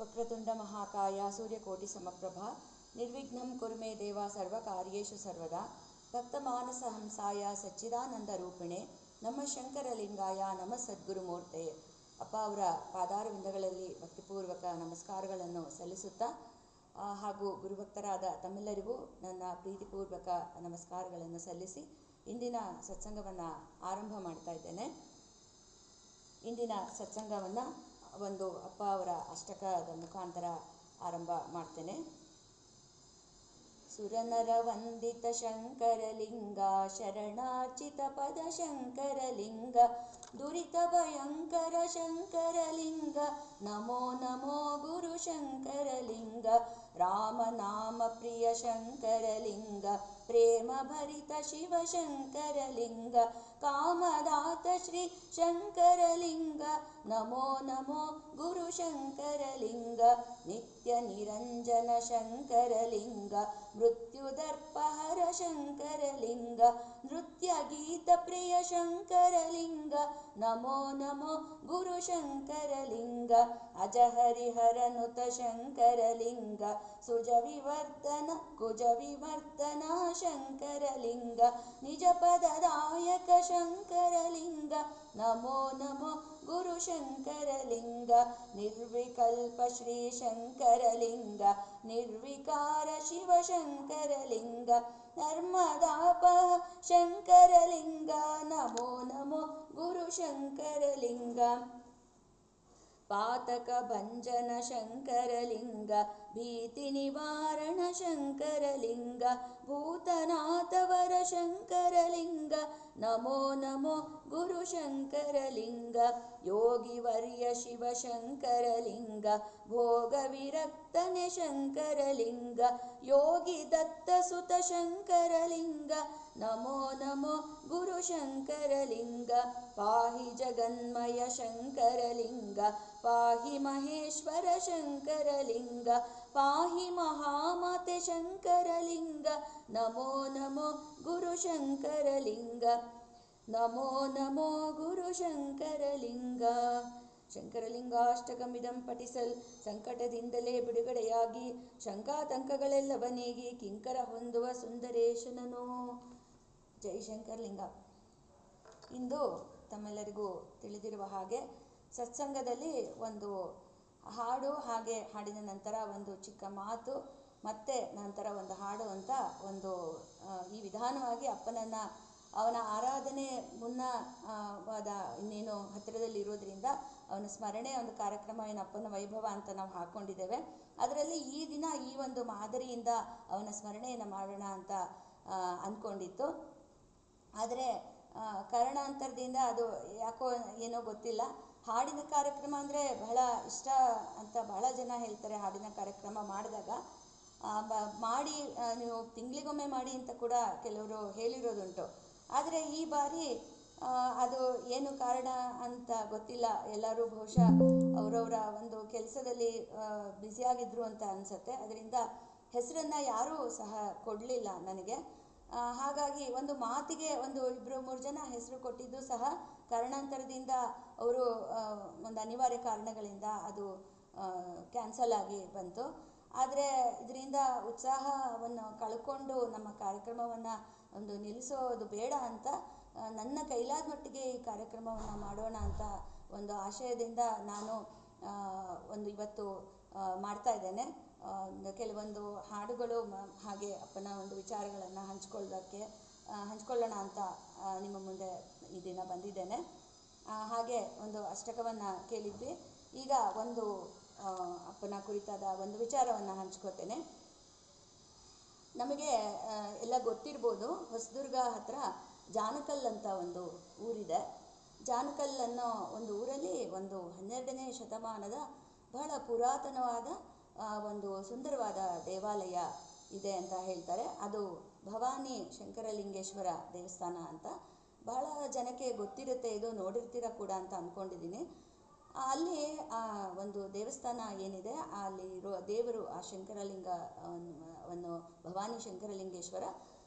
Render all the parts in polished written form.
ವಕ್ರತುಂಡ ಮಹಾಕಾಯ ಸೂರ್ಯಕೋಟಿ ಸಮಪ್ರಭಾ ನಿರ್ವಿಘ್ನಂ ಕುರು ಮೇ ದೇವ ಸರ್ವಕಾರ್ಯೇಷು ಸರ್ವದಾ ಭಕ್ತಮಾನಸ ಹಂಸಾಯ ಸಚ್ಚಿದಾನಂದ ರೂಪಿಣೆ ನಮ್ಮ ಶಂಕರಲಿಂಗಾಯ ನಮ ಸದ್ಗುರುಮೂರ್ತೆ. ಅಪ್ಪ ಅವರ ಪಾದಾರವಿಂದಗಳಲ್ಲಿ ಭಕ್ತಿಪೂರ್ವಕ ನಮಸ್ಕಾರಗಳನ್ನು ಸಲ್ಲಿಸುತ್ತಾ ಹಾಗೂ ಗುರುಭಕ್ತರಾದ ತಮ್ಮೆಲ್ಲರಿಗೂ ನನ್ನ ಪ್ರೀತಿಪೂರ್ವಕ ನಮಸ್ಕಾರಗಳನ್ನು ಸಲ್ಲಿಸಿ ಇಂದಿನ ಸತ್ಸಂಗವನ್ನು ಆರಂಭ ಮಾಡ್ತಾ ಇದ್ದೇನೆ. ಇಂದಿನ ಸತ್ಸಂಗವನ್ನು ಒಂದು ಅಪ್ಪ ಅವರ ಅಷ್ಟಕದ ಮುಖಾಂತರ ಆರಂಭ ಮಾಡ್ತೇನೆ. ಸುರನರ ವಂದಿತ ಶಂಕರಲಿಂಗ ಶರಣಾರ್ಚಿತ ಪದ ಶಂಕರಲಿಂಗ ದುರಿತ ಭಯಂಕರ ಶಂಕರಲಿಂಗ ನಮೋ ನಮೋ ಗುರು ಶಂಕರಲಿಂಗ ರಾಮನಾಮ ಪ್ರಿಯ ಶಂಕರಲಿಂಗ ಪ್ರೇಮ ಭರಿತ ಶಿವ ಶಂಕರಲಿಂಗ ಕಾಮದಾತ ಶ್ರೀ ಶಂಕರಲಿಂಗ ನಮೋ ನಮೋ ಗುರು ಶಂಕರಲಿಂಗ ನಿತ್ಯ ನಿರಂಜನ ಶಂಕರಲಿಂಗ ಮೃತ್ಯುದರ್ಪಹರ ಶಂಕರಲಿಂಗ ನೃತ್ಯ ಗೀತ ಪ್ರಿಯ ಶಂಕರಲಿಂಗ ನಮೋ ನಮೋ ಗುರು ಶಂಕರಲಿಂಗ ಅಜ ಹರಿಹರನುತ ಶಂಕರಲಿಂಗ ಸುಜ ವಿವರ್ಧನ ಕುಜ ವಿವರ್ಧನ ಶಂಕರಲಿಂಗ ನಿಜ ಪದದಾಯಕ ಶಂಕರಲಿಂಗ ನಮೋ ನಮೋ ಗುರು ಶಂಕರಲಿಂಗ ನಿರ್ವಿಕಲ್ಪ ಶ್ರೀ ಶಂಕರಲಿಂಗ ನಿರ್ವಿಕಾರ ಶಿವ ಶಂಕರಲಿಂಗ ನರ್ಮದಾಪಹ ಶಂಕರಲಿಂಗ ನಮೋ ನಮೋ ಗುರು ಶಂಕರಲಿಂಗ ಪಾತಕ ಭಂಜನ ಶಂಕರಲಿಂಗ ಭೀತಿ ನಿವಾರಣ ಶಂಕರಲಿಂಗ ಭೂತನಾಥವರ ಶಂಕರಲಿಂಗ ನಮೋ ನಮೋ ಗುರು ಶಂಕರಲಿಂಗ ಯೋಗಿ ವರ್ಯ ಶಿವ ಶಂಕರಲಿಂಗ ಭೋಗ ವಿರಕ್ತನೆ ಶಂಕರಲಿಂಗ ಯೋಗಿ ದತ್ತ ಸುತ ಶಂಕರಲಿಂಗ ನಮೋ ನಮೋ ಗುರು ಶಂಕರಲಿಂಗ ಪಾಹಿ ಜಗನ್ಮಯ ಶಂಕರಲಿಂಗ ಪಾಹಿ ಮಹೇಶ್ವರ ಶಂಕರಲಿಂಗ ಪಾಹಿ ಮಹಾಮಾತೆ ಶಂಕರಲಿಂಗ ನಮೋ ನಮೋ ಗುರು ಶಂಕರಲಿಂಗ ನಮೋ ನಮೋ ಗುರು ಶಂಕರಲಿಂಗ. ಶಂಕರಲಿಂಗಾಷ್ಟಕಮಿದಂ ಪಠಿಸಲ್ ಸಂಕಟದಿಂದಲೇ ಬಿಡುಗಡೆಯಾಗಿ ಶಂಕಾತಂಕಗಳೆಲ್ಲ ಬನೀಗಿ ಕಿಂಕರ ಹೊಂದುವ ಸುಂದರೇಶನನು. ಜೈ ಶಂಕರಲಿಂಗ. ಇಂದು ತಮ್ಮೆಲ್ಲರಿಗೂ ತಿಳಿದಿರುವ ಹಾಗೆ ಸತ್ಸಂಗದಲ್ಲಿ ಒಂದು ಹಾಡು, ಹಾಗೆ ಹಾಡಿನ ನಂತರ ಒಂದು ಚಿಕ್ಕ ಮಾತು, ಮತ್ತೆ ನಂತರ ಒಂದು ಹಾಡು ಅಂತ ಒಂದು ಈ ವಿಧಾನವಾಗಿ ಅಪ್ಪನನ್ನು ಅವನ ಆರಾಧನೆ ಮುನ್ನವಾದ ಇನ್ನೇನು ಹತ್ತಿರದಲ್ಲಿ ಇರೋದ್ರಿಂದ ಅವನ ಸ್ಮರಣೆ ಒಂದು ಕಾರ್ಯಕ್ರಮ ಏನು ಅಪ್ಪನ ವೈಭವ ಅಂತ ನಾವು ಹಾಕ್ಕೊಂಡಿದ್ದೇವೆ. ಅದರಲ್ಲಿ ಈ ದಿನ ಈ ಒಂದು ಮಾದರಿಯಿಂದ ಅವನ ಸ್ಮರಣೆಯನ್ನು ಮಾಡೋಣ ಅಂತ ಅಂದ್ಕೊಂಡಿತ್ತು. ಆದರೆ ಕಾರಣಾಂತರದಿಂದ ಅದು ಯಾಕೋ ಏನೋ ಗೊತ್ತಿಲ್ಲ. ಹಾಡಿನ ಕಾರ್ಯಕ್ರಮ ಅಂದರೆ ಬಹಳ ಇಷ್ಟ ಅಂತ ಬಹಳ ಜನ ಹೇಳ್ತಾರೆ. ಹಾಡಿನ ಕಾರ್ಯಕ್ರಮ ಮಾಡಿದಾಗ ಮಾಡಿ ನೀವು ತಿಂಗಳಿಗೊಮ್ಮೆ ಮಾಡಿ ಅಂತ ಕೂಡ ಕೆಲವರು ಹೇಳಿರೋದುಂಟು. ಆದರೆ ಈ ಬಾರಿ ಅದು ಏನು ಕಾರಣ ಅಂತ ಗೊತ್ತಿಲ್ಲ. ಎಲ್ಲರೂ ಬಹುಶಃ ಅವರವರ ಒಂದು ಕೆಲಸದಲ್ಲಿ ಬ್ಯುಸಿಯಾಗಿದ್ದರು ಅಂತ ಅನಿಸುತ್ತೆ. ಅದರಿಂದ ಹೆಸರನ್ನು ಯಾರೂ ಸಹ ಕೊಡಲಿಲ್ಲ ನನಗೆ. ಹಾಗಾಗಿ ಒಂದು ಮಾತಿಗೆ ಒಂದು 2-3 ಜನ ಹೆಸರು ಕೊಟ್ಟಿದ್ದು ಸಹ ಕಾರಣಾಂತರದಿಂದ ಅವರು ಒಂದು ಅನಿವಾರ್ಯ ಕಾರಣಗಳಿಂದ ಅದು ಕ್ಯಾನ್ಸಲ್ ಆಗಿ ಬಂತು. ಆದರೆ ಇದರಿಂದ ಉತ್ಸಾಹವನ್ನು ಕಳ್ಕೊಂಡು ನಮ್ಮ ಕಾರ್ಯಕ್ರಮವನ್ನು ಒಂದು ನಿಲ್ಲಿಸೋದು ಬೇಡ ಅಂತ ನನ್ನ ಕೈಲಾದ ಮಟ್ಟಿಗೆ ಈ ಕಾರ್ಯಕ್ರಮವನ್ನು ಮಾಡೋಣ ಅಂತ ಒಂದು ಆಶಯದಿಂದ ನಾನು ಒಂದು ಇವತ್ತು ಮಾಡ್ತಾ ಇದ್ದೇನೆ. ಕೆಲವೊಂದು ಹಾಡುಗಳು ಹಾಗೆ ಅಪ್ಪನ ಒಂದು ವಿಚಾರಗಳನ್ನು ಹಂಚ್ಕೊಳ್ಳೋಣ ಅಂತ ನಿಮ್ಮ ಮುಂದೆ ಈ ದಿನ ಬಂದಿದ್ದೇನೆ. ಹಾಗೆ ಒಂದು ಅಷ್ಟಕವನ್ನು ಕೇಳಿದ್ವಿ. ಈಗ ಒಂದು ಅಪ್ಪನ ಕುರಿತಾದ ಒಂದು ವಿಚಾರವನ್ನು ಹಂಚ್ಕೋತೇನೆ. ನಮಗೆ ಎಲ್ಲ ಗೊತ್ತಿರ್ಬೋದು, ಹೊಸದುರ್ಗ ಹತ್ರ ಜಾನಕಲ್ ಅಂತ ಒಂದು ಊರಿದೆ. ಜಾನಕಲ್ ಅನ್ನೋ ಒಂದು ಊರಲ್ಲಿ ಒಂದು 12ನೇ ಶತಮಾನದ ಬಹಳ ಪುರಾತನವಾದ ಒಂದು ಸುಂದರವಾದ ದೇವಾಲಯ ಇದೆ ಅಂತ ಹೇಳ್ತಾರೆ. ಅದು ಭವಾನಿ ಶಂಕರಲಿಂಗೇಶ್ವರ ದೇವಸ್ಥಾನ ಅಂತ ಬಹಳ ಜನಕ್ಕೆ ಗೊತ್ತಿರುತ್ತೆ, ಇದು ನೋಡಿರ್ತೀರ ಕೂಡ ಅಂತ ಅಂದ್ಕೊಂಡಿದ್ದೀನಿ. ಅಲ್ಲಿ ಒಂದು ದೇವಸ್ಥಾನ ಏನಿದೆ, ಅಲ್ಲಿ ಇರೋ ದೇವರು ಆ ಶಂಕರಲಿಂಗವನ್ನು ಭವಾನಿ ಶಂಕರಲಿಂಗೇಶ್ವರ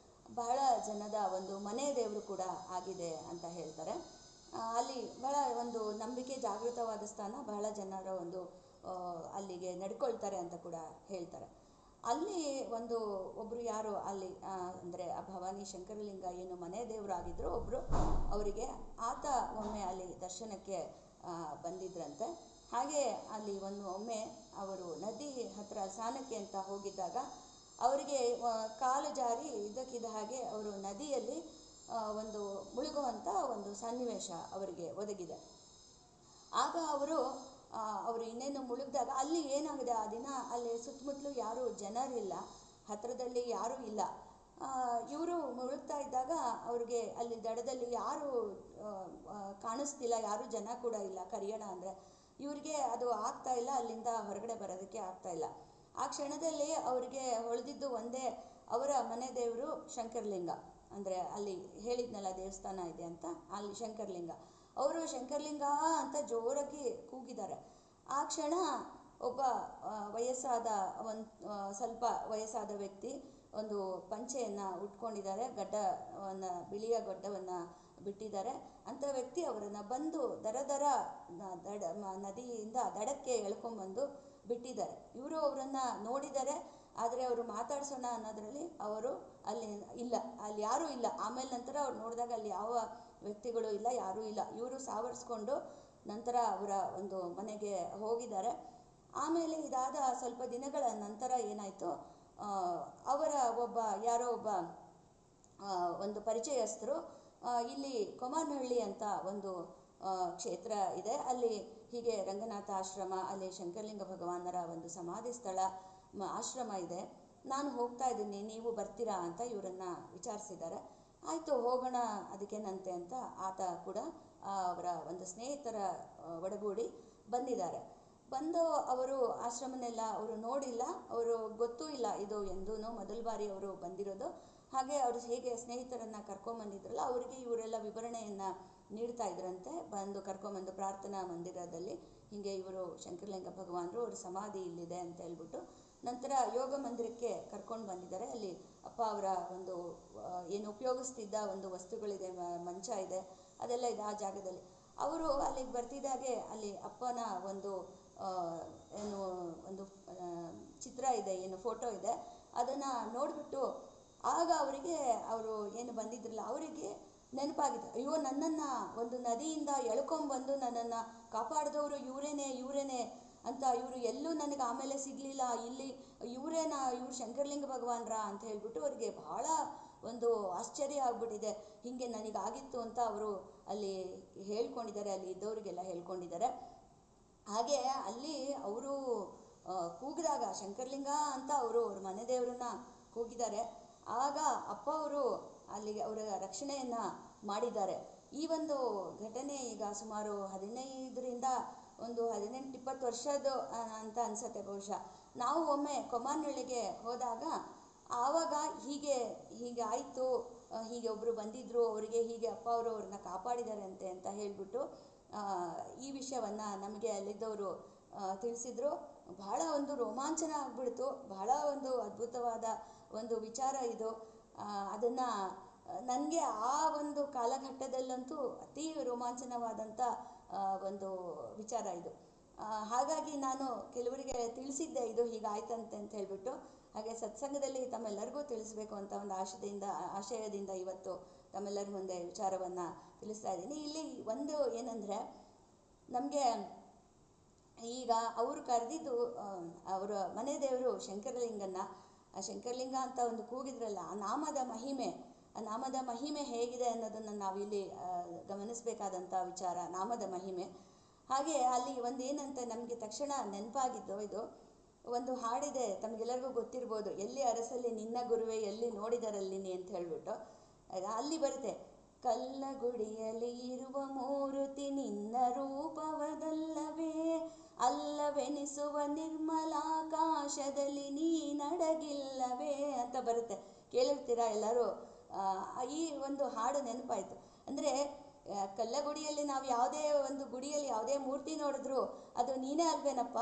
ಬಹಳ ಜನದ ಒಂದು ಮನೆ ದೇವರು ಕೂಡ ಆಗಿದೆ ಅಂತ ಹೇಳ್ತಾರೆ. ಅಲ್ಲಿ ಬಹಳ ಒಂದು ನಂಬಿಕೆ ಜಾಗೃತವಾದ ಸ್ಥಾನ, ಬಹಳ ಜನರ ಒಂದು ಅಲ್ಲಿಗೆ ನಡ್ಕೊಳ್ತಾರೆ ಅಂತ ಕೂಡ ಹೇಳ್ತಾರೆ. ಅಲ್ಲಿ ಒಬ್ಬರು ಯಾರು ಅಲ್ಲಿ ಅಂದರೆ ಆ ಭವಾನಿ ಶಂಕರಲಿಂಗ ಏನು ಮನೆ ದೇವರಾಗಿದ್ದರು ಒಬ್ಬರು, ಅವರಿಗೆ ಆತ ಒಮ್ಮೆ ಅಲ್ಲಿ ದರ್ಶನಕ್ಕೆ ಬಂದಿದ್ರಂತೆ. ಹಾಗೆ ಅಲ್ಲಿ ಒಮ್ಮೆ ಅವರು ನದಿ ಹತ್ತಿರ ಸ್ನಾನಕ್ಕೆ ಅಂತ ಹೋಗಿದ್ದಾಗ ಅವರಿಗೆ ಕಾಲು ಜಾರಿ ಇದ್ದಕ್ಕಿದ್ದ ಹಾಗೆ ಅವರು ನದಿಯಲ್ಲಿ ಮುಳುಗುವಂಥ ಒಂದು ಸನ್ನಿವೇಶ ಅವರಿಗೆ ಒದಗಿದೆ. ಆಗ ಅವರು ಇನ್ನೇನು ಮುಳುಗಿದಾಗ ಅಲ್ಲಿ ಏನಾಗಿದೆ, ಆ ದಿನ ಅಲ್ಲಿ ಸುತ್ತಮುತ್ತಲು ಯಾರೂ ಜನರಿಲ್ಲ, ಹತ್ತಿರದಲ್ಲಿ ಯಾರೂ ಇಲ್ಲ. ಇವರು ಮುಳುಗ್ತಾ ಇದ್ದಾಗ ಅವ್ರಿಗೆ ಅಲ್ಲಿ ದಡದಲ್ಲಿ ಯಾರೂ ಕಾಣಿಸ್ತಿಲ್ಲ, ಯಾರೂ ಜನ ಕೂಡ ಇಲ್ಲ ಕರೆಯೋಣ ಅಂದರೆ. ಇವ್ರಿಗೆ ಅದು ಆಗ್ತಾ ಇಲ್ಲ, ಅಲ್ಲಿಂದ ಹೊರಗಡೆ ಬರೋದಕ್ಕೆ ಆಗ್ತಾ ಇಲ್ಲ. ಆ ಕ್ಷಣದಲ್ಲಿ ಅವರಿಗೆ ಹೊಳೆದಿದ್ದು ಒಂದೇ, ಅವರ ಮನೆ ದೇವರು ಶಂಕರಲಿಂಗ. ಅಂದರೆ ಅಲ್ಲಿ ಹೇಳಿದ್ನಲ್ಲ ದೇವಸ್ಥಾನ ಇದೆ ಅಂತ, ಅಲ್ಲಿ ಶಂಕರಲಿಂಗ. ಅವರು ಶಂಕರಲಿಂಗ ಅಂತ ಜೋರಾಗಿ ಕೂಗಿದ್ದಾರೆ. ಆ ಕ್ಷಣ ಒಬ್ಬ ಸ್ವಲ್ಪ ವಯಸ್ಸಾದ ವ್ಯಕ್ತಿ ಒಂದು ಪಂಚೆಯನ್ನು ಉಟ್ಕೊಂಡಿದ್ದಾರೆ, ಬಿಳಿಯ ಗಡ್ಡವನ್ನು ಬಿಟ್ಟಿದ್ದಾರೆ. ಅಂಥ ವ್ಯಕ್ತಿ ಅವರನ್ನು ಬಂದು ನದಿಯಿಂದ ದಡಕ್ಕೆ ಎಳ್ಕೊಂಬಂದು ಬಿಟ್ಟಿದ್ದಾರೆ. ಇವರು ಅವರನ್ನು ನೋಡಿದ್ದಾರೆ, ಆದರೆ ಅವರು ಮಾತಾಡ್ಸೋಣ ಅನ್ನೋದರಲ್ಲಿ ಅವರು ಅಲ್ಲಿ ಯಾರೂ ಇಲ್ಲ. ಆಮೇಲೆ ನಂತರ ಅವ್ರು ನೋಡಿದಾಗ ಅಲ್ಲಿ ಯಾವ ವ್ಯಕ್ತಿಗಳು ಇಲ್ಲ, ಯಾರೂ ಇಲ್ಲ. ಇವರು ಸಾವರಿಸ್ಕೊಂಡು ನಂತರ ಅವರ ಮನೆಗೆ ಹೋಗಿದ್ದಾರೆ. ಆಮೇಲೆ ಇದಾದ ಸ್ವಲ್ಪ ದಿನಗಳ ನಂತರ ಏನಾಯಿತು, ಅವರ ಯಾರೋ ಒಬ್ಬ ಪರಿಚಯಸ್ಥರು ಇಲ್ಲಿ ಕೊಮಾನಹಳ್ಳಿ ಅಂತ ಒಂದು ಕ್ಷೇತ್ರ ಇದೆ, ಅಲ್ಲಿ ಹೀಗೆ ರಂಗನಾಥ ಆಶ್ರಮ, ಅಲ್ಲಿ ಶಂಕರಲಿಂಗ ಭಗವಾನರ ಒಂದು ಸಮಾಧಿ ಸ್ಥಳ ಆಶ್ರಮ ಇದೆ, ನಾನು ಹೋಗ್ತಾ ಇದ್ದೀನಿ, ನೀವು ಬರ್ತೀರಾ ಅಂತ ಇವರನ್ನು ವಿಚಾರಿಸಿದ್ದಾರೆ. ಆಯಿತು ಹೋಗೋಣ ಅದಕ್ಕೇನಂತೆ ಅಂತ ಆತ ಕೂಡ ಅವರ ಒಂದು ಸ್ನೇಹಿತರ ಒಡಗೂಡಿ ಬಂದಿದ್ದಾರೆ. ಬಂದು ಅವರು ಆಶ್ರಮನೆಲ್ಲ ಅವರು ನೋಡಿಲ್ಲ, ಅವರು ಗೊತ್ತೂ ಇಲ್ಲ ಇದು ಎಂದೂ ಮೊದಲ ಬಾರಿ ಅವರು ಬಂದಿರೋದು. ಹಾಗೆ ಅವರು ಹೇಗೆ ಸ್ನೇಹಿತರನ್ನು ಕರ್ಕೊಂಬಂದಿದ್ರಲ್ಲ ಅವರಿಗೆ ಇವರೆಲ್ಲ ವಿವರಣೆಯನ್ನು ನೀಡ್ತಾ ಇದ್ರಂತೆ. ಕರ್ಕೊಂಬಂದು ಪ್ರಾರ್ಥನಾ ಮಂದಿರದಲ್ಲಿ ಹೀಗೆ ಇವರು ಶಂಕರಲಿಂಗ ಭಗವಾನರು, ಅವ್ರ ಸಮಾಧಿ ಇಲ್ಲಿದೆ ಅಂತ ಹೇಳ್ಬಿಟ್ಟು ನಂತರ ಯೋಗ ಮಂದಿರಕ್ಕೆ ಕರ್ಕೊಂಡು ಬಂದಿದ್ದಾರೆ. ಅಲ್ಲಿ ಅಪ್ಪ ಅವರ ಏನು ಉಪಯೋಗಿಸ್ತಿದ್ದ ವಸ್ತುಗಳಿದೆ, ಮಂಚ ಇದೆ, ಅದೆಲ್ಲ ಇದೆ ಆ ಜಾಗದಲ್ಲಿ. ಅವರು ಅಲ್ಲಿಗೆ ಬರ್ತಿದ್ದಾಗೆ ಅಲ್ಲಿ ಅಪ್ಪನ ಒಂದು ಚಿತ್ರ ಇದೆ, ಫೋಟೋ ಇದೆ, ಅದನ್ನು ನೋಡಿಬಿಟ್ಟು ಆಗ ಅವರು ಏನು ಬಂದಿದ್ರಲ್ಲ ಅವರಿಗೆ ನೆನಪಾಗಿದೆ. ಅಯ್ಯೋ, ನನ್ನನ್ನು ನದಿಯಿಂದ ಎಳ್ಕೊಂಬಂದು ನನ್ನನ್ನು ಕಾಪಾಡಿದವರು ಇವರೇನೆ ಅಂತ, ಇವರು ಎಲ್ಲೂ ನನಗೆ ಆಮೇಲೆ ಸಿಗಲಿಲ್ಲ, ಇವರು ಶಂಕರಲಿಂಗ ಭಗವಾನ್ರ ಅಂತ ಹೇಳ್ಬಿಟ್ಟು ಅವರಿಗೆ ಬಹಳ ಆಶ್ಚರ್ಯ ಆಗ್ಬಿಟ್ಟಿದೆ. ಹೀಗೆ ನನಗಾಗಿತ್ತು ಅಂತ ಅವರು ಅಲ್ಲಿ ಹೇಳ್ಕೊಂಡಿದ್ದಾರೆ, ಅಲ್ಲಿ ಇದ್ದವರಿಗೆಲ್ಲ ಹೇಳ್ಕೊಂಡಿದ್ದಾರೆ. ಹಾಗೆ ಅಲ್ಲಿ ಅವರು ಕೂಗಿದಾಗ ಶಂಕರಲಿಂಗ ಅಂತ ಅವ್ರ ಮನೆ ದೇವರನ್ನ ಕೂಗಿದ್ದಾರೆ. ಆಗ ಅಪ್ಪ ಅವರು ಅಲ್ಲಿಗೆ ಅವರ ರಕ್ಷಣೆಯನ್ನು ಮಾಡಿದ್ದಾರೆ. ಈ ಘಟನೆ ಈಗ ಸುಮಾರು 15ರಿಂದ 18-20 ವರ್ಷದ ಅಂತ ಅನಿಸುತ್ತೆ ಬಹುಶಃ. ನಾವು ಒಮ್ಮೆ ಕೊಮಾನಹಳ್ಳಿಗೆ ಹೋದಾಗ ಆವಾಗ ಹೀಗೆ ಆಯಿತು, ಹೀಗೆ ಒಬ್ಬರು ಬಂದಿದ್ದರು, ಅವರಿಗೆ ಹೀಗೆ ಅಪ್ಪ ಅವರು ಅವ್ರನ್ನ ಕಾಪಾಡಿದ್ದಾರೆ ಅಂತ ಹೇಳಿಬಿಟ್ಟು ಈ ವಿಷಯವನ್ನು ನಮಗೆ ಅಲ್ಲಿದ್ದವರು ತಿಳಿಸಿದರು. ಬಹಳ ರೋಮಾಂಚನ ಆಗಿಬಿಡ್ತು. ಬಹಳ ಅದ್ಭುತವಾದ ವಿಚಾರ ಇದು. ಅದನ್ನು ನನಗೆ ಆ ಕಾಲಘಟ್ಟದಲ್ಲಂತೂ ಅತಿ ರೋಮಾಂಚನವಾದಂಥ ವಿಚಾರ ಇದು. ಹಾಗಾಗಿ ನಾನು ಕೆಲವರಿಗೆ ತಿಳಿಸಿದ್ದೆ ಇದು ಹೀಗಾಯ್ತಂತೆ ಅಂತ ಹೇಳಿಬಿಟ್ಟು. ಹಾಗೆ ಸತ್ಸಂಗದಲ್ಲಿ ತಮ್ಮೆಲ್ಲರಿಗೂ ತಿಳಿಸ್ಬೇಕು ಅಂತ ಆಶಯದಿಂದ ಇವತ್ತು ತಮ್ಮೆಲ್ಲರ ಮುಂದೆ ವಿಚಾರವನ್ನು ತಿಳಿಸ್ತಾ ಇದ್ದೀನಿ. ಇಲ್ಲಿ ಏನಂದರೆ, ನಮಗೆ ಈಗ ಅವರು ಕರೆದಿದ್ದು ಅವರ ಮನೆ ದೇವರು ಶಂಕರಲಿಂಗ ಅಂತ ಕೂಗಿದ್ರಲ್ಲ, ಆ ನಾಮದ ಮಹಿಮೆ ಹೇಗಿದೆ ಅನ್ನೋದನ್ನು ನಾವಿಲ್ಲಿ ಗಮನಿಸಬೇಕಾದಂಥ ವಿಚಾರ, ನಾಮದ ಮಹಿಮೆ. ಹಾಗೆ ಅಲ್ಲಿ ಏನಂತ ನಮಗೆ ತಕ್ಷಣ ನೆನಪಾಗಿದ್ದು, ಇದು ಹಾಡಿದೆ, ತಮಗೆಲ್ಲರಿಗೂ ಗೊತ್ತಿರ್ಬೋದು, ಎಲ್ಲಿ ಅರಸಲ್ಲಿ ನಿನ್ನ ಗುರುವೆ, ಎಲ್ಲಿ ನೋಡಿದರಲ್ಲಿ ಅಂತ ಹೇಳ್ಬಿಟ್ಟು. ಅಲ್ಲಿ ಬರುತ್ತೆ, ಕಲ್ಲಗುಡಿಯಲ್ಲಿ ಇರುವ ಮೂರುತಿ ನಿನ್ನ ರೂಪವದಲ್ಲವೇ, ಅಲ್ಲವೆನಿಸುವ ನಿರ್ಮಲಾಕಾಶದಲ್ಲಿ ನೀನಡಗಿಲ್ಲವೇ ಅಂತ ಬರುತ್ತೆ. ಕೇಳಿರ್ತೀರಾ ಎಲ್ಲರೂ. ಈ ಹಾಡು ನೆನಪಾಯಿತು. ಅಂದರೆ ಕಲ್ಲಗುಡಿಯಲ್ಲಿ ನಾವು ಯಾವುದೇ ಗುಡಿಯಲ್ಲಿ ಯಾವುದೇ ಮೂರ್ತಿ ನೋಡಿದ್ರು ಅದು ನೀನೇ ಅಲ್ವೇನಪ್ಪ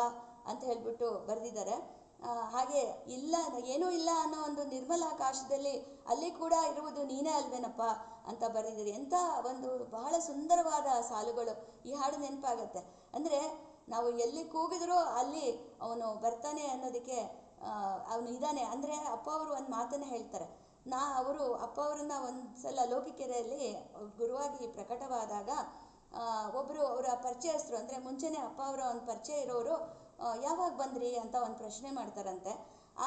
ಅಂತ ಹೇಳ್ಬಿಟ್ಟು ಬರೆದಿದ್ದಾರೆ. ಹಾಗೆ ಏನೂ ಇಲ್ಲ ಅನ್ನೋ ನಿರ್ಮಲಾಕಾಶದಲ್ಲಿ ಅಲ್ಲಿ ಕೂಡ ಇರುವುದು ನೀನೇ ಅಲ್ವೇನಪ್ಪ ಅಂತ ಬರೆದಿದ್ದೀರಿ. ಎಂಥ ಬಹಳ ಸುಂದರವಾದ ಸಾಲುಗಳು. ಈ ಹಾಡು ನೆನಪಾಗತ್ತೆ. ಅಂದರೆ ನಾವು ಎಲ್ಲಿ ಕೂಗಿದ್ರೂ ಅಲ್ಲಿ ಅವನು ಬರ್ತಾನೆ ಅನ್ನೋದಕ್ಕೆ ಅವನು ಇದ್ದಾನೆ. ಅಂದರೆ ಅಪ್ಪ ಅವರು ಒಂದು ಮಾತನ್ನು ಹೇಳ್ತಾರೆ. ಅವರು ಅಪ್ಪ ಅವರನ್ನ ಒಂದು ಸಲ ಲೋಕಿಕೆರೆಯಲ್ಲಿ ಗುರುವಾಗಿ ಪ್ರಕಟವಾದಾಗ ಒಬ್ಬರು ಅವರ ಪರಿಚಯಸ್ಥರು, ಅಂದರೆ ಮುಂಚೆನೇ ಅಪ್ಪ ಅವರ ಒಂದು ಪರಿಚಯ ಇರೋರು ಯಾವಾಗ ಬಂದ್ರಿ ಅಂತ ಒಂದು ಪ್ರಶ್ನೆ ಮಾಡ್ತಾರಂತೆ.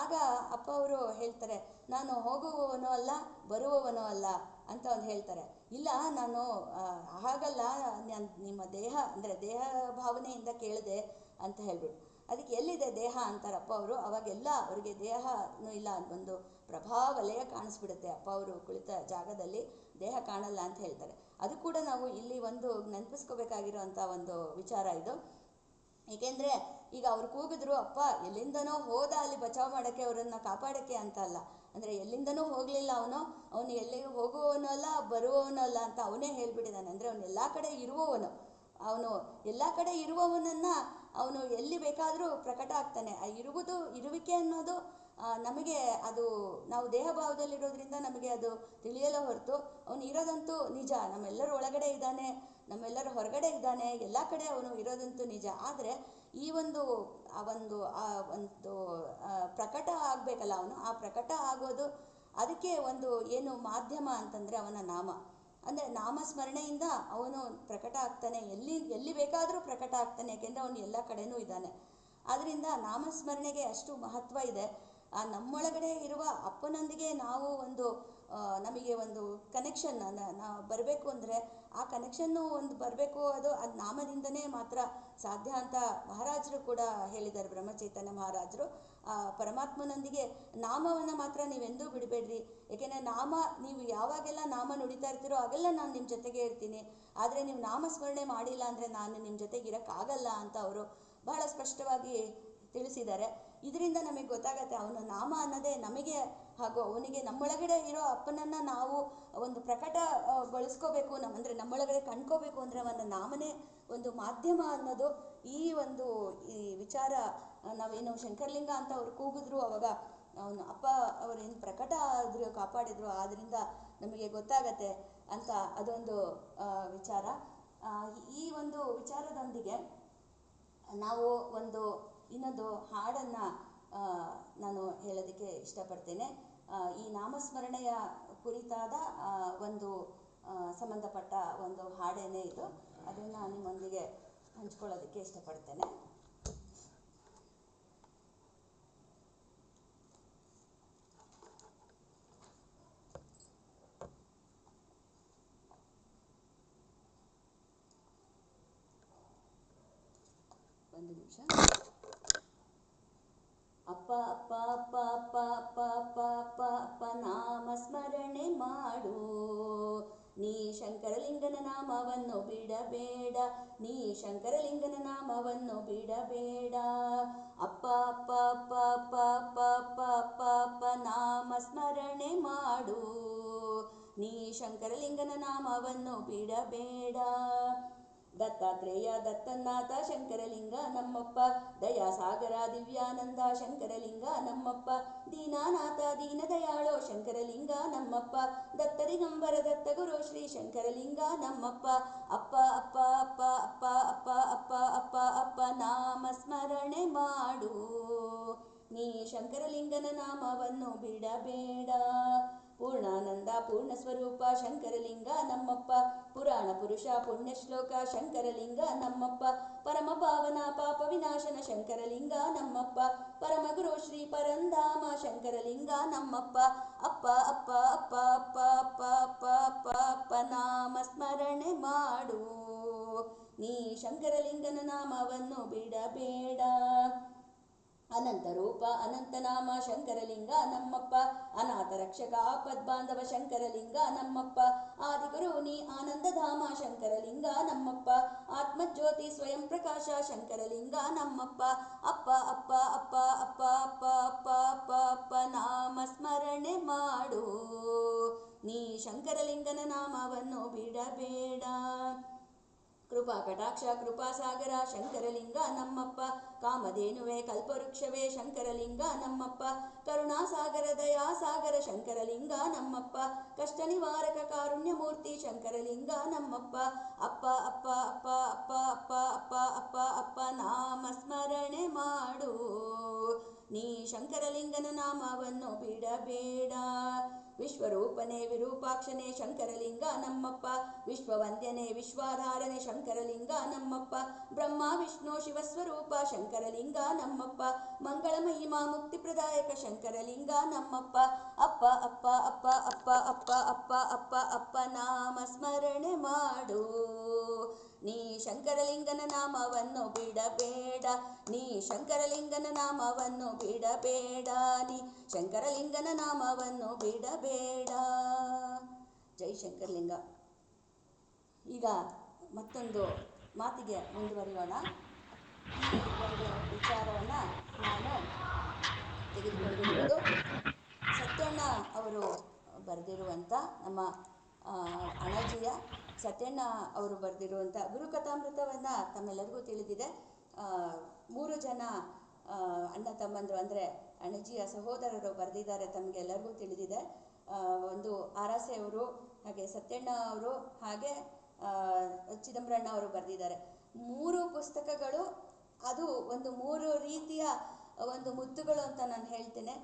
ಆಗ ಅಪ್ಪ ಅವರು ಹೇಳ್ತಾರೆ, ನಾನು ಹೋಗುವವನೋ ಅಲ್ಲ ಬರುವವನೋ ಅಲ್ಲ ಅಂತ ಒಂದು ಹೇಳ್ತಾರೆ. ಇಲ್ಲ, ನಾನು ಹಾಗಲ್ಲ, ನಿಮ್ಮ ದೇಹ ಅಂದರೆ ದೇಹ ಭಾವನೆಯಿಂದ ಕೇಳಿದೆ ಅಂತ ಹೇಳ್ಬಿಟ್ಟು. ಅದಕ್ಕೆ ಎಲ್ಲಿದೆ ದೇಹ ಅಂತಾರಪ್ಪ ಅವರು. ಅವಾಗೆಲ್ಲ ಅವರಿಗೆ ದೇಹನೂ ಇಲ್ಲ, ಒಂದು ಪ್ರಭಾವಲಯ ಕಾಣಿಸ್ಬಿಡುತ್ತೆ. ಅಪ್ಪ ಅವರು ಕುಳಿತ ಜಾಗದಲ್ಲಿ ದೇಹ ಕಾಣಲ್ಲ ಅಂತ ಹೇಳ್ತಾರೆ. ಅದು ಕೂಡ ನಾವು ಇಲ್ಲಿ ಒಂದು ನೆನಪಿಸ್ಕೋಬೇಕಾಗಿರೋಂಥ ಒಂದು ವಿಚಾರ ಇದು. ಏಕೆಂದರೆ ಈಗ ಅವ್ರು ಕೂಗಿದ್ರು, ಅಪ್ಪ ಎಲ್ಲಿಂದನೋ ಹೋದ ಅಲ್ಲಿ ಬಚಾವ್ ಮಾಡೋಕ್ಕೆ, ಅವರನ್ನು ಕಾಪಾಡೋಕ್ಕೆ ಅಂತ ಅಲ್ಲ. ಅಂದರೆ ಎಲ್ಲಿಂದನೂ ಹೋಗಲಿಲ್ಲ ಅವನು ಎಲ್ಲಿಗೂ ಹೋಗುವವನೂ ಅಲ್ಲ ಬರುವವನೂ ಅಲ್ಲ ಅಂತ ಅವನೇ ಹೇಳ್ಬಿಟ್ಟಿದ್ದಾನೆ. ಅಂದರೆ ಅವನು ಎಲ್ಲ ಕಡೆ ಇರುವವನು. ಅವನು ಎಲ್ಲ ಕಡೆ ಇರುವವನನ್ನು ಅವನು ಎಲ್ಲಿ ಬೇಕಾದರೂ ಪ್ರಕಟ ಆಗ್ತಾನೆ. ಆ ಇರುವಿಕೆ ಅನ್ನೋದು ನಮಗೆ ಅದು ನಾವು ದೇಹ ಭಾವದಲ್ಲಿರೋದ್ರಿಂದ ನಮಗೆ ಅದು ತಿಳಿಯಲ್ಲ ಹೊರತು, ಅವನು ಇರೋದಂತೂ ನಿಜ. ನಮ್ಮೆಲ್ಲರ ಒಳಗಡೆ ಇದ್ದಾನೆ, ನಮ್ಮೆಲ್ಲರ ಹೊರಗಡೆ ಇದ್ದಾನೆ, ಎಲ್ಲ ಕಡೆ ಅವನು ಇರೋದಂತೂ ನಿಜ. ಆದರೆ ಈ ಒಂದು ಪ್ರಕಟ ಆಗಬೇಕಲ್ಲ ಅವನು, ಆ ಪ್ರಕಟ ಆಗೋದು ಅದಕ್ಕೆ ಒಂದು ಏನು ಮಾಧ್ಯಮ ಅಂತಂದರೆ ಅವನ ನಾಮ. ಅಂದರೆ ನಾಮಸ್ಮರಣೆಯಿಂದ ಅವನು ಪ್ರಕಟ ಆಗ್ತಾನೆ, ಎಲ್ಲಿ ಬೇಕಾದರೂ ಪ್ರಕಟ ಆಗ್ತಾನೆ, ಯಾಕೆಂದರೆ ಅವನು ಎಲ್ಲ ಕಡೆನೂ ಇದ್ದಾನೆ. ಆದ್ದರಿಂದ ನಾಮಸ್ಮರಣೆಗೆ ಅಷ್ಟು ಮಹತ್ವ ಇದೆ. ನಮ್ಮೊಳಗಡೆ ಇರುವ ಅಪ್ಪನೊಂದಿಗೆ ನಾವು ನಮಗೆ ಒಂದು ಕನೆಕ್ಷನ್ ನಾವು ಬರಬೇಕು ಅಂದರೆ ಆ ಕನೆಕ್ಷನ್ನು ಒಂದು ಬರಬೇಕು, ಅದು ನಾಮದಿಂದನೇ ಮಾತ್ರ ಸಾಧ್ಯ ಅಂತ ಮಹಾರಾಜರು ಕೂಡ ಹೇಳಿದ್ದಾರೆ. ಬ್ರಹ್ಮಚೈತನ್ಯ ಮಹಾರಾಜರು ಪರಮಾತ್ಮನೊಂದಿಗೆ ನಾಮವನ್ನು ಮಾತ್ರ ನೀವೆಂದೂ ಬಿಡಬೇಡ್ರಿ, ಏಕೆಂದರೆ ನೀವು ಯಾವಾಗೆಲ್ಲ ನಾಮ ನುಡಿತಾ ಇರ್ತೀರೋ ಆಗೆಲ್ಲ ನಾನು ನಿಮ್ಮ ಜೊತೆಗೆ ಇರ್ತೀನಿ. ಆದರೆ ನೀವು ನಾಮಸ್ಮರಣೆ ಮಾಡಿಲ್ಲ ಅಂದರೆ ನಾನು ನಿಮ್ಮ ಜೊತೆಗೆ ಇರೋಕ್ಕಾಗಲ್ಲ ಅಂತ ಅವರು ಬಹಳ ಸ್ಪಷ್ಟವಾಗಿ ತಿಳಿಸಿದ್ದಾರೆ. ಇದರಿಂದ ನಮಗೆ ಗೊತ್ತಾಗತ್ತೆ ಅವನ ನಾಮ ಅನ್ನೋದೇ ನಮಗೆ ಹಾಗೂ ಅವನಿಗೆ ನಮ್ಮೊಳಗಡೆ ಇರೋ ಅಪ್ಪನನ್ನು ನಾವು ಒಂದು ಪ್ರಕಟಗೊಳಿಸ್ಕೋಬೇಕು, ಅಂದರೆ ನಮ್ಮೊಳಗಡೆ ಕಂಡ್ಕೋಬೇಕು ಅಂದರೆ ಅವನ ನಾಮನೇ ಒಂದು ಮಾಧ್ಯಮ ಅನ್ನೋದು ಈ ವಿಚಾರ. ನಾವೇನು ಶಂಕರಲಿಂಗ ಅಂತ ಅವ್ರು ಕೂಗಿದ್ರು, ಅವಾಗ ಅವನು ಅಪ್ಪ ಅವರೇನು ಪ್ರಕಟ ಆದರೂ ಕಾಪಾಡಿದ್ರು, ಆದ್ದರಿಂದ ನಮಗೆ ಗೊತ್ತಾಗತ್ತೆ ಅಂತ ಅದೊಂದು ವಿಚಾರ. ಈ ಒಂದು ವಿಚಾರದೊಂದಿಗೆ ನಾವು ಇನ್ನೊಂದು ಹಾಡನ್ನು ನಾನು ಹೇಳೋದಕ್ಕೆ ಇಷ್ಟಪಡ್ತೇನೆ. ಈ ನಾಮಸ್ಮರಣೆಯ ಕುರಿತಾದ ಸಂಬಂಧಪಟ್ಟ ಒಂದು ಹಾಡೇನೇ ಇದು. ಅದನ್ನು ನಿಮ್ಮೊಂದಿಗೆ ಹಂಚ್ಕೊಳ್ಳೋದಕ್ಕೆ ಇಷ್ಟಪಡ್ತೇನೆ. ಒಂದು ನಿಮಿಷ. ಅಪ್ಪ ಅಪ್ಪ ಅಪ್ಪ ಅಪ್ಪ ಅಪ್ಪ ಅಪ್ಪ ಅಪ್ಪ ಅಪ್ಪ ನಾಮ ಸ್ಮರಣೆ ಮಾಡು, ನೀ ಶಂಕರಲಿಂಗನ ನಾಮವನ್ನು ಬಿಡಬೇಡ, ನೀ ಶಂಕರಲಿಂಗನ ನಾಮವನ್ನು ಬಿಡಬೇಡ. ಅಪ್ಪ ಅಪ್ಪ ಅಪ್ಪ ಅಪ್ಪ ಅಪ್ಪ ಅಪ್ಪ ಅಪ್ಪ ಅಪ್ಪ ನಾಮ ಸ್ಮರಣೆ ಮಾಡು, ನೀ ಶಂಕರಲಿಂಗನ ನಾಮವನ್ನು ಬಿಡಬೇಡ. ದತ್ತಾತ್ರೇಯ ದತ್ತನಾಥ ಶಂಕರಲಿಂಗ ನಮ್ಮಪ್ಪ, ದಯಾಸಾಗರ ದಿವ್ಯಾನಂದ ಶಂಕರಲಿಂಗ ನಮ್ಮಪ್ಪ, ದೀನಾನಾಥ ದೀನದಯಾಳೋ ಶಂಕರಲಿಂಗ ನಮ್ಮಪ್ಪ, ದತ್ತ ದಿಗಂಬರ ದತ್ತ ಗುರು ಶ್ರೀ ಶಂಕರಲಿಂಗ ನಮ್ಮಪ್ಪ. ಅಪ್ಪ ಅಪ್ಪ ಅಪ್ಪ ಅಪ್ಪ ಅಪ್ಪ ಅಪ್ಪ ಅಪ್ಪ ಅಪ್ಪ ನಾಮ ಸ್ಮರಣೆ ಮಾಡು, ನೀ ಶಂಕರಲಿಂಗನ ನಾಮವನ್ನು ಬಿಡಬೇಡ. ಪೂರ್ಣಾನಂದ ಪೂರ್ಣ ಸ್ವರೂಪ ಶಂಕರಲಿಂಗ ನಮ್ಮಪ್ಪ, ಪುರಾಣ ಪುರುಷ ಪುಣ್ಯ ಶ್ಲೋಕ ಶಂಕರಲಿಂಗ ನಮ್ಮಪ್ಪ, ಪರಮ ಪಾವನ ಪಾಪ ವಿನಾಶನ ಶಂಕರಲಿಂಗ ನಮ್ಮಪ್ಪ, ಪರಮ ಗುರು ಶ್ರೀ ಪರಂಧಾಮ ಶಂಕರಲಿಂಗ ನಮ್ಮಪ್ಪ. ಅಪ್ಪ ಅಪ್ಪ ಅಪ್ಪ ಅಪ್ಪ ಅಪ್ಪ ಅಪ್ಪ ಅಪ್ಪ ಅಪ್ಪ ನಾಮ ಸ್ಮರಣೆ ಮಾಡು, ನೀ ಶಂಕರಲಿಂಗನ ನಾಮವನ್ನು ಬಿಡಬೇಡ. ಅನಂತ ರೂಪ ಅನಂತ ನಾಮ ಶಂಕರಲಿಂಗ ನಮ್ಮಪ್ಪ, ಅನಾಥ ರಕ್ಷಕ ಆಪದ್ಬಾಂಧವ ಶಂಕರಲಿಂಗ ನಮ್ಮಪ್ಪ, ಆದಿಗುರು ನೀ ಆನಂದಧಾಮ ಶಂಕರಲಿಂಗ ನಮ್ಮಪ್ಪ, ಆತ್ಮಜ್ಯೋತಿ ಸ್ವಯಂ ಪ್ರಕಾಶ ಶಂಕರಲಿಂಗ ನಮ್ಮಪ್ಪ. ಅಪ್ಪ ಅಪ್ಪ ಅಪ್ಪ ಅಪ್ಪ ಅಪ್ಪ ಅಪ್ಪ ಅಪ್ಪ ಅಪ್ಪ ನಾಮ ಸ್ಮರಣೆ ಮಾಡು, ನೀ ಶಂಕರಲಿಂಗನ ನಾಮವನ್ನು ಬಿಡಬೇಡ. ಕೃಪಾ ಕಟಾಕ್ಷ ಕೃಪಾಸಾಗರ ಶಂಕರಲಿಂಗ ನಮ್ಮಪ್ಪ, ಕಾಮಧೇನುವೆ ಕಲ್ಪವೃಕ್ಷವೇ ಶಂಕರಲಿಂಗ ನಮ್ಮಪ್ಪ, ಕರುಣಾಸಾಗರ ದಯಾಸಾಗರ ಶಂಕರಲಿಂಗ ನಮ್ಮಪ್ಪ, ಕಷ್ಟ ನಿವಾರಕ ಕಾರುಣ್ಯಮೂರ್ತಿ ಶಂಕರಲಿಂಗ ನಮ್ಮಪ್ಪ. ಅಪ್ಪ ಅಪ್ಪ ಅಪ್ಪ ಅಪ್ಪ ಅಪ್ಪ ಅಪ್ಪ ಅಪ್ಪ ಅಪ್ಪ ನಾಮ ಸ್ಮರಣೆ ಮಾಡು, ನೀ ಶಂಕರಲಿಂಗನ ನಾಮವನ್ನು ಬಿಡಬೇಡ. ವಿಶ್ವರೂಪನೇ ವಿರೂಪಾಕ್ಷನೇ ಶಂಕರಲಿಂಗ ನಮ್ಮಪ್ಪ, ವಿಶ್ವವಂದ್ಯನೇ ವಿಶ್ವಾಧಾರನೆ ಶಂಕರಲಿಂಗ ನಮ್ಮಪ್ಪ, ಬ್ರಹ್ಮ ವಿಷ್ಣು ಶಿವಸ್ವರೂಪ ಶಂಕರಲಿಂಗ ನಮ್ಮಪ್ಪ, ಮಂಗಳ ಮಹಿಮಾ ಮುಕ್ತಿಪ್ರದಾಯಕ ಶಂಕರಲಿಂಗ ನಮ್ಮಪ್ಪ. ಅಪ್ಪ ಅಪ್ಪ ಅಪ್ಪ ಅಪ್ಪ ಅಪ್ಪ ಅಪ್ಪ ಅಪ್ಪ ಅಪ್ಪ ನಾಮ ಸ್ಮರಣೆ ಮಾಡು, ನೀ ಶಂಕರಲಿಂಗನ ನಾಮವನ್ನು ಬಿಡಬೇಡ, ನೀ ಶಂಕರಲಿಂಗನ ನಾಮವನ್ನು ಬಿಡಬೇಡ, ನೀ ಶಂಕರಲಿಂಗನ ನಾಮವನ್ನು ಬಿಡಬೇಡ. ಜೈ ಶಂಕರಲಿಂಗ. ಈಗ ಮತ್ತೊಂದು ಮಾತಿಗೆ ಮುಂದುವರಿಯೋಣ. ಈ ಒಂದು ವಿಚಾರವನ್ನು ನಾನು ತೆಗೆದುಕೊಂಡಿರುವುದು ಸತ್ಯಣ್ಣ ಅವರು ಬರೆದಿರುವಂಥ, ನಮ್ಮ ಅಣಜಿಯ ಸತ್ಯಣ್ಣ ಅವರು ಬರೆದಿರುವಂಥ ಗುರುಕಥಾಮೃತವನ್ನು ತಮ್ಮೆಲ್ಲರಿಗೂ ತಿಳಿದಿದೆ. 3 ಜನ ಅಣ್ಣ ತಮ್ಮಂದರು ಅಂದರೆ ಅಣಜಿಯ ಸಹೋದರರು ಬರೆದಿದ್ದಾರೆ, ತಮಗೆಲ್ಲರಿಗೂ ತಿಳಿದಿದೆ. ಒಂದು ಆರಾಸೆ ಅವರು, ಹಾಗೆ ಸತ್ಯಣ್ಣ ಅವರು, ಹಾಗೆ ಚಿದಂಬರಣ್ಣ ಅವರು ಬರೆದಿದ್ದಾರೆ. 3 ಪುಸ್ತಕಗಳು ಅದು ಒಂದು 3 ರೀತಿಯ ಒಂದು ಮುತ್ತುಗಳು ಅಂತ ನಾನು ಹೇಳ್ತೇನೆ.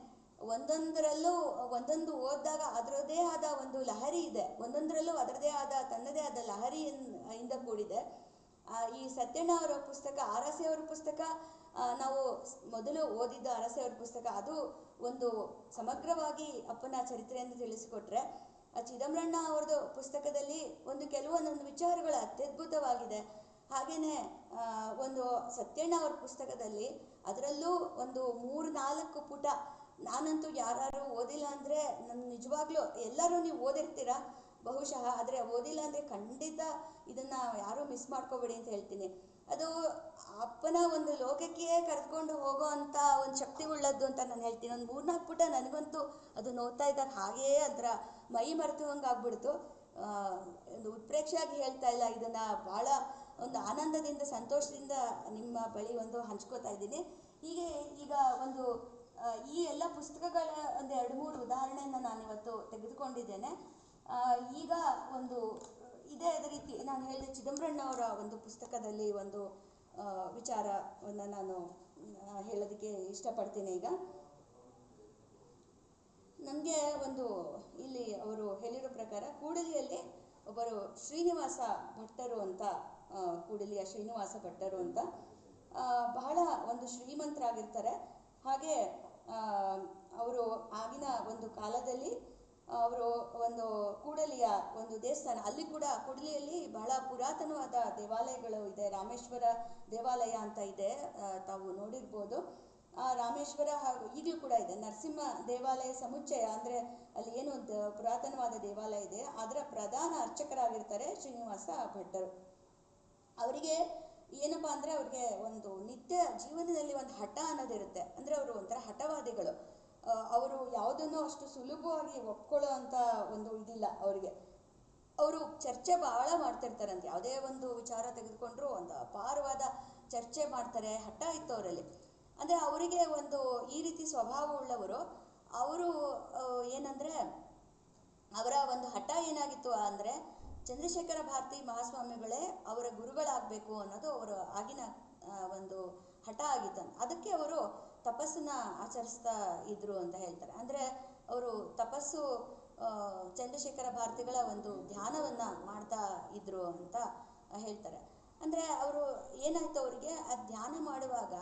ಒಂದೊಂದರಲ್ಲೂ ಒಂದೊಂದು ಓದಿದಾಗ ಅದರದ್ದೇ ಆದ ಒಂದು ಲಹರಿ ಇದೆ, ಒಂದೊಂದರಲ್ಲೂ ಅದರದೇ ಆದ ತನ್ನದೇ ಆದ ಲಹರಿಯಿಂದ ಕೂಡಿದೆ. ಈ ಸತ್ಯಣ್ಣ ಅವರ ಪುಸ್ತಕ, ಆರಾಸೆ ಅವರ ಪುಸ್ತಕ ನಾವು ಮೊದಲು ಓದಿದ್ದ ಆರಾಸೆ ಅವರ ಪುಸ್ತಕ, ಅದು ಒಂದು ಸಮಗ್ರವಾಗಿ ಅಪ್ಪನ ಚರಿತ್ರೆಯನ್ನು ತಿಳಿಸಿಕೊಟ್ರೆ, ಚಿದಂಬರಣ್ಣ ಅವ್ರದ್ದು ಪುಸ್ತಕದಲ್ಲಿ ಕೆಲವೊಂದೊಂದು ವಿಚಾರಗಳು ಅತ್ಯದ್ಭುತವಾಗಿದೆ. ಹಾಗೆಯೇ ಒಂದು ಸತ್ಯಣ್ಣ ಅವ್ರ ಪುಸ್ತಕದಲ್ಲಿ ಅದರಲ್ಲೂ ಒಂದು 3-4 ಪುಟ, ನಾನಂತೂ ಯಾರು ಓದಿಲ್ಲ ಅಂದರೆ ನನ್ನ ನಿಜವಾಗ್ಲೂ ಎಲ್ಲರೂ ನೀವು ಓದಿರ್ತೀರ ಬಹುಶಃ, ಆದರೆ ಓದಿಲ್ಲ ಅಂದರೆ ಖಂಡಿತ ಇದನ್ನು ಯಾರೂ ಮಿಸ್ ಮಾಡ್ಕೋಬೇಡಿ ಅಂತ ಹೇಳ್ತೀನಿ. ಅದು ಅಪ್ಪನ ಒಂದು ಲೋಕಕ್ಕೆ ಕರೆದುಕೊಂಡು ಹೋಗೋ ಅಂಥ ಒಂದು ಶಕ್ತಿ ಉಳ್ಳದ್ದು ಅಂತ ನಾನು ಹೇಳ್ತೀನಿ. ಒಂದು 3-4 ಪುಟ ನನಗಂತೂ ಅದು ನೋಡ್ತಾ ಇದ್ದಾಗ ಹಾಗೇ ಅದರ ಮೈ ಮರೆತುವಂಗೆ ಆಗ್ಬಿಡ್ತು. ಒಂದು ಉತ್ಪ್ರೇಕ್ಷೆಯಾಗಿ ಹೇಳ್ತಾ ಇಲ್ಲ, ಇದನ್ನು ಭಾಳ ಒಂದು ಆನಂದದಿಂದ ಸಂತೋಷದಿಂದ ನಿಮ್ಮ ಬಳಿ ಒಂದು ಹಂಚ್ಕೋತಾ ಇದ್ದೀನಿ. ಹೀಗೆ ಈಗ ಒಂದು ಈ ಎಲ್ಲ ಪುಸ್ತಕಗಳ ಒಂದು 2-3 ಉದಾಹರಣೆಯನ್ನು ನಾನಿವತ್ತು ತೆಗೆದುಕೊಂಡಿದ್ದೇನೆ. ಈಗ ಒಂದು ಇದೇ ರೀತಿ ನಾನು ಹೇಳಿದೆ, ಚಿದಂಬರಣ್ಣ ಅವರ ಒಂದು ಪುಸ್ತಕದಲ್ಲಿ ಒಂದು ವಿಚಾರವನ್ನು ನಾನು ಹೇಳೋದಕ್ಕೆ ಇಷ್ಟಪಡ್ತೀನಿ. ಈಗ ನಮಗೆ ಒಂದು ಇಲ್ಲಿ ಅವರು ಹೇಳಿರೋ ಪ್ರಕಾರ ಕೂಡಲಿಯಲ್ಲಿ ಒಬ್ಬರು ಶ್ರೀನಿವಾಸ ಭಟ್ಟರು ಅಂತ, ಕೂಡಲಿಯ ಶ್ರೀನಿವಾಸ ಭಟ್ಟರು ಅಂತ ಬಹಳ ಒಂದು ಶ್ರೀಮಂತರಾಗಿರ್ತಾರೆ. ಹಾಗೆ ಅವರು ಆಗಿನ ಒಂದು ಕಾಲದಲ್ಲಿ ಅವರು ಒಂದು ಕೂಡಲಿಯ ಒಂದು ದೇವಸ್ಥಾನ, ಅಲ್ಲಿ ಕೂಡ ಕೂಡಲಿಯಲ್ಲಿ ಬಹಳ ಪುರಾತನವಾದ ದೇವಾಲಯಗಳು ಇದೆ. ರಾಮೇಶ್ವರ ದೇವಾಲಯ ಅಂತ ಇದೆ, ತಾವು ನೋಡಿರ್ಬೋದು. ರಾಮೇಶ್ವರ ಹಾಗೂ ಈಗಲೂ ಕೂಡ ಇದೆ. ನರಸಿಂಹ ದೇವಾಲಯ ಸಮುಚ್ಚಯ ಅಂದರೆ ಅಲ್ಲಿ ಏನು ಪುರಾತನವಾದ ದೇವಾಲಯ ಇದೆ, ಅದರ ಪ್ರಧಾನ ಅರ್ಚಕರಾಗಿರ್ತಾರೆ ಶ್ರೀನಿವಾಸ ಭಟ್ಟರು. ಅವರಿಗೆ ಏನಪ್ಪ ಅಂದರೆ ಅವ್ರಿಗೆ ಒಂದು ನಿತ್ಯ ಜೀವನದಲ್ಲಿ ಒಂದು ಹಠ ಅನ್ನೋದಿರುತ್ತೆ. ಅಂದರೆ ಅವರು ಒಂಥರ ಹಠವಾದಿಗಳು. ಅವರು ಯಾವುದನ್ನು ಅಷ್ಟು ಸುಲಭವಾಗಿ ಒಪ್ಕೊಳ್ಳೋ ಅಂಥ ಒಂದು ಇದಿಲ್ಲ ಅವರಿಗೆ. ಅವರು ಚರ್ಚೆ ಭಾಳ ಮಾಡ್ತಿರ್ತಾರಂತೆ. ಯಾವುದೇ ಒಂದು ವಿಚಾರ ತೆಗೆದುಕೊಂಡ್ರು ಒಂದು ಅಪಾರವಾದ ಚರ್ಚೆ ಮಾಡ್ತಾರೆ. ಹಠ ಇತ್ತು ಅವರಲ್ಲಿ. ಅಂದರೆ ಅವರಿಗೆ ಒಂದು ಈ ರೀತಿ ಸ್ವಭಾವ ಉಳ್ಳವರು. ಅವರು ಏನಂದರೆ ಅವರ ಒಂದು ಹಠ ಏನಾಗಿತ್ತು ಅಂದರೆ ಚಂದ್ರಶೇಖರ ಭಾರತಿ ಮಹಾಸ್ವಾಮಿಗಳೇ ಅವರ ಗುರುಗಳಾಗಬೇಕು ಅನ್ನೋದು ಅವರ ಆಗಿನ ಒಂದು ಹಠ ಆಗಿತ್ತು. ಅದಕ್ಕೆ ಅವರು ತಪಸ್ಸನ್ನ ಆಚರಿಸ್ತಾ ಇದ್ರು ಅಂತ ಹೇಳ್ತಾರೆ. ಅಂದರೆ ಅವರು ತಪಸ್ಸು ಚಂದ್ರಶೇಖರ ಭಾರತಿಗಳ ಒಂದು ಧ್ಯಾನವನ್ನು ಮಾಡ್ತಾ ಇದ್ರು ಅಂತ ಹೇಳ್ತಾರೆ. ಅಂದರೆ ಅವರು ಏನಾಯ್ತು, ಅವರಿಗೆ ಆ ಧ್ಯಾನ ಮಾಡುವಾಗ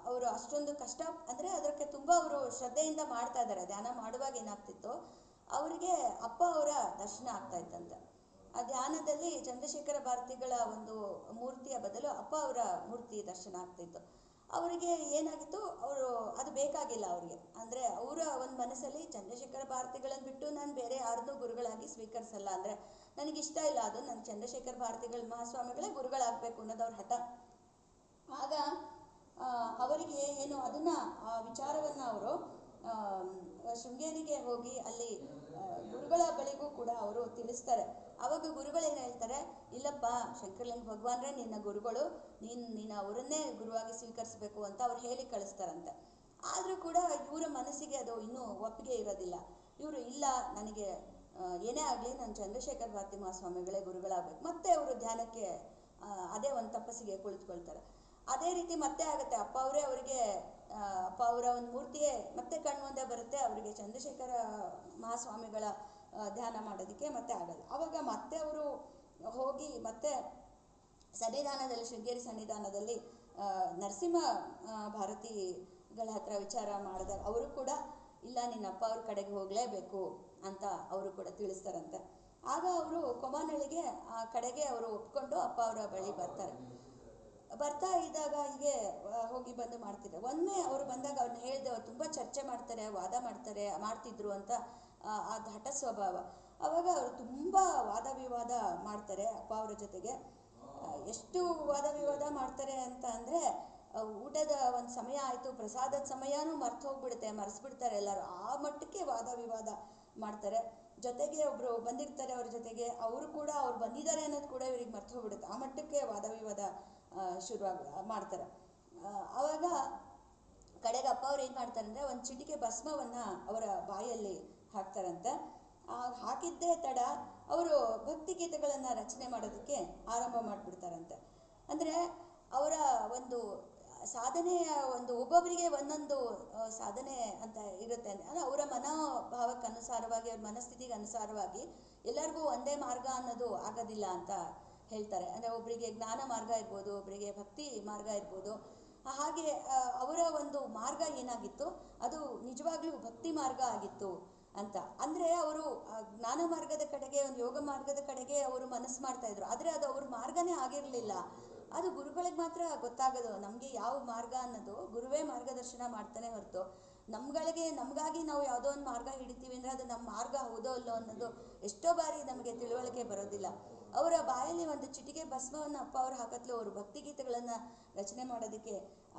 ಅವರು ಅಷ್ಟೊಂದು ಕಷ್ಟ, ಅಂದರೆ ಅದಕ್ಕೆ ತುಂಬ ಅವರು ಶ್ರದ್ಧೆಯಿಂದ ಮಾಡ್ತಾ ಇದ್ದಾರೆ. ಧ್ಯಾನ ಮಾಡುವಾಗ ಏನಾಗ್ತಿತ್ತು, ಅವರಿಗೆ ಅಪ್ಪ ಅವರ ದರ್ಶನ ಆಗ್ತಾ ಇತ್ತಂತೆ. ಆ ಧ್ಯಾನದಲ್ಲಿ ಚಂದ್ರಶೇಖರ ಭಾರತಿಗಳ ಒಂದು ಮೂರ್ತಿಯ ಬದಲು ಅಪ್ಪ ಅವರ ಮೂರ್ತಿ ದರ್ಶನ ಆಗ್ತಿತ್ತು. ಅವರಿಗೆ ಏನಾಗಿತ್ತು, ಅವರು ಅದು ಬೇಕಾಗಿಲ್ಲ ಅವರಿಗೆ. ಅಂದರೆ ಅವರ ಒಂದು ಮನಸ್ಸಲ್ಲಿ ಚಂದ್ರಶೇಖರ ಭಾರತಿಗಳನ್ನು ಬಿಟ್ಟು ನಾನು ಬೇರೆ ಯಾರನ್ನೂ ಗುರುಗಳಾಗಿ ಸ್ವೀಕರಿಸಲ್ಲ, ಅಂದರೆ ನನಗಿಷ್ಟ ಇಲ್ಲ ಅದು, ನನ್ನ ಚಂದ್ರಶೇಖರ ಭಾರತಿಗಳ ಮಹಾಸ್ವಾಮಿಗಳೇ ಗುರುಗಳಾಗಬೇಕು ಅನ್ನೋದು ಅವ್ರ ಹಠ. ಆಗ ಅವರಿಗೆ ಏನು ಅದನ್ನು ಆ ವಿಚಾರವನ್ನು ಅವರು ಶೃಂಗೇರಿಗೆ ಹೋಗಿ ಅಲ್ಲಿ ಗುರುಗಳ ಬಳಿಗೂ ಕೂಡ ಅವರು ತಿಳಿಸ್ತಾರೆ. ಆವಾಗ ಗುರುಗಳೇನು ಹೇಳ್ತಾರೆ, ಇಲ್ಲಪ್ಪ ಶಂಕರಲಿಂಗ ಭಗವಾನ್ರೆ ನಿನ್ನ ಗುರುಗಳು, ನೀನು ಅವರನ್ನೇ ಗುರುವಾಗಿ ಸ್ವೀಕರಿಸಬೇಕು ಅಂತ ಅವ್ರು ಹೇಳಿ ಕಳಿಸ್ತಾರಂತೆ. ಆದರೂ ಕೂಡ ಇವರ ಮನಸ್ಸಿಗೆ ಅದು ಇನ್ನೂ ಒಪ್ಪಿಗೆ ಇರೋದಿಲ್ಲ. ಇವರು ಇಲ್ಲ, ನನಗೆ ಏನೇ ಆಗಲಿ ನಾನು ಚಂದ್ರಶೇಖರ ಭಾರತಿ ಮಹಾಸ್ವಾಮಿಗಳೇ ಗುರುಗಳಾಗಬೇಕು. ಮತ್ತೆ ಅವರು ಧ್ಯಾನಕ್ಕೆ ಅದೇ ಒಂದು ತಪಸ್ಸಿಗೆ ಕುಳಿತುಕೊಳ್ತಾರೆ. ಅದೇ ರೀತಿ ಮತ್ತೆ ಆಗುತ್ತೆ. ಅಪ್ಪ ಅವರ ಒಂದು ಮೂರ್ತಿಯೇ ಮತ್ತೆ ಕಣ್ಮುಂದೆ ಬರುತ್ತೆ. ಅವರಿಗೆ ಚಂದ್ರಶೇಖರ ಮಹಾಸ್ವಾಮಿಗಳ ಧ್ಯಾನ ಮಾಡೋದಕ್ಕೆ ಮತ್ತೆ ಆಗಲ್ಲ. ಆವಾಗ ಮತ್ತೆ ಅವರು ಹೋಗಿ ಮತ್ತೆ ಸನ್ನಿಧಾನದಲ್ಲಿ, ಶೃಂಗೇರಿ ಸನ್ನಿಧಾನದಲ್ಲಿ ನರಸಿಂಹ ಭಾರತಿಗಳ ಹತ್ರ ವಿಚಾರ ಮಾಡಿದಾಗ ಅವರು ಕೂಡ ಇಲ್ಲ, ನಿನ್ನ ಅಪ್ಪ ಅವ್ರ ಕಡೆಗೆ ಹೋಗಲೇಬೇಕು ಅಂತ ಅವರು ಕೂಡ ತಿಳಿಸ್ತಾರಂತೆ. ಆಗ ಅವರು ಕೊಮಾನಳ್ಳಿಗೆ ಆ ಕಡೆಗೆ ಅವರು ಒಪ್ಕೊಂಡು ಅಪ್ಪ ಅವರ ಬಳಿ ಬರ್ತಾ ಇದ್ದಾಗ ಹೀಗೆ ಹೋಗಿ ಬಂದು ಮಾಡ್ತಿದ್ರು. ಒಮ್ಮೆ ಅವರು ಬಂದಾಗ ಅವ್ರನ್ನ ಹೇಳಿದೆ, ಅವ್ರು ತುಂಬ ಚರ್ಚೆ ಮಾಡ್ತಾರೆ, ವಾದ ಮಾಡ್ತಿದ್ರು ಅಂತ ಅದು ಹಠ ಸ್ವಭಾವ. ಆವಾಗ ಅವರು ತುಂಬ ವಾದ ವಿವಾದ ಮಾಡ್ತಾರೆ ಅಪ್ಪ ಅವರ ಜೊತೆಗೆ. ಎಷ್ಟು ವಾದ ವಿವಾದ ಮಾಡ್ತಾರೆ ಅಂತ ಅಂದರೆ, ಊಟದ ಒಂದು ಸಮಯ ಆಯಿತು, ಪ್ರಸಾದದ ಸಮಯನೂ ಮರೆಸ್ಬಿಡ್ತಾರೆ ಎಲ್ಲರೂ. ಆ ಮಟ್ಟಕ್ಕೆ ವಾದ ವಿವಾದ ಮಾಡ್ತಾರೆ. ಜೊತೆಗೆ ಒಬ್ಬರು ಬಂದಿರ್ತಾರೆ ಅವ್ರ ಜೊತೆಗೆ, ಅವರು ಕೂಡ ಅವ್ರು ಬಂದಿದ್ದಾರೆ ಅನ್ನೋದು ಕೂಡ ಇವ್ರಿಗೆ ಮರ್ತೋಗ್ಬಿಡುತ್ತೆ. ಆ ಮಟ್ಟಕ್ಕೆ ವಾದ ವಿವಾದ ಮಾಡ್ತಾರೆ. ಆವಾಗ ಕಡೆಗೆ ಅಪ್ಪ ಅವ್ರು ಏನು ಮಾಡ್ತಾರೆ ಅಂದರೆ, ಒಂದು ಚಿಟಿಕೆ ಭಸ್ಮವನ್ನು ಅವರ ಬಾಯಲ್ಲಿ ಹಾಕ್ತಾರಂತೆ. ಹಾಕಿದ್ದೇ ತಡ ಅವರು ಭಕ್ತಿಗೀತೆಗಳನ್ನು ರಚನೆ ಮಾಡೋದಕ್ಕೆ ಆರಂಭ ಮಾಡಿಬಿಡ್ತಾರಂತೆ. ಅಂದರೆ ಅವರ ಒಂದು ಸಾಧನೆಯ ಒಬ್ಬೊಬ್ಬರಿಗೆ ಒಂದೊಂದು ಸಾಧನೆ ಅಂತ ಇರುತ್ತೆ. ಅಂದರೆ ಅವರ ಮನೋಭಾವಕ್ಕೆ ಅನುಸಾರವಾಗಿ, ಅವ್ರ ಮನಸ್ಥಿತಿಗೆ ಅನುಸಾರವಾಗಿ ಎಲ್ಲರಿಗೂ ಒಂದೇ ಮಾರ್ಗ ಅನ್ನೋದು ಆಗೋದಿಲ್ಲ ಅಂತ ಹೇಳ್ತಾರೆ. ಅಂದರೆ ಒಬ್ಬರಿಗೆ ಜ್ಞಾನ ಮಾರ್ಗ ಇರ್ಬೋದು, ಒಬ್ಬರಿಗೆ ಭಕ್ತಿ ಮಾರ್ಗ ಇರ್ಬೋದು. ಹಾಗೆ ಅವರ ಒಂದು ಮಾರ್ಗ ಏನಾಗಿತ್ತು, ಅದು ನಿಜವಾಗ್ಲೂ ಭಕ್ತಿ ಮಾರ್ಗ ಆಗಿತ್ತು ಅಂತ. ಅಂದರೆ ಅವರು ಜ್ಞಾನ ಮಾರ್ಗದ ಕಡೆಗೆ, ಒಂದು ಯೋಗ ಮಾರ್ಗದ ಕಡೆಗೆ ಅವರು ಮನಸ್ಸು ಮಾಡ್ತಾಯಿದ್ರು. ಆದರೆ ಅದು ಅವ್ರ ಮಾರ್ಗನೇ ಆಗಿರಲಿಲ್ಲ. ಅದು ಗುರುಗಳಿಗೆ ಮಾತ್ರ ಗೊತ್ತಾಗೋದು. ನಮಗೆ ಯಾವ ಮಾರ್ಗ ಅನ್ನೋದು ಗುರುವೇ ಮಾರ್ಗದರ್ಶನ ಮಾಡ್ತಾನೆ ಹೊರತು, ನಮಗಾಗಿ ನಾವು ಯಾವುದೋ ಒಂದು ಮಾರ್ಗ ಹಿಡಿತೀವಿ ಅಂದರೆ ಅದು ನಮ್ಮ ಮಾರ್ಗ ಹೌದೋ ಅಲ್ಲೋ ಅನ್ನೋದು ಎಷ್ಟೋ ಬಾರಿ ನಮಗೆ ತಿಳುವಳಿಕೆ ಬರೋದಿಲ್ಲ. ಅವರ ಬಾಯಲ್ಲಿ ಒಂದು ಚಿಟಿಕೆ ಭಸ್ಮವನ್ನು ಅಪ್ಪ ಅವರು ಹಾಕತ್ಲು ಅವರು ಭಕ್ತಿಗೀತೆಗಳನ್ನು ರಚನೆ ಮಾಡೋದಕ್ಕೆ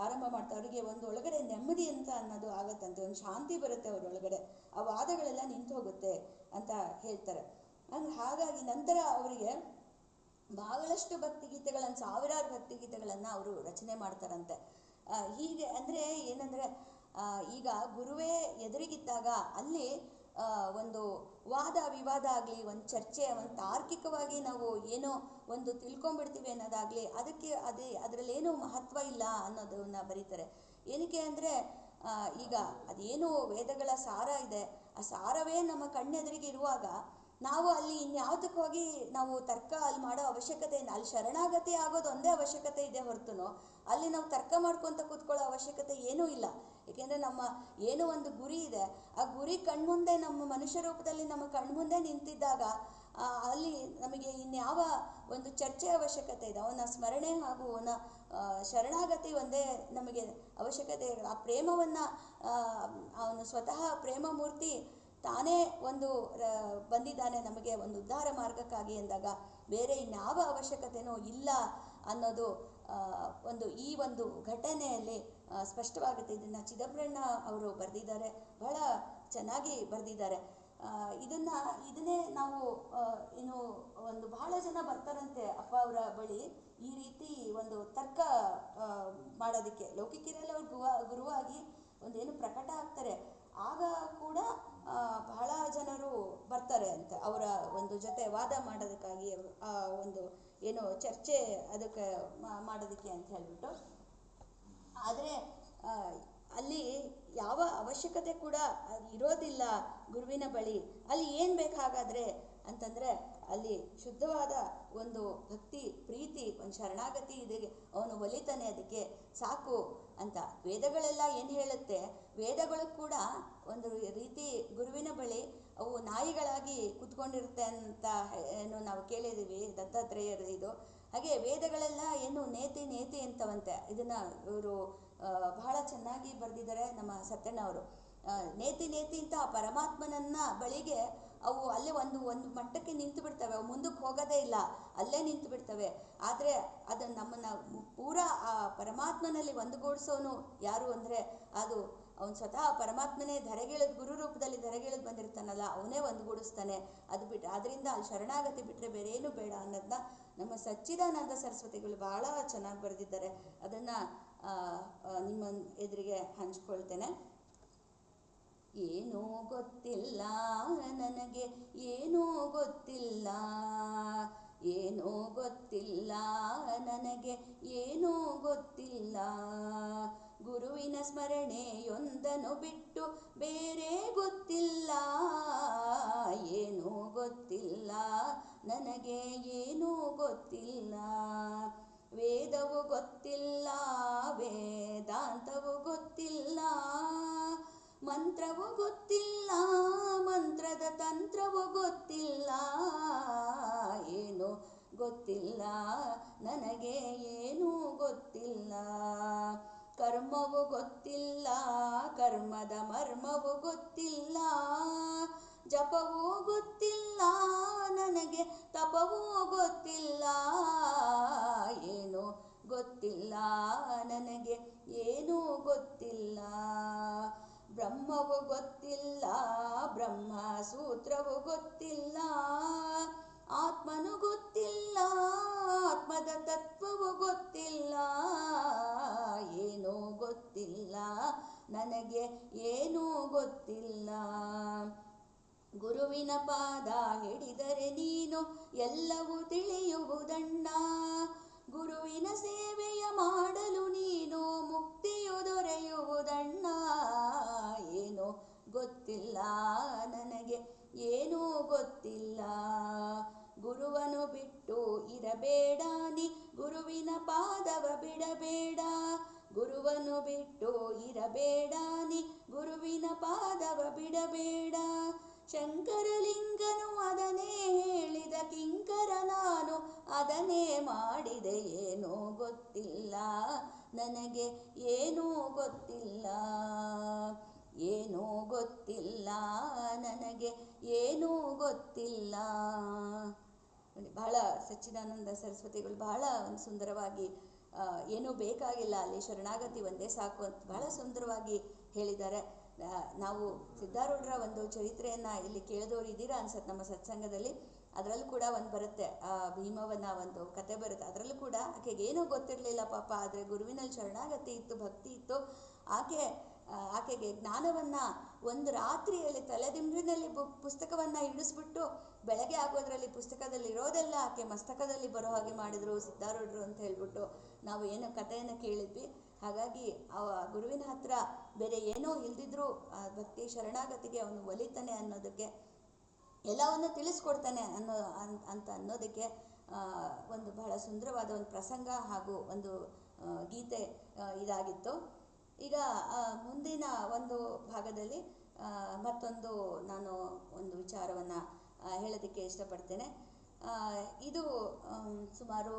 ಆರಂಭ ಮಾಡ್ತಾರೆ. ಅವರಿಗೆ ಒಂದು ಒಳಗಡೆ ನೆಮ್ಮದಿ ಅಂತ ಅನ್ನೋದು ಆಗತ್ತಂತೆ, ಒಂದು ಶಾಂತಿ ಬರುತ್ತೆ ಅವರೊಳಗಡೆ, ಆ ವಾದಗಳೆಲ್ಲ ನಿಂತು ಹೋಗುತ್ತೆ ಅಂತ ಹೇಳ್ತಾರೆ. ಹಾಗಾಗಿ ನಂತರ ಅವರಿಗೆ ಬಹಳಷ್ಟು ಭಕ್ತಿಗೀತೆಗಳನ್ನು, ಸಾವಿರಾರು ಭಕ್ತಿಗೀತೆಗಳನ್ನು ಅವರು ರಚನೆ ಮಾಡ್ತಾರಂತೆ. ಹೀಗೆ ಅಂದರೆ ಏನಂದರೆ, ಈಗ ಗುರುವೇ ಎದುರಿಗಿದ್ದಾಗ ಅಲ್ಲಿ ಒಂದು ವಾದ ವಿವಾದ ಆಗಲಿ, ಒಂದು ಚರ್ಚೆ, ಒಂದು ತಾರ್ಕಿಕವಾಗಿ ನಾವು ಏನೋ ಒಂದು ತಿಳ್ಕೊಂಡ್ಬಿಡ್ತೀವಿ ಅನ್ನೋದಾಗಲಿ, ಅದರಲ್ಲೇನೂ ಮಹತ್ವ ಇಲ್ಲ ಅನ್ನೋದನ್ನ ಬರೀತಾರೆ. ಏನಕ್ಕೆ ಅಂದರೆ, ಈಗ ಅದೇನು ವೇದಗಳ ಸಾರ ಇದೆ, ಆ ಸಾರವೇ ನಮ್ಮ ಕಣ್ಣೆದುರಿಗೆ ಇರುವಾಗ ನಾವು ಅಲ್ಲಿ ಇನ್ಯಾವುದಕ್ಕೆ ಹೋಗಿ ನಾವು ತರ್ಕ ಅಲ್ಲಿ ಮಾಡೋ ಅವಶ್ಯಕತೆ ಇಲ್ಲ. ಅಲ್ಲಿ ಶರಣಾಗತಿ ಆಗೋದು ಒಂದೇ ಅವಶ್ಯಕತೆ ಇದೆ ಹೊರತು ಅಲ್ಲಿ ನಾವು ತರ್ಕ ಮಾಡ್ಕೊತ ಕೂತ್ಕೊಳ್ಳೋ ಅವಶ್ಯಕತೆ ಏನೂ ಇಲ್ಲ. ಏಕೆಂದರೆ ನಮ್ಮ ಏನೋ ಒಂದು ಗುರಿ ಇದೆ, ಆ ಗುರಿ ಕಣ್ಮುಂದೆ, ನಮ್ಮ ಮನುಷ್ಯ ರೂಪದಲ್ಲಿ ನಮ್ಮ ಕಣ್ಮುಂದೆ ನಿಂತಿದ್ದಾಗ ಅಲ್ಲಿ ನಮಗೆ ಇನ್ಯಾವ ಒಂದು ಚರ್ಚೆ ಅವಶ್ಯಕತೆ ಇದೆ. ಅವನ ಸ್ಮರಣೆ ಹಾಗೂ ಅವನ ಶರಣಾಗತಿ ಒಂದೇ ನಮಗೆ ಅವಶ್ಯಕತೆ. ಆ ಪ್ರೇಮವನ್ನು ಅವನು ಸ್ವತಃ ಪ್ರೇಮ ಮೂರ್ತಿ ತಾನೇ ಒಂದು ಬಂದಿದ್ದಾನೆ ನಮಗೆ ಒಂದು ಉದ್ಧಾರ ಮಾರ್ಗಕ್ಕಾಗಿ ಎಂದಾಗ ಬೇರೆ ಇನ್ಯಾವ ಅವಶ್ಯಕತೆಯೂ ಇಲ್ಲ ಅನ್ನೋದು ಈ ಒಂದು ಘಟನೆಯಲ್ಲಿ ಸ್ಪಷ್ಟವಾಗುತ್ತೆ. ಇದನ್ನು ಚಿದಂಬರಣ್ಣ ಅವರು ಬರೆದಿದ್ದಾರೆ, ಬಹಳ ಚೆನ್ನಾಗಿ ಬರೆದಿದ್ದಾರೆ. ಇದನ್ನೇ ನಾವು ಒಂದು ಬಹಳ ಜನ ಬರ್ತಾರಂತೆ ಅಪ್ಪ ಅವರ ಬಳಿ ಈ ರೀತಿ ಒಂದು ತರ್ಕ ಮಾಡೋದಕ್ಕೆ. ಲೌಕಿಕರಲ್ಲಿ ಅವ್ರು ಗುರುವಾಗಿ ಒಂದೇನು ಪ್ರಕಟ ಆಗ್ತಾರೆ, ಆಗ ಕೂಡ ಬಹಳ ಜನರು ಬರ್ತಾರೆ ಅಂತ ಅವರ ಒಂದು ಜೊತೆ ವಾದ ಮಾಡೋದಕ್ಕಾಗಿ, ಒಂದು ಏನೋ ಚರ್ಚೆ ಅದಕ್ಕೆ ಮಾಡೋದಕ್ಕೆ ಅಂತ ಹೇಳ್ಬಿಟ್ಟು. ಆದರೆ ಅಲ್ಲಿ ಯಾವ ಅವಶ್ಯಕತೆ ಕೂಡ ಇರೋದಿಲ್ಲ ಗುರುವಿನ ಬಳಿ. ಅಲ್ಲಿ ಏನು ಬೇಕಾಗಾದರೆ ಅಂತಂದರೆ, ಅಲ್ಲಿ ಶುದ್ಧವಾದ ಒಂದು ಭಕ್ತಿ, ಪ್ರೀತಿ, ಒಂದು ಶರಣಾಗತಿ ಇದೆ, ಅವನು ಒಲಿತಾನೆ, ಅದಕ್ಕೆ ಸಾಕು ಅಂತ. ವೇದಗಳೆಲ್ಲ ಏನು ಹೇಳುತ್ತೆ, ವೇದಗಳು ಕೂಡ ಒಂದು ರೀತಿ ಗುರುವಿನ ಬಳಿ ಅವು ನಾಯಿಗಳಾಗಿ ಕೂತ್ಕೊಂಡಿರುತ್ತೆ ಅಂತ ಏನು ನಾವು ಕೇಳಿದ್ದೀವಿ, ದತ್ತಾತ್ರೇಯರು ಇದು. ಹಾಗೆ ವೇದಗಳೆಲ್ಲ ಏನು ನೇತಿ ಅಂತವಂತೆ. ಇದನ್ನು ಇವರು ಬಹಳ ಚೆನ್ನಾಗಿ ಬರೆದಿದ್ದಾರೆ ನಮ್ಮ ಸತ್ಯಣ್ಣ ಅವರು. ನೇತಿ ಅಂತ ಆ ಪರಮಾತ್ಮನನ್ನ ಬಳಿಗೆ ಅವು ಅಲ್ಲೇ ಒಂದು ಮಟ್ಟಕ್ಕೆ ನಿಂತು ಬಿಡ್ತವೆ, ಅವು ಮುಂದಕ್ಕೆ ಹೋಗೋದೇ ಇಲ್ಲ, ಅಲ್ಲೇ ನಿಂತು ಬಿಡ್ತವೆ. ಆದರೆ ಅದು ನಮ್ಮನ್ನು ಪೂರಾ ಆ ಪರಮಾತ್ಮನಲ್ಲಿ ಒಂದುಗೂಡಿಸೋನು ಯಾರು ಅಂದರೆ ಅದು ಅವನು ಸ್ವತಃ ಪರಮಾತ್ಮನೇ ಧರೆಗಿಳಿದು ಗುರು ರೂಪದಲ್ಲಿ ಧರೆಗಿಳಿದು ಬಂದಿರ್ತಾನಲ್ಲ, ಅವನೇ ಒಂದುಗೂಡಿಸ್ತಾನೆ. ಅದು ಬಿಟ್ಟು ಅದರಿಂದ ಅಲ್ಲಿ ಶರಣಾಗತಿ ಬಿಟ್ಟರೆ ಬೇರೆ ಏನು ಬೇಡ ಅನ್ನೋದನ್ನ ನಮ್ಮ ಸಚ್ಚಿದಾನಂದ ಸರಸ್ವತಿಗಳು ಭಾಳ ಚೆನ್ನಾಗಿ ಬರೆದಿದ್ದಾರೆ. ಅದನ್ನು ನಿಮ್ಮ ಎದುರಿಗೆ ಹಂಚ್ಕೊಳ್ತೇನೆ. ಏನೂ ಗೊತ್ತಿಲ್ಲ ನನಗೆ, ಏನೂ ಗೊತ್ತಿಲ್ಲ, ಏನೂ ಗೊತ್ತಿಲ್ಲ ನನಗೆ, ಏನೂ ಗೊತ್ತಿಲ್ಲ, ಗುರುವಿನ ಸ್ಮರಣೆಯೊಂದನ್ನು ಬಿಟ್ಟು ಬೇರೆ ಗೊತ್ತಿಲ್ಲ, ಏನೂ ಗೊತ್ತಿಲ್ಲ ನನಗೆ, ಏನೂ ಗೊತ್ತಿಲ್ಲ, ವೇದವು ಗೊತ್ತಿಲ್ಲ, ವೇದಾಂತವು ಗೊತ್ತಿಲ್ಲ, ಮಂತ್ರವು ಗೊತ್ತಿಲ್ಲ, ಮಂತ್ರದ ತಂತ್ರವು ಗೊತ್ತಿಲ್ಲ, ಏನು ಗೊತ್ತಿಲ್ಲ ನನಗೆ, ಏನೂ ಗೊತ್ತಿಲ್ಲ, ಕರ್ಮವು ಗೊತ್ತಿಲ್ಲ, ಕರ್ಮದ ಮರ್ಮವು ಗೊತ್ತಿಲ್ಲ, ಜಪವೂ ಗೊತ್ತಿಲ್ಲ ನನಗೆ, ತಪವೂ ಗೊತ್ತಿಲ್ಲ, ಏನು ಗೊತ್ತಿಲ್ಲ ನನಗೆ, ಏನೂ ಗೊತ್ತಿಲ್ಲ, ಬ್ರಹ್ಮವು ಗೊತ್ತಿಲ್ಲ, ಬ್ರಹ್ಮ ಸೂತ್ರವು ಗೊತ್ತಿಲ್ಲ, ಆತ್ಮನು ಗೊತ್ತಿಲ್ಲ, ಆತ್ಮದ ತತ್ವವು ಗೊತ್ತಿಲ್ಲ, ಏನೂ ಗೊತ್ತಿಲ್ಲ ನನಗೆ, ಏನೂ ಗೊತ್ತಿಲ್ಲ, ಗುರುವಿನ ಪಾದ ಹಿಡಿದರೆ ನೀನು ಎಲ್ಲವೂ ತಿಳಿಯುವುದಣ್ಣ, ಗುರುವಿನ ಸೇವೆಯ ಮಾಡಲು ನೀನು ಮುಕ್ತಿಯು ದೊರೆಯುವುದಣ್ಣ, ಏನೂ ಗೊತ್ತಿಲ್ಲ ನನಗೆ, ಏನೂ ಗೊತ್ತಿಲ್ಲ, ಗುರುವನು ಬಿಟ್ಟು ಇರಬೇಡ ನೀ, ಗುರುವಿನ ಪಾದವ ಬಿಡಬೇಡ, ಗುರುವನು ಬಿಟ್ಟು ಇರಬೇಡ ನೀ, ಗುರುವಿನ ಪಾದವ ಬಿಡಬೇಡ, ಶಂಕರಲಿಂಗನು ಅದನ್ನೇ ಹೇಳಿದ, ಕಿಂಕರ ನಾನು ಅದನ್ನೇ ಮಾಡಿದೆ, ಏನೂ ಗೊತ್ತಿಲ್ಲ ನನಗೆ, ಏನೂ ಗೊತ್ತಿಲ್ಲ, ಏನೂ ಗೊತ್ತಿಲ್ಲ ನನಗೆ, ಏನೂ ಗೊತ್ತಿಲ್ಲ. ಬಹಳ ಸಚ್ಚಿದಾನಂದ ಸರಸ್ವತಿಗಳು ಬಹಳ ಒಂದು ಸುಂದರವಾಗಿ ಏನೂ ಬೇಕಾಗಿಲ್ಲ, ಅಲ್ಲಿ ಶರಣಾಗತಿ ಒಂದೇ ಸಾಕು ಅಂತ ಬಹಳ ಸುಂದರವಾಗಿ ಹೇಳಿದ್ದಾರೆ. ನಾವು ಸಿದ್ಧಾರೂಢರ ಒಂದು ಚರಿತ್ರೆಯನ್ನು ಇಲ್ಲಿ ಕೇಳಿದವರು ಇದ್ದೀರಾ ಅನ್ಸತ್ತೆ ನಮ್ಮ ಸತ್ಸಂಗದಲ್ಲಿ. ಅದರಲ್ಲೂ ಕೂಡ ಒಂದು ಬರುತ್ತೆ, ಭೀಮವನ ಒಂದು ಕತೆ ಬರುತ್ತೆ. ಅದರಲ್ಲೂ ಕೂಡ ಆಕೆಗೆ ಏನೂ ಗೊತ್ತಿರಲಿಲ್ಲ ಪಾಪ, ಆದರೆ ಗುರುವಿನಲ್ಲಿ ಶರಣಾಗತಿ ಇತ್ತು, ಭಕ್ತಿ ಇತ್ತು. ಆಕೆಗೆ ಜ್ಞಾನವನ್ನು ಒಂದು ರಾತ್ರಿಯಲ್ಲಿ ತಲೆದಿಂಬಿನಲ್ಲಿ ಪುಸ್ತಕವನ್ನು ಇಳಿಸ್ಬಿಟ್ಟು ಬೆಳಗ್ಗೆ ಆಗೋದ್ರಲ್ಲಿ ಪುಸ್ತಕದಲ್ಲಿ ಇರೋದೆಲ್ಲ ಆಕೆ ಮಸ್ತಕದಲ್ಲಿ ಬರೋ ಹಾಗೆ ಮಾಡಿದರು ಸಿದ್ಧಾರೂಢರು ಅಂತ ಹೇಳ್ಬಿಟ್ಟು ನಾವು ಏನೋ ಕಥೆಯನ್ನು ಕೇಳಿದ್ವಿ. ಹಾಗಾಗಿ ಆ ಗುರುವಿನ ಹತ್ರ ಬೇರೆ ಏನೋ ಇಲ್ದಿದ್ರು ಭಕ್ತಿ ಶರಣಾಗತಿಗೆ ಅವನು ಒಲಿತಾನೆ ಅನ್ನೋದಕ್ಕೆ, ಎಲ್ಲವನ್ನು ತಿಳಿಸ್ಕೊಡ್ತಾನೆ ಅನ್ನೋದಕ್ಕೆ ಒಂದು ಬಹಳ ಸುಂದರವಾದ ಒಂದು ಪ್ರಸಂಗ ಹಾಗೂ ಒಂದು ಗೀತೆ ಇದಾಗಿತ್ತು. ಈಗ ಮುಂದಿನ ಒಂದು ಭಾಗದಲ್ಲಿ ಮತ್ತೊಂದು ನಾನು ಒಂದು ವಿಚಾರವನ್ನು ಹೇಳೋದಕ್ಕೆ ಇಷ್ಟಪಡ್ತೇನೆ. ಇದು ಸುಮಾರು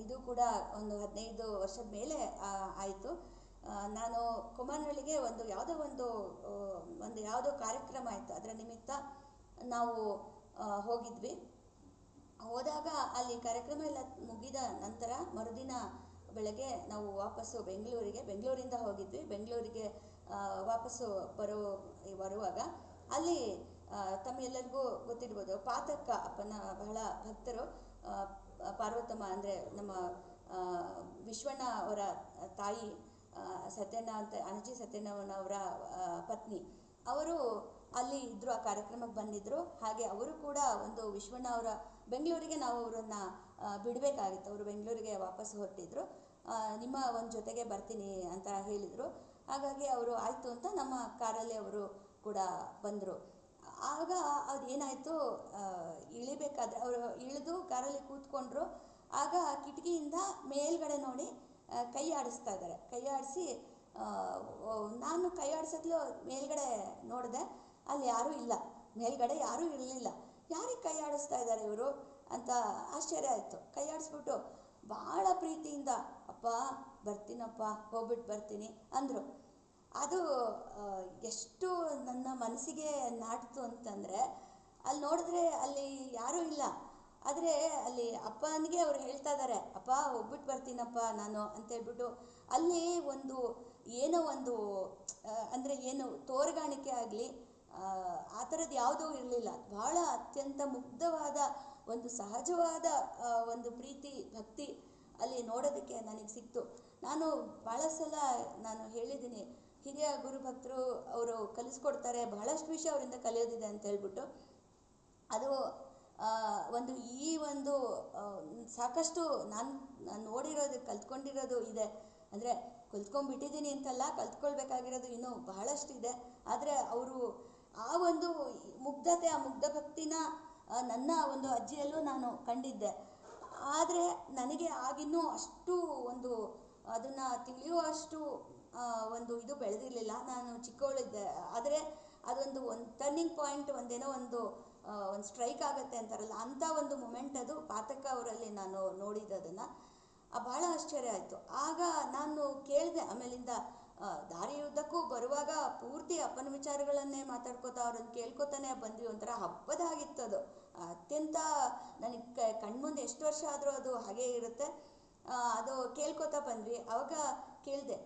ಇದು ಕೂಡ ಒಂದು 15 ವರ್ಷದ ಮೇಲೆ ಆಯಿತು. ನಾನು ಕೊಮ್ಮನಹಳ್ಳಿಗೆ ಯಾವುದೋ ಕಾರ್ಯಕ್ರಮ ಆಯಿತು, ಅದರ ನಿಮಿತ್ತ ನಾವು ಹೋಗಿದ್ವಿ. ಹೋದಾಗ ಅಲ್ಲಿ ಕಾರ್ಯಕ್ರಮ ಎಲ್ಲ ಮುಗಿದ ನಂತರ ಮರುದಿನ ಬೆಳಗ್ಗೆ ನಾವು ವಾಪಸ್ಸು ಬೆಂಗಳೂರಿಂದ ಹೋಗಿದ್ವಿ. ಬೆಂಗಳೂರಿಗೆ ವಾಪಸ್ಸು ಬರುವಾಗ ಅಲ್ಲಿ ತಮ್ಮೆಲ್ಲರಿಗೂ ಗೊತ್ತಿರ್ಬೋದು, ಪಾತಕ್ಕ ಅಪ್ಪನ ಬಹಳ ಭಕ್ತರು. ಪಾರ್ವತಮ್ಮ ಅಂದರೆ ನಮ್ಮ ವಿಶ್ವಣ್ಣ ಅವರ ತಾಯಿ ಸತ್ಯಣ್ಣ ಅಂತ, ಅಣಜಿ ಸತ್ಯಣ್ಣನವರ ಪತ್ನಿ, ಅವರು ಅಲ್ಲಿ ಇದ್ದರು, ಆ ಕಾರ್ಯಕ್ರಮಕ್ಕೆ ಬಂದಿದ್ದರು. ಹಾಗೆ ಅವರು ಕೂಡ ಒಂದು ವಿಶ್ವಣ್ಣ ಅವರ ಬೆಂಗಳೂರಿಗೆ ನಾವು ಅವರನ್ನು ಬಿಡಬೇಕಾಗಿತ್ತು. ಅವರು ಬೆಂಗಳೂರಿಗೆ ವಾಪಸ್ ಹೊರಟಿದ್ರು. ನಿಮ್ಮ ಒಂದು ಜೊತೆಗೆ ಬರ್ತೀನಿ ಅಂತ ಹೇಳಿದರು. ಹಾಗಾಗಿ ಅವರು ಆಯಿತು ಅಂತ ನಮ್ಮ ಕಾರಲ್ಲಿ ಅವರು ಕೂಡ ಬಂದರು. ಆಗ ಅದೇನಾಯಿತು, ಇಳಿಬೇಕಾದ್ರೆ ಅವರು ಇಳಿದು ಕಾರಲ್ಲಿ ಕೂತ್ಕೊಂಡ್ರು. ಆಗ ಕಿಟಕಿಯಿಂದ ಮೇಲ್ಗಡೆ ನೋಡಿ ಕೈ ಆಡಿಸ್ತಾ ಇದ್ದಾರೆ. ಕೈ ಆಡಿಸಿ ನಾನು ಕೈ ಆಡಿಸೋದ್ಲು ಮೇಲ್ಗಡೆ ನೋಡಿದೆ, ಅಲ್ಲಿ ಯಾರೂ ಇಲ್ಲ, ಮೇಲ್ಗಡೆ ಯಾರೂ ಇರಲಿಲ್ಲ. ಯಾರಿಗೆ ಕೈ ಆಡಿಸ್ತಾ ಇದ್ದಾರೆ ಇವರು ಅಂತ ಆಶ್ಚರ್ಯ ಆಯಿತು. ಕೈ ಆಡಿಸ್ಬಿಟ್ಟು ಭಾಳ ಪ್ರೀತಿಯಿಂದ ಅಪ್ಪ ಬರ್ತೀನಪ್ಪ, ಹೋಗ್ಬಿಟ್ಟು ಬರ್ತೀನಿ ಅಂದರು. ಅದು ಎಷ್ಟು ನನ್ನ ಮನಸ್ಸಿಗೆ ನಾಟಿತು ಅಂತಂದರೆ, ಅಲ್ಲಿ ನೋಡಿದ್ರೆ ಅಲ್ಲಿ ಯಾರೂ ಇಲ್ಲ, ಆದರೆ ಅಲ್ಲಿ ಅಪ್ಪನಿಗೆ ಅವ್ರು ಹೇಳ್ತಾ ಇದ್ದಾರೆ, ಅಪ್ಪ ಹೋಗ್ಬಿಟ್ಟು ಬರ್ತೀನಪ್ಪ ನಾನು ಅಂತೇಳ್ಬಿಟ್ಟು. ಅಲ್ಲಿ ಒಂದು ಏನೋ ಒಂದು ಅಂದರೆ ಏನು ತೋರ್ಗಾಣಿಕೆ ಆಗಲಿ ಆ ಥರದ್ದು ಯಾವುದೂ ಇರಲಿಲ್ಲ. ಬಹಳ ಅತ್ಯಂತ ಮುಗ್ಧವಾದ ಒಂದು ಸಹಜವಾದ ಒಂದು ಪ್ರೀತಿ ಭಕ್ತಿ ಅಲ್ಲಿ ನೋಡೋದಕ್ಕೆ ನನಗೆ ಸಿಕ್ತು. ನಾನು ಭಾಳ ಸಲ ನಾನು ಹೇಳಿದ್ದೀನಿ, ಹಿರಿಯ ಗುರುಭಕ್ತರು ಅವರು ಕಲಿಸ್ಕೊಡ್ತಾರೆ, ಬಹಳಷ್ಟು ವಿಷಯ ಅವರಿಂದ ಕಲಿಯೋದಿದೆ ಅಂತ ಹೇಳ್ಬಿಟ್ಟು. ಅದು ಒಂದು ಈ ಒಂದು ಸಾಕಷ್ಟು ನಾನು ನೋಡಿರೋದು ಕಲ್ತ್ಕೊಂಡಿರೋದು ಇದೆ. ಅಂದರೆ ಕಲ್ತ್ಕೊಂಡ್ಬಿಟ್ಟಿದ್ದೀನಿ ಅಂತಲ್ಲ, ಕಲ್ತ್ಕೊಳ್ಬೇಕಾಗಿರೋದು ಇನ್ನೂ ಬಹಳಷ್ಟಿದೆ. ಆದರೆ ಅವರು ಆ ಒಂದು ಮುಗ್ಧತೆ, ಆ ಮುಗ್ಧ ಭಕ್ತಿನ ನನ್ನ ಒಂದು ಅಜ್ಜಿಯಲ್ಲೂ ನಾನು ಕಂಡಿದ್ದೆ. ಆದರೆ ನನಗೆ ಆಗಿನ್ನೂ ಅಷ್ಟು ಒಂದು ಅದನ್ನು ತಿಳಿಯುವಷ್ಟು ಒಂದು ಇದು ಬೆಳೆದಿರಲಿಲ್ಲ. ನಾನು ಚಿಕ್ಕವಳಿದ್ದೆ. ಆದರೆ ಅದೊಂದು ಟರ್ನಿಂಗ್ ಪಾಯಿಂಟ್, ಒಂದೇನೋ ಒಂದು ಸ್ಟ್ರೈಕ್ ಆಗುತ್ತೆ ಅಂತಾರಲ್ಲ, ಅಂಥ ಒಂದು ಮೊಮೆಂಟ್ ಅದು ಪಾತಕ ಅವರಲ್ಲಿ ನಾನು ನೋಡಿದ್ದದನ್ನು. ಭಾಳ ಆಶ್ಚರ್ಯ ಆಯಿತು. ಆಗ ನಾನು ಕೇಳಿದೆ, ಆಮೇಲಿಂದ ದಾರಿಯುದ್ದಕ್ಕೂ ಬರುವಾಗ ಪೂರ್ತಿ ಅಪ್ಪನ ವಿಚಾರಗಳನ್ನೇ ಮಾತಾಡ್ಕೋತಾ ಅವ್ರನ್ನ ಕೇಳ್ಕೊತಾನೆ ಬಂದ್ವಿ. ಒಂಥರ ಹಬ್ಬದ ಆಗಿತ್ತು ಅದು. ಅತ್ಯಂತ ನನಗೆ ಕಣ್ಮುಂದೆ ಎಷ್ಟು ವರ್ಷ ಆದರೂ ಅದು ಹಾಗೇ ಇರುತ್ತೆ. ಅದು ಕೇಳ್ಕೊತಾ ಬಂದ್ವಿ. ಆವಾಗ ಕೇಳಿದೆ,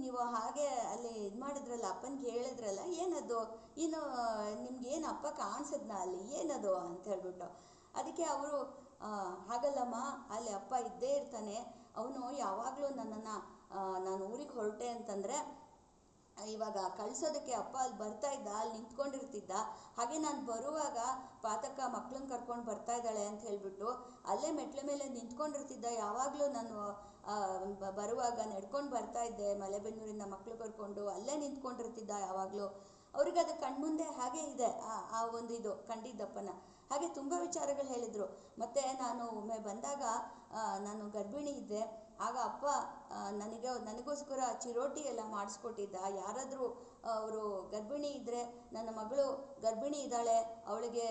ನೀವು ಹಾಗೆ ಅಲ್ಲಿ ಇದು ಮಾಡಿದ್ರಲ್ಲ, ಅಪ್ಪನಿಗೆ ಹೇಳಿದ್ರಲ್ಲ, ಏನದು, ಏನು ನಿಮ್ಗೇನು ಅಪ್ಪ ಕಾಣಿಸಿದ್ನ ಅಲ್ಲಿ, ಏನದು ಅಂತ ಹೇಳ್ಬಿಟ್ಟು. ಅದಕ್ಕೆ ಅವರು, ಹಾಗಲ್ಲಮ್ಮ, ಅಲ್ಲಿ ಅಪ್ಪ ಇದ್ದೇ ಇರ್ತಾನೆ. ಅವನು ಯಾವಾಗಲೂ ನನ್ನನ್ನು, ನಾನು ಊರಿಗೆ ಹೊರಟೆ ಅಂತಂದರೆ ಇವಾಗ ಕಳ್ಸೋದಕ್ಕೆ ಅಪ್ಪ ಅಲ್ಲಿ ಬರ್ತಾ ಇದ್ದ, ಅಲ್ಲಿ ನಿಂತ್ಕೊಂಡಿರ್ತಿದ್ದ. ಹಾಗೆ ನಾನು ಬರುವಾಗ ಪಾತಕ ಮಕ್ಳನ್ನ ಕರ್ಕೊಂಡು ಬರ್ತಾ ಇದ್ದಾಳೆ ಅಂತ ಹೇಳಿಬಿಟ್ಟು ಅಲ್ಲೇ ಮೆಟ್ಲ ಮೇಲೆ ನಿಂತ್ಕೊಂಡಿರ್ತಿದ್ದ. ಯಾವಾಗಲೂ ನಾನು ಬರುವಾಗ ನಡ್ಕೊಂಡು ಬರ್ತಾ ಇದ್ದೆ, ಮಲೆಬೆನ್ನೂರಿಂದ ಮಕ್ಕಳು ಕರ್ಕೊಂಡು ಅಲ್ಲೇ ನಿಂತ್ಕೊಂಡಿರ್ತಿದ್ದ ಯಾವಾಗಲೂ. ಅವ್ರಿಗೆ ಅದು ಕಣ್ಮುಂದೆ ಹಾಗೆ ಇದೆ, ಆ ಒಂದು ಇದು ಕಂಡಿದ್ದಪ್ಪನ. ಹಾಗೆ ತುಂಬ ವಿಚಾರಗಳು ಹೇಳಿದರು. ಮತ್ತು ನಾನು ಒಮ್ಮೆ ಬಂದಾಗ ನಾನು ಗರ್ಭಿಣಿ ಇದ್ದೆ. ಆಗ ಅಪ್ಪ ನನಗೋಸ್ಕರ ಚಿರೋಟಿ ಎಲ್ಲ ಮಾಡಿಸ್ಕೊಟ್ಟಿದ್ದ. ಯಾರಾದರೂ ಅವರು ಗರ್ಭಿಣಿ ಇದ್ದರೆ, ನನ್ನ ಮಗಳು ಗರ್ಭಿಣಿ ಇದ್ದಾಳೆ, ಅವಳಿಗೆ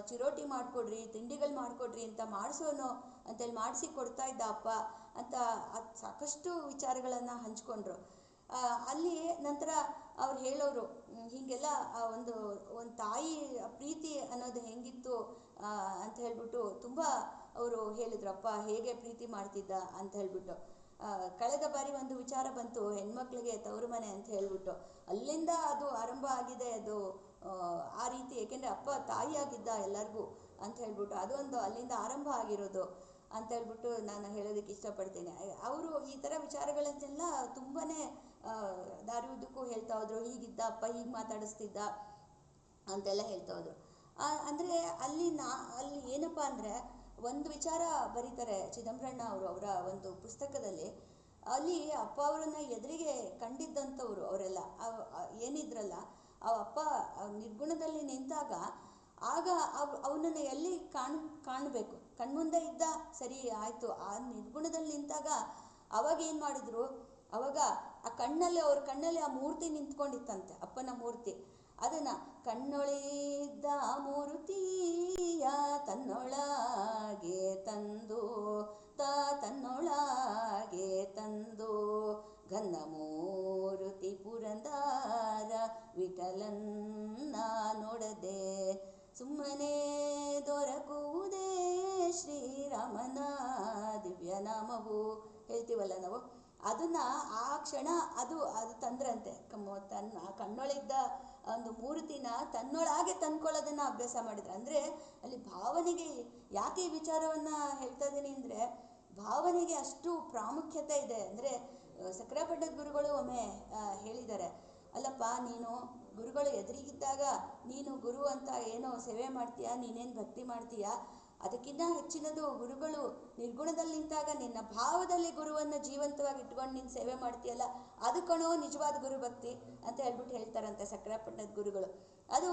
ಚಿರೋಟಿ ಮಾಡಿಕೊಡ್ರಿ, ತಿಂಡಿಗಳು ಮಾಡಿಕೊಡ್ರಿ ಅಂತ ಮಾಡಿಸೋನು ಅಂತೇಳಿ ಮಾಡಿಸಿ ಕೊಡ್ತಾ ಇದ್ದ ಅಪ್ಪ ಅಂತ ಸಾಕಷ್ಟು ವಿಚಾರಗಳನ್ನು ಹಂಚ್ಕೊಂಡ್ರು. ಅಲ್ಲಿ ನಂತರ ಅವ್ರು ಹೇಳೋರು, ಹೀಗೆಲ್ಲ ಒಂದು ತಾಯಿ ಪ್ರೀತಿ ಅನ್ನೋದು ಹೆಂಗಿತ್ತು ಅಂತ ಹೇಳ್ಬಿಟ್ಟು ತುಂಬ ಅವರು ಹೇಳಿದ್ರು. ಅಪ್ಪ ಹೇಗೆ ಪ್ರೀತಿ ಮಾಡ್ತಿದ್ದ ಅಂತ ಹೇಳ್ಬಿಟ್ಟು. ಕಳೆದ ಬಾರಿ ಒಂದು ವಿಚಾರ ಬಂತು, ಹೆಣ್ಮಕ್ಳಿಗೆ ತವರು ಮನೆ ಅಂತ ಹೇಳ್ಬಿಟ್ಟು. ಅಲ್ಲಿಂದ ಅದು ಆರಂಭ ಆಗಿದೆ ಅದು ಆ ರೀತಿ. ಏಕೆಂದರೆ ಅಪ್ಪ ತಾಯಿಯಾಗಿದ್ದ ಎಲ್ಲರಿಗೂ ಅಂತ ಹೇಳ್ಬಿಟ್ಟು ಅದೊಂದು ಅಲ್ಲಿಂದ ಆರಂಭ ಆಗಿರೋದು ಅಂತ ಹೇಳ್ಬಿಟ್ಟು ನಾನು ಹೇಳೋದಕ್ಕೆ ಇಷ್ಟಪಡ್ತೀನಿ. ಅವರು ಈ ಥರ ವಿಚಾರಗಳನ್ನೆಲ್ಲ ತುಂಬಾ ದಾರಿ ಉದ್ದಕ್ಕೂ ಹೇಳ್ತಾ ಹೋದರು. ಹೀಗಿದ್ದ ಅಪ್ಪ, ಹೀಗೆ ಮಾತಾಡಿಸ್ತಿದ್ದ ಅಂತೆಲ್ಲ ಹೇಳ್ತಾ ಹೋದರು. ಅಂದರೆ ಅಲ್ಲಿ ಏನಪ್ಪ ಅಂದರೆ ಒಂದು ವಿಚಾರ ಬರೀತಾರೆ ಚಿದಂಬರಣ್ಣ ಅವರು ಅವರ ಒಂದು ಪುಸ್ತಕದಲ್ಲಿ. ಅಲ್ಲಿ ಅಪ್ಪ ಅವರನ್ನು ಎದುರಿಗೆ ಕಂಡಿದ್ದಂಥವ್ರು ಅವರೆಲ್ಲ ಏನಿದ್ರಲ್ಲ, ಆ ಅಪ್ಪ ನಿರ್ಗುಣದಲ್ಲಿ ನಿಂತಾಗ ಆಗ ಅವನನ್ನು ಎಲ್ಲಿ ಕಾಣಬೇಕು, ಕಣ್ಮುಂದೆ ಇದ್ದ ಸರಿ ಆಯಿತು. ಆ ನಿರ್ಗುಣದಲ್ಲಿ ನಿಂತಾಗ ಅವಾಗ ಏನು ಮಾಡಿದ್ರು, ಅವಾಗ ಆ ಕಣ್ಣಲ್ಲಿ ಆ ಮೂರ್ತಿ ನಿಂತ್ಕೊಂಡಿತ್ತಂತೆ, ಅಪ್ಪನ ಮೂರ್ತಿ. ಅದನ್ನು ಕಣ್ಣೊಳಿದ್ದ ಮೂರ್ತಿಯ ತನ್ನೊಳಗೆ ತಂದು ತನ್ನೊಳಗೆ ತಂದು ಘನ ಮೂರ್ತಿ ಪುರಂದರ ವಿಠಲನ್ನ ನೋಡದೆ ಸುಮ್ಮನೆ ದೊರಕುವುದೇ ಶ್ರೀರಾಮನ ದಿವ್ಯನಾಮವು ಹೇಳ್ತೀವಲ್ಲ ನಾವು. ಅದನ್ನು ಆ ಕ್ಷಣ ಅದು ತಂದ್ರಂತೆ. ಕಣ್ಣೊಳಿದ್ದ ಒಂದು ಮೂರ್ತಿನ ತನ್ನೊಳಗೆ ತಂದ್ಕೊಳ್ಳೋದನ್ನು ಅಭ್ಯಾಸ ಮಾಡಿದ್ರು. ಅಂದರೆ ಅಲ್ಲಿ ಭಾವನೆಗೆ, ಯಾಕೆ ಈ ವಿಚಾರವನ್ನು ಹೇಳ್ತಾ ಇದ್ದೀನಿ ಅಂದರೆ, ಭಾವನೆಗೆ ಅಷ್ಟು ಪ್ರಾಮುಖ್ಯತೆ ಇದೆ. ಅಂದರೆ ಸಕ್ರಾಪಟ್ಟಣದ ಗುರುಗಳು ಒಮ್ಮೆ ಹೇಳಿದ್ದಾರೆ, ಅಲ್ಲಪ್ಪ ನೀನು ಗುರುಗಳು ಎದುರಿಗಿದ್ದಾಗ ನೀನು ಗುರು ಅಂತ ಏನೋ ಸೇವೆ ಮಾಡ್ತೀಯಾ, ನೀನೇನು ಭಕ್ತಿ ಮಾಡ್ತೀಯಾ, ಅದಕ್ಕಿಂತ ಹೆಚ್ಚಿನದು ಗುರುಗಳು ನಿರ್ಗುಣದಲ್ಲಿ ನಿಂತಾಗ ನಿನ್ನ ಭಾವದಲ್ಲಿ ಗುರುವನ್ನು ಜೀವಂತವಾಗಿ ಇಟ್ಕೊಂಡು ನೀನು ಸೇವೆ ಮಾಡ್ತೀಯಲ್ಲ, ಅದು ಕಣೋ ನಿಜವಾದ ಗುರುಭಕ್ತಿ ಅಂತ ಹೇಳ್ಬಿಟ್ಟು ಹೇಳ್ತಾರಂತೆ ಸಕ್ರಾಪಟ್ಟಣದ ಗುರುಗಳು. ಅದು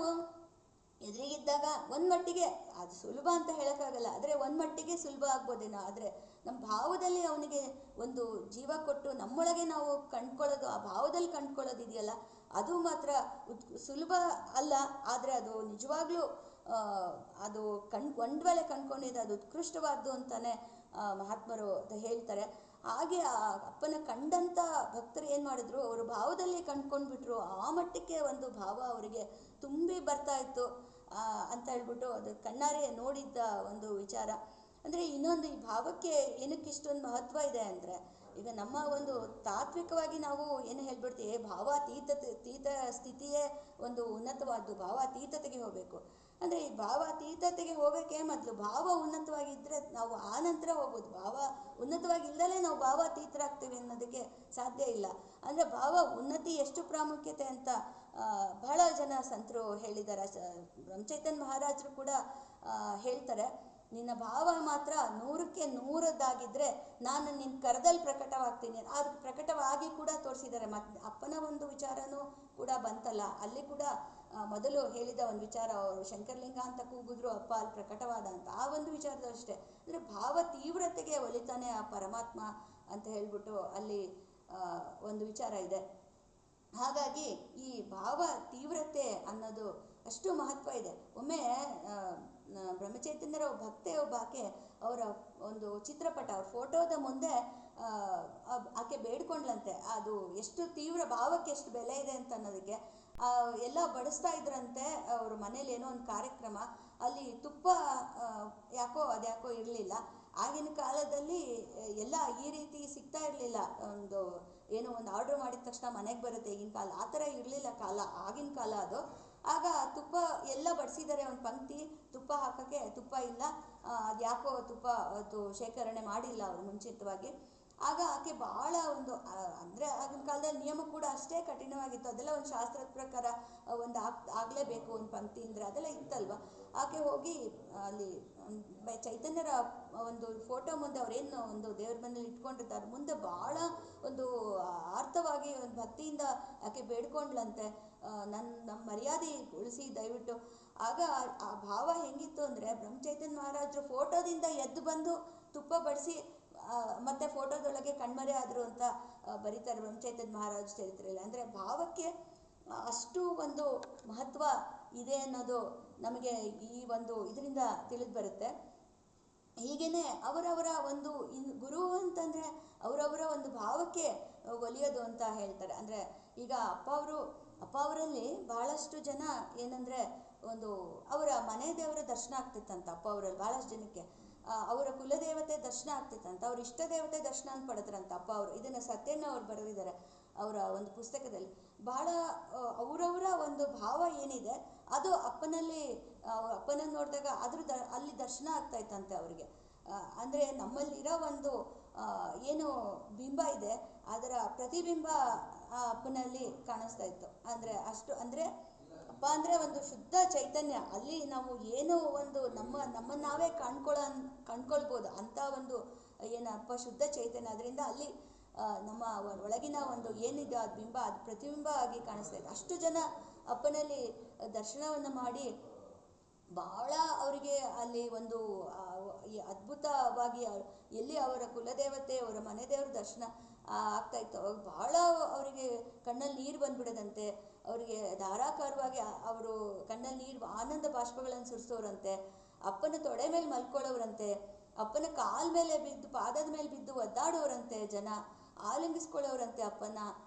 ಎದುರಿಗಿದ್ದಾಗ ಒಂದು ಮಟ್ಟಿಗೆ ಅದು ಸುಲಭ ಅಂತ ಹೇಳೋಕ್ಕಾಗಲ್ಲ, ಆದರೆ ಒಂದು ಮಟ್ಟಿಗೆ ಸುಲಭ ಆಗ್ಬೋದೇನೋ. ಆದರೆ ನಮ್ಮ ಭಾವದಲ್ಲಿ ಅವನಿಗೆ ಒಂದು ಜೀವ ಕೊಟ್ಟು ನಮ್ಮೊಳಗೆ ನಾವು ಕಂಡ್ಕೊಳ್ಳೋದು, ಆ ಭಾವದಲ್ಲಿ ಕಂಡ್ಕೊಳ್ಳೋದಿದೆಯಲ್ಲ, ಅದು ಮಾತ್ರ ಸುಲಭ ಅಲ್ಲ. ಆದರೆ ಅದು ನಿಜವಾಗ್ಲೂ ಅದು ಒಂದು ವೇಳೆ ಕಂಡ್ಕೊಂಡಿದ್ದು ಅದು ಉತ್ಕೃಷ್ಟವಾದ್ದು ಅಂತಲೇ ಮಹಾತ್ಮರು ಹೇಳ್ತಾರೆ. ಹಾಗೆ ಆ ಅಪ್ಪನ ಕಂಡಂಥ ಭಕ್ತರು ಏನು ಮಾಡಿದ್ರು, ಅವರು ಭಾವದಲ್ಲಿ ಕಂಡ್ಕೊಂಡ್ಬಿಟ್ರು. ಆ ಮಟ್ಟಕ್ಕೆ ಒಂದು ಭಾವ ಅವರಿಗೆ ತುಂಬಿ ಬರ್ತಾ ಇತ್ತು ಅಂತ ಹೇಳ್ಬಿಟ್ಟು ಅದು ಕಣ್ಣಾರೆ ನೋಡಿದ್ದ ಒಂದು ವಿಚಾರ. ಅಂದರೆ ಇನ್ನೊಂದು, ಈ ಭಾವಕ್ಕೆ ಏನಕ್ಕೆ ಇಷ್ಟೊಂದು ಮಹತ್ವ ಇದೆ ಅಂದರೆ, ಈಗ ನಮ್ಮ ಒಂದು ತಾತ್ವಿಕವಾಗಿ ನಾವು ಏನು ಹೇಳ್ಬಿಡ್ತೀವಿ, ಭಾವಾತೀತ ಸ್ಥಿತಿಯೇ ಒಂದು ಉನ್ನತವಾದ್ದು, ಭಾವಾತೀತತೆಗೆ ಹೋಗಬೇಕು. ಅಂದರೆ ಈ ಭಾವಾತೀತತೆಗೆ ಹೋಗೋಕ್ಕೆ ಮೊದಲು ಭಾವ ಉನ್ನತವಾಗಿದ್ದರೆ ನಾವು ಆ ನಂತರ ಹೋಗ್ಬೋದು. ಭಾವ ಉನ್ನತವಾಗಿಲ್ಲದಲೇ ನಾವು ಭಾವಾತೀತರಾಗ್ತೀವಿ ಅನ್ನೋದಕ್ಕೆ ಸಾಧ್ಯ ಇಲ್ಲ. ಅಂದರೆ ಭಾವ ಉನ್ನತಿ ಎಷ್ಟು ಪ್ರಾಮುಖ್ಯತೆ ಅಂತ ಬಹಳ ಜನ ಸಂತರು ಹೇಳಿದ್ದಾರೆ. ಬ್ರಹ್ಮಚೈತನ್ಯ ಮಹಾರಾಜರು ಕೂಡ ಹೇಳ್ತಾರೆ, ನಿನ್ನ ಭಾವ ಮಾತ್ರ 100ಕ್ಕೆ 100ದ್ದಾಗಿದ್ದರೆ ನಾನು ನಿನ್ನ ಕರದಲ್ಲಿ ಪ್ರಕಟವಾಗ್ತೀನಿ. ಅದು ಪ್ರಕಟವಾಗಿ ಕೂಡ ತೋರಿಸಿದ್ದಾರೆ. ಮತ್ತು ಅಪ್ಪನ ಒಂದು ವಿಚಾರನೂ ಕೂಡ ಬಂತಲ್ಲ, ಅಲ್ಲಿ ಕೂಡ ಮೊದಲು ಹೇಳಿದ ಒಂದು ವಿಚಾರ, ಅವರು ಶಂಕರಲಿಂಗ ಅಂತ ಕೂಗಿದ್ರು, ಅಪ್ಪ ಅಲ್ಲಿ ಪ್ರಕಟವಾದ ಅಂತ. ಆ ಒಂದು ವಿಚಾರದೂ ಅಷ್ಟೇ, ಅಂದರೆ ಭಾವ ತೀವ್ರತೆಗೆ ಒಲಿತಾನೆ ಆ ಪರಮಾತ್ಮ ಅಂತ ಹೇಳ್ಬಿಟ್ಟು ಅಲ್ಲಿ ಒಂದು ವಿಚಾರ ಇದೆ. ಹಾಗಾಗಿ ಈ ಭಾವ ತೀವ್ರತೆ ಅನ್ನೋದು ಅಷ್ಟು ಮಹತ್ವ ಇದೆ. ಒಮ್ಮೆ ಬ್ರಹ್ಮಚೈತನ್ಯರ ಭಕ್ತೆ ಒಬ್ಬಾಕೆ ಅವರ ಒಂದು ಚಿತ್ರಪಟ, ಅವ್ರ ಫೋಟೋದ ಮುಂದೆ ಆಕೆ ಬೇಡ್ಕೊಂಡ್ಲಂತೆ. ಅದು ಎಷ್ಟು ತೀವ್ರ ಭಾವಕ್ಕೆ ಎಷ್ಟು ಬೆಲೆ ಇದೆ ಅಂತ ಅನ್ನೋದಕ್ಕೆ ಎಲ್ಲ ಬಡಿಸ್ತಾ ಇದ್ರಂತೆ ಅವ್ರ ಮನೇಲಿ. ಏನೋ ಒಂದು ಕಾರ್ಯಕ್ರಮ, ಅಲ್ಲಿ ತುಪ್ಪ ಅದ್ಯಾಕೋ ಇರಲಿಲ್ಲ. ಆಗಿನ ಕಾಲದಲ್ಲಿ ಎಲ್ಲ ಈ ರೀತಿ ಸಿಗ್ತಾ ಇರಲಿಲ್ಲ. ಏನೋ ಒಂದು ಆರ್ಡ್ರ್ ಮಾಡಿದ ತಕ್ಷಣ ಮನೆಗೆ ಬರುತ್ತೆ. ಈಗಿನ ಕಾಲ ಆ ಥರ ಇರಲಿಲ್ಲ ಕಾಲ, ಆಗಿನ ಕಾಲ ಅದು. ಆಗ ತುಪ್ಪ ಎಲ್ಲ ಬಡಿಸಿದ್ದಾರೆ, ಒಂದು ಪಂಕ್ತಿ ತುಪ್ಪ ಹಾಕೋಕ್ಕೆ ತುಪ್ಪ ಇಲ್ಲ. ಅದ್ಯಾಕೋ ತುಪ್ಪ ಅದು ಶೇಖರಣೆ ಮಾಡಿಲ್ಲ ಅವರು ಮುಂಚಿತವಾಗಿ. ಆಗ ಆಕೆ ಭಾಳ ಒಂದು ಅಂದರೆ ಆಗಿನ ಕಾಲದಲ್ಲಿ ನಿಯಮ ಕೂಡ ಅಷ್ಟೇ ಕಠಿಣವಾಗಿತ್ತು. ಅದೆಲ್ಲ ಒಂದು ಶಾಸ್ತ್ರದ ಪ್ರಕಾರ ಒಂದು ಆಗಲೇಬೇಕು ಒಂದು ಪಂಕ್ತಿ ಅಂದರೆ, ಅದೆಲ್ಲ ಇತ್ತಲ್ವ. ಆಕೆ ಹೋಗಿ ಅಲ್ಲಿ ಚೈತನ್ಯರ ಒಂದು ಫೋಟೋ ಮುಂದೆ, ಅವ್ರೇನು ಒಂದು ದೇವ್ರ ಮನೇಲಿ ಇಟ್ಕೊಂಡಿರ್ತಾರೆ ಮುಂದೆ, ಭಾಳ ಒಂದು ಆರ್ತವಾಗಿ ಒಂದು ಭಕ್ತಿಯಿಂದ ಆಕೆ ಬೇಡ್ಕೊಂಡ್ಲಂತೆ, ನಮ್ಮ ಮರ್ಯಾದೆ ಉಳಿಸಿ ದಯವಿಟ್ಟು. ಆಗ ಆ ಭಾವ ಹೆಂಗಿತ್ತು ಅಂದರೆ, ಬ್ರಹ್ಮಚೈತನ್ಯ ಮಹಾರಾಜರು ಫೋಟೋದಿಂದ ಎದ್ದು ಬಂದು ತುಪ್ಪ ಬಡಿಸಿ ಮತ್ತೆ ಫೋಟೋದೊಳಗೆ ಕಣ್ಮರೆ ಆದರು ಅಂತ ಬರೀತಾರೆ ಬ್ರಹ್ಮಚೈತನ್ಯ ಮಹಾರಾಜ ಚರಿತ್ರೆಯಲ್ಲಿ. ಅಂದರೆ ಭಾವಕ್ಕೆ ಅಷ್ಟು ಒಂದು ಮಹತ್ವ ಇದೆ ಅನ್ನೋದು ನಮಗೆ ಈ ಒಂದು ಇದರಿಂದ ತಿಳಿದು ಬರುತ್ತೆ. ಹೀಗೇ ಅವರವರ ಒಂದು ಗುರು ಅಂತಂದರೆ ಅವರವರ ಒಂದು ಭಾವಕ್ಕೆ ಒಲಿಯೋದು ಅಂತ ಹೇಳ್ತಾರೆ. ಅಂದರೆ ಈಗ ಅಪ್ಪ ಅವರಲ್ಲಿ ಭಾಳಷ್ಟು ಜನ ಏನಂದರೆ, ಒಂದು ಅವರ ಮನೆ ದೇವರ ದರ್ಶನ ಆಗ್ತಿತ್ತಂತ ಅಪ್ಪ ಅವರಲ್ಲಿ ಭಾಳಷ್ಟು ಜನಕ್ಕೆ. ಅವರ ಕುಲದೇವತೆ ದರ್ಶನ ಆಗ್ತಿತ್ತಂತ, ಅವ್ರ ಇಷ್ಟ ದೇವತೆ ದರ್ಶನ ಅಂತ ಪಡೆದ್ರಂತ ಅಪ್ಪ ಅವರು. ಇದನ್ನು ಸತ್ಯನ ಅವ್ರು ಬರೆದಿದ್ದಾರೆ ಅವರ ಒಂದು ಪುಸ್ತಕದಲ್ಲಿ. ಭಾಳ ಅವರವರ ಒಂದು ಭಾವ ಏನಿದೆ ಅದು ಅಪ್ಪನನ್ನು ನೋಡಿದಾಗ ಅಲ್ಲಿ ದರ್ಶನ ಆಗ್ತಾ ಇತ್ತಂತೆ ಅವರಿಗೆ. ಅಂದರೆ ನಮ್ಮಲ್ಲಿರೋ ಒಂದು ಏನು ಬಿಂಬ ಇದೆ ಅದರ ಪ್ರತಿಬಿಂಬ ಆ ಅಪ್ಪನಲ್ಲಿ ಕಾಣಿಸ್ತಾ ಇತ್ತು. ಅಂದರೆ ಅಪ್ಪ ಅಂದರೆ ಒಂದು ಶುದ್ಧ ಚೈತನ್ಯ. ಅಲ್ಲಿ ನಾವು ಏನೋ ಒಂದು ನಮ್ಮನ್ನು ನಾವೇ ಕಂಡ್ಕೊಳ್ಬೋದು ಅಂಥ ಒಂದು ಅಪ್ಪ ಶುದ್ಧ ಚೈತನ್ಯ. ಅದರಿಂದ ಅಲ್ಲಿ ನಮ್ಮ ಒಳಗಿನ ಒಂದು ಏನಿದೆ ಅದು ಬಿಂಬ, ಅದು ಪ್ರತಿಬಿಂಬ ಆಗಿ ಕಾಣಿಸ್ತಾ ಇದೆ. ಅಷ್ಟು ಜನ ಅಪ್ಪನಲ್ಲಿ ದರ್ಶನವನ್ನು ಮಾಡಿ ಭಾಳ ಅವರಿಗೆ ಅಲ್ಲಿ ಒಂದು ಅದ್ಭುತವಾಗಿ ಎಲ್ಲಿ ಅವರ ಕುಲದೇವತೆ, ಅವರ ಮನೆ ದೇವರ ದರ್ಶನ ಆಗ್ತಾಯಿತ್ತು. ಅವಾಗ ಭಾಳ ಅವರಿಗೆ ಕಣ್ಣಲ್ಲಿ ನೀರು ಬಂದ್ಬಿಡೋದಂತೆ. ಅವರಿಗೆ ಧಾರಾಕಾರವಾಗಿ ಅವರು ಕಣ್ಣಲ್ಲಿ ನೀರು, ಆನಂದ ಬಾಷ್ಪಗಳನ್ನು ಸುರಿಸೋರಂತೆ. ಅಪ್ಪನ ತೊಡೆ ಮೇಲೆ ಮಲ್ಕೊಳ್ಳೋರಂತೆ, ಅಪ್ಪನ ಕಾಲ ಮೇಲೆ ಬಿದ್ದು, ಪಾದದ ಮೇಲೆ ಬಿದ್ದು ಒದ್ದಾಡೋರಂತೆ, ಜನ ಆಲಿಂಗಿಸ್ಕೊಳ್ಳೋರಂತೆ ಅಪ್ಪನ.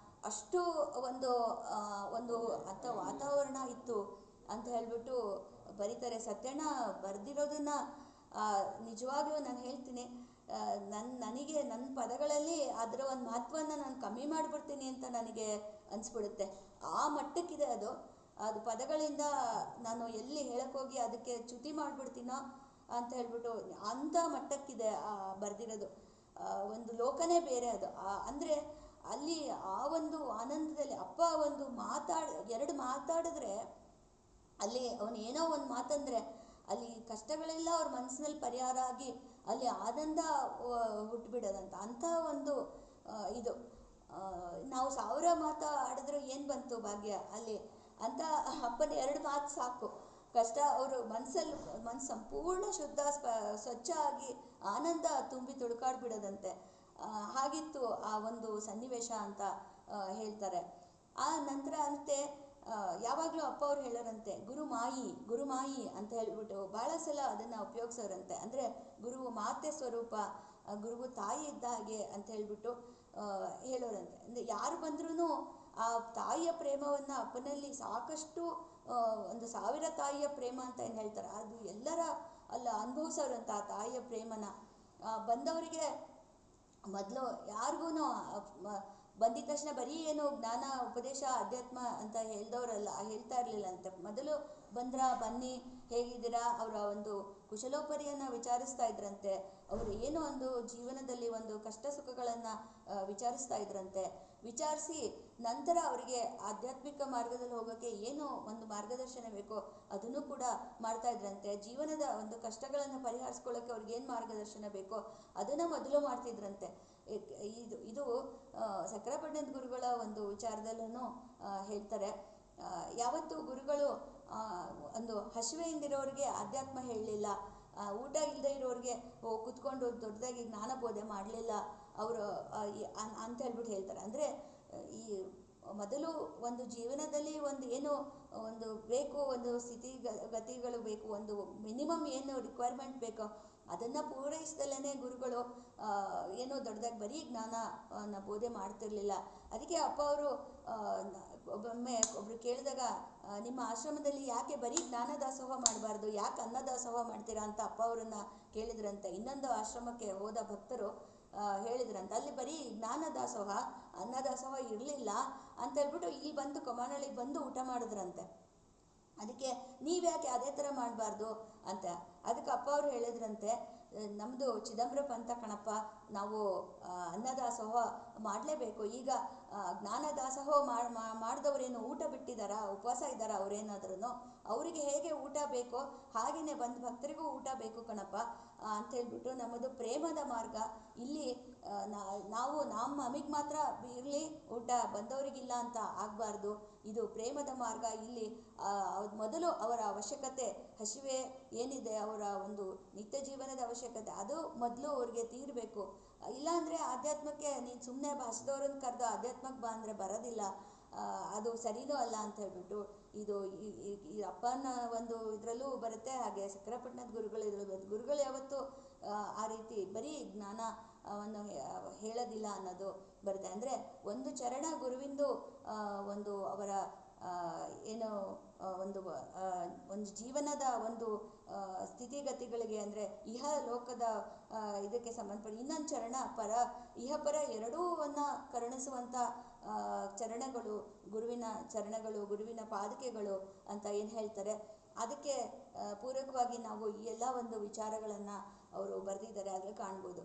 ಅಷ್ಟು ಒಂದು ಅಂಥ ವಾತಾವರಣ ಇತ್ತು ಅಂತ ಹೇಳಿಬಿಟ್ಟು ಬರೀತಾರೆ. ಸತ್ಯಣ್ಣ ಬರೆದಿರೋದನ್ನು ನಿಜವಾಗ್ಲೂ ನಾನು ಹೇಳ್ತೀನಿ, ನನಗೆ ನನ್ನ ಪದಗಳಲ್ಲಿ ಅದರ ಒಂದು ಮಹತ್ವವನ್ನು ನಾನು ಕಮ್ಮಿ ಮಾಡಿಬಿಡ್ತೀನಿ ಅಂತ ನನಗೆ ಅನಿಸ್ಬಿಡುತ್ತೆ. ಆ ಮಟ್ಟಕ್ಕಿದೆ ಅದು ಪದಗಳಿಂದ ನಾನು ಎಲ್ಲಿ ಹೇಳೋಕ್ಕೋಗಿ ಅದಕ್ಕೆ ಚ್ಯುತಿ ಮಾಡಿಬಿಡ್ತೀನೋ ಅಂತ ಹೇಳ್ಬಿಟ್ಟು ಅಂಥ ಮಟ್ಟಕ್ಕಿದೆ ಬರೆದಿರೋದು. ಒಂದು ಲೋಕನೇ ಬೇರೆ ಅದು. ಅಂದರೆ ಅಲ್ಲಿ ಆ ಒಂದು ಆನಂದದಲ್ಲಿ ಅಪ್ಪ ಒಂದು ಎರಡು ಮಾತಾಡಿದ್ರೆ ಅಲ್ಲಿ ಅವನು ಏನೋ ಒಂದು ಮಾತಂದರೆ ಅಲ್ಲಿ ಕಷ್ಟಗಳೆಲ್ಲ ಅವ್ರ ಮನಸ್ಸಿನಲ್ಲಿ ಪರಿಹಾರ ಆಗಿ ಅಲ್ಲಿ ಆನಂದ ಹುಟ್ಟುಬಿಡೋದಂತ. ಅಂಥ ಒಂದು ಇದು ನಾವು 1000 ಮಾತು ಆಡಿದ್ರೆ ಏನು ಬಂತು ಭಾಗ್ಯ ಅಲ್ಲಿ ಅಂತ. ಅಪ್ಪನ 2 ಮಾತು ಸಾಕು, ಕಷ್ಟ ಅವರು ಮನಸ್ಸು ಸಂಪೂರ್ಣ ಶುದ್ಧ ಸ್ವಚ್ಛ ಆಗಿ ಆನಂದ ತುಂಬಿ ತುಳುಕಾಡ್ಬಿಡೋದಂತೆ. ಹಾಗಿತ್ತು ಆ ಒಂದು ಸನ್ನಿವೇಶ ಅಂತ ಹೇಳ್ತಾರೆ. ಆ ನಂತರ ಅಂತೆ ಯಾವಾಗಲೂ ಅಪ್ಪ ಅವ್ರು ಹೇಳೋರಂತೆ, ಗುರುಮಾಯಿ ಅಂತ ಹೇಳ್ಬಿಟ್ಟು ಭಾಳ ಸಲ ಅದನ್ನು ಉಪಯೋಗಿಸೋರಂತೆ. ಅಂದರೆ ಗುರುವು ಮಾತೆ ಸ್ವರೂಪ, ಗುರುವು ತಾಯಿ ಇದ್ದ ಹಾಗೆ ಅಂತ ಹೇಳ್ಬಿಟ್ಟು ಹೇಳೋರಂತೆ. ಅಂದರೆ ಯಾರು ಬಂದ್ರೂ ಆ ತಾಯಿಯ ಪ್ರೇಮವನ್ನು ಅಪ್ಪನಲ್ಲಿ ಸಾಕಷ್ಟು, ಒಂದು 1000 ತಾಯಿಯ ಪ್ರೇಮ ಅಂತ ಏನು ಹೇಳ್ತಾರೆ, ಅದು ಎಲ್ಲರ ಅಲ್ಲ ಅನುಭವಿಸೋರಂತ ಆ ತಾಯಿಯ ಪ್ರೇಮನ. ಬಂದವರಿಗೆ ಮೊದಲು ಯಾರಿಗೂ ಬಂದಿದ ತಕ್ಷಣ ಬರೀ ಏನು ಜ್ಞಾನ ಉಪದೇಶ ಅಧ್ಯಾತ್ಮ ಅಂತ ಹೇಳ್ತಾ ಇರಲಿಲ್ಲಂತೆ. ಮೊದಲು ಬನ್ನಿ ಹೇಗಿದ್ದೀರಾ ಅವರ ಒಂದು ಕುಶಲೋಪರಿಯನ್ನು ವಿಚಾರಿಸ್ತಾ ಇದ್ರಂತೆ. ಅವರು ಏನೋ ಒಂದು ಜೀವನದಲ್ಲಿ ಒಂದು ಕಷ್ಟ ಸುಖಗಳನ್ನು ವಿಚಾರಿಸ್ತಾ ಇದ್ರಂತೆ. ವಿಚಾರಿಸಿ ನಂತರ ಅವರಿಗೆ ಆಧ್ಯಾತ್ಮಿಕ ಮಾರ್ಗದಲ್ಲಿ ಹೋಗೋಕ್ಕೆ ಏನೋ ಒಂದು ಮಾರ್ಗದರ್ಶನ ಬೇಕೋ ಅದನ್ನು ಕೂಡ ಮಾಡ್ತಾ ಇದ್ರಂತೆ. ಜೀವನದ ಒಂದು ಕಷ್ಟಗಳನ್ನು ಪರಿಹರಿಸ್ಕೊಳ್ಳೋಕ್ಕೆ ಅವ್ರಿಗೆ ಏನು ಮಾರ್ಗದರ್ಶನ ಬೇಕೋ ಅದನ್ನು ಮೊದಲು ಮಾಡ್ತಿದ್ರಂತೆ. ಇದು ಸಕ್ರಪಟ್ಟಣದ ಗುರುಗಳ ಒಂದು ವಿಚಾರದಲ್ಲೂ ಹೇಳ್ತಾರೆ. ಯಾವತ್ತು ಗುರುಗಳು ಒಂದು ಹಸಿವೆಯಿಂದಿರೋರಿಗೆ ಅಧ್ಯಾತ್ಮ ಹೇಳಲಿಲ್ಲ, ಊಟ ಇಲ್ಲದೆ ಇರೋರಿಗೆ ಕುತ್ಕೊಂಡು ದೊಡ್ಡದಾಗಿ ಜ್ಞಾನ ಬೋಧೆ ಮಾಡಲಿಲ್ಲ ಅವರು ಅಂತ ಹೇಳ್ಬಿಟ್ಟು ಹೇಳ್ತಾರೆ. ಅಂದರೆ ಈ ಮೊದಲು ಒಂದು ಜೀವನದಲ್ಲಿ ಒಂದು ಏನು ಒಂದು ಬೇಕು, ಒಂದು ಗತಿಗಳು ಬೇಕು, ಒಂದು ಮಿನಿಮಮ್ ಏನು ರಿಕ್ವೈರ್ಮೆಂಟ್ ಬೇಕೋ ಅದನ್ನು ಪೂರೈಸ್ದಲೇ ಗುರುಗಳು ಏನೋ ದೊಡ್ಡದಾಗಿ ಬರೀ ಜ್ಞಾನ ಬೋಧೆ ಮಾಡ್ತಿರ್ಲಿಲ್ಲ. ಅದಕ್ಕೆ ಅಪ್ಪ ಅವರು ಒಬ್ಬರು ಕೇಳಿದಾಗ ನಿಮ್ಮ ಆಶ್ರಮದಲ್ಲಿ ಯಾಕೆ ಬರೀ ಜ್ಞಾನ ದಾಸೋಹ ಮಾಡಬಾರ್ದು, ಯಾಕೆ ಅನ್ನದಾಸೋಹ ಮಾಡ್ತೀರಾ ಅಂತ ಅಪ್ಪ ಅವರನ್ನ ಕೇಳಿದ್ರಂತೆ. ಇನ್ನೊಂದು ಆಶ್ರಮಕ್ಕೆ ಹೋದ ಭಕ್ತರು ಹೇಳಿದ್ರಂತೆ, ಅಲ್ಲಿ ಬರೀ ಜ್ಞಾನ ದಾಸೋಹ ಅನ್ನದಾಸೋಹ ಇರಲಿಲ್ಲ ಅಂತ ಹೇಳ್ಬಿಟ್ಟು ಇಲ್ಲಿ ಬಂದು ಕೊಮಾನಳ್ಳಿಗೆ ಬಂದು ಊಟ ಮಾಡಿದ್ರಂತೆ. ಅದಕ್ಕೆ ನೀವ್ಯಾಕೆ ಅದೇ ಥರ ಮಾಡಬಾರ್ದು ಅಂತ. ಅದಕ್ಕೆ ಅಪ್ಪ ಅವರು ಹೇಳಿದ್ರಂತೆ, ನಮ್ಮದು ಚಿದಂಬರ ಪಂಥ ಕಣಪ್ಪ, ನಾವು ಅನ್ನದಾಸೋಹ ಮಾಡಲೇಬೇಕು. ಈಗ ಜ್ಞಾನ ದಾಸೋಹ ಮಾಡಿದವರೇನು ಊಟ ಬಿಟ್ಟಿದ್ದಾರಾ, ಉಪವಾಸ ಇದ್ದಾರಾ ಅವರೇನಾದ್ರೂ? ಅವರಿಗೆ ಹೇಗೆ ಊಟ ಬೇಕೋ ಹಾಗೆಯೇ ಬಂದು ಭಕ್ತರಿಗೂ ಊಟ ಬೇಕು ಕಣಪ್ಪ ಅಂತ ಹೇಳ್ಬಿಟ್ಟು, ನಮ್ಮದು ಪ್ರೇಮದ ಮಾರ್ಗ. ಇಲ್ಲಿ ನಾವು ನಮಗೆ ಮಾತ್ರ ಇರಲಿ ಊಟ, ಬಂದವರಿಗಿಲ್ಲ ಅಂತ ಆಗಬಾರ್ದು. ಇದು ಪ್ರೇಮದ ಮಾರ್ಗ. ಇಲ್ಲಿ ಮೊದಲು ಅವರ ಅವಶ್ಯಕತೆ, ಹಸಿವೆ ಏನಿದೆ, ಅವರ ಒಂದು ನಿತ್ಯ ಜೀವನದ ಅವಶ್ಯಕತೆ ಅದು ಮೊದಲು ಅವ್ರಿಗೆ ತೀರಬೇಕು. ಇಲ್ಲಾಂದರೆ ಆಧ್ಯಾತ್ಮಕ್ಕೆ ನೀನು ಸುಮ್ಮನೆ ಹಸಿದವ್ರನ್ನ ಕರೆದು ಆಧ್ಯಾತ್ಮಕ್ಕೆ ಬಾ ಅಂದರೆ ಬರೋದಿಲ್ಲ, ಅದು ಸರಿನೂ ಅಲ್ಲ ಅಂತ ಹೇಳ್ಬಿಟ್ಟು ಇದು ಈ ಅಪ್ಪನ ಒಂದು ಇದರಲ್ಲೂ ಬರುತ್ತೆ. ಹಾಗೆ ಸಕ್ರಪಟ್ಟಣದ ಗುರುಗಳು ಇದರಲ್ಲೂ ಬರುತ್ತೆ. ಗುರುಗಳು ಯಾವತ್ತೂ ಆ ರೀತಿ ಬರೀ ಜ್ಞಾನವನ್ನು ಹೇಳೋದಿಲ್ಲ ಅನ್ನೋದು ಬರುತ್ತೆ. ಅಂದರೆ ಒಂದು ಚರಣ ಗುರುವಿಂದು ಒಂದು ಅವರ ಏನು ಒಂದು ಜೀವನದ ಒಂದು ಸ್ಥಿತಿಗತಿಗಳಿಗೆ, ಅಂದರೆ ಇಹ ಲೋಕದ ಇದಕ್ಕೆ ಸಂಬಂಧಪಟ್ಟ ಇನ್ನೊಂದು ಚರಣ ಇಹಪರ ಎರಡೂವನ್ನು ಕರುಣಿಸುವಂಥ ಚರಣಗಳು, ಗುರುವಿನ ಚರಣಗಳು, ಗುರುವಿನ ಪಾದುಕೆಗಳು ಅಂತ ಏನು ಹೇಳ್ತಾರೆ. ಅದಕ್ಕೆ ಪೂರಕವಾಗಿ ನಾವು ಈ ಎಲ್ಲ ಒಂದು ವಿಚಾರಗಳನ್ನು ಅವರು ಬರೆದಿದ್ದಾರೆ, ಅದರಲ್ಲಿ ಕಾಣ್ಬೋದು.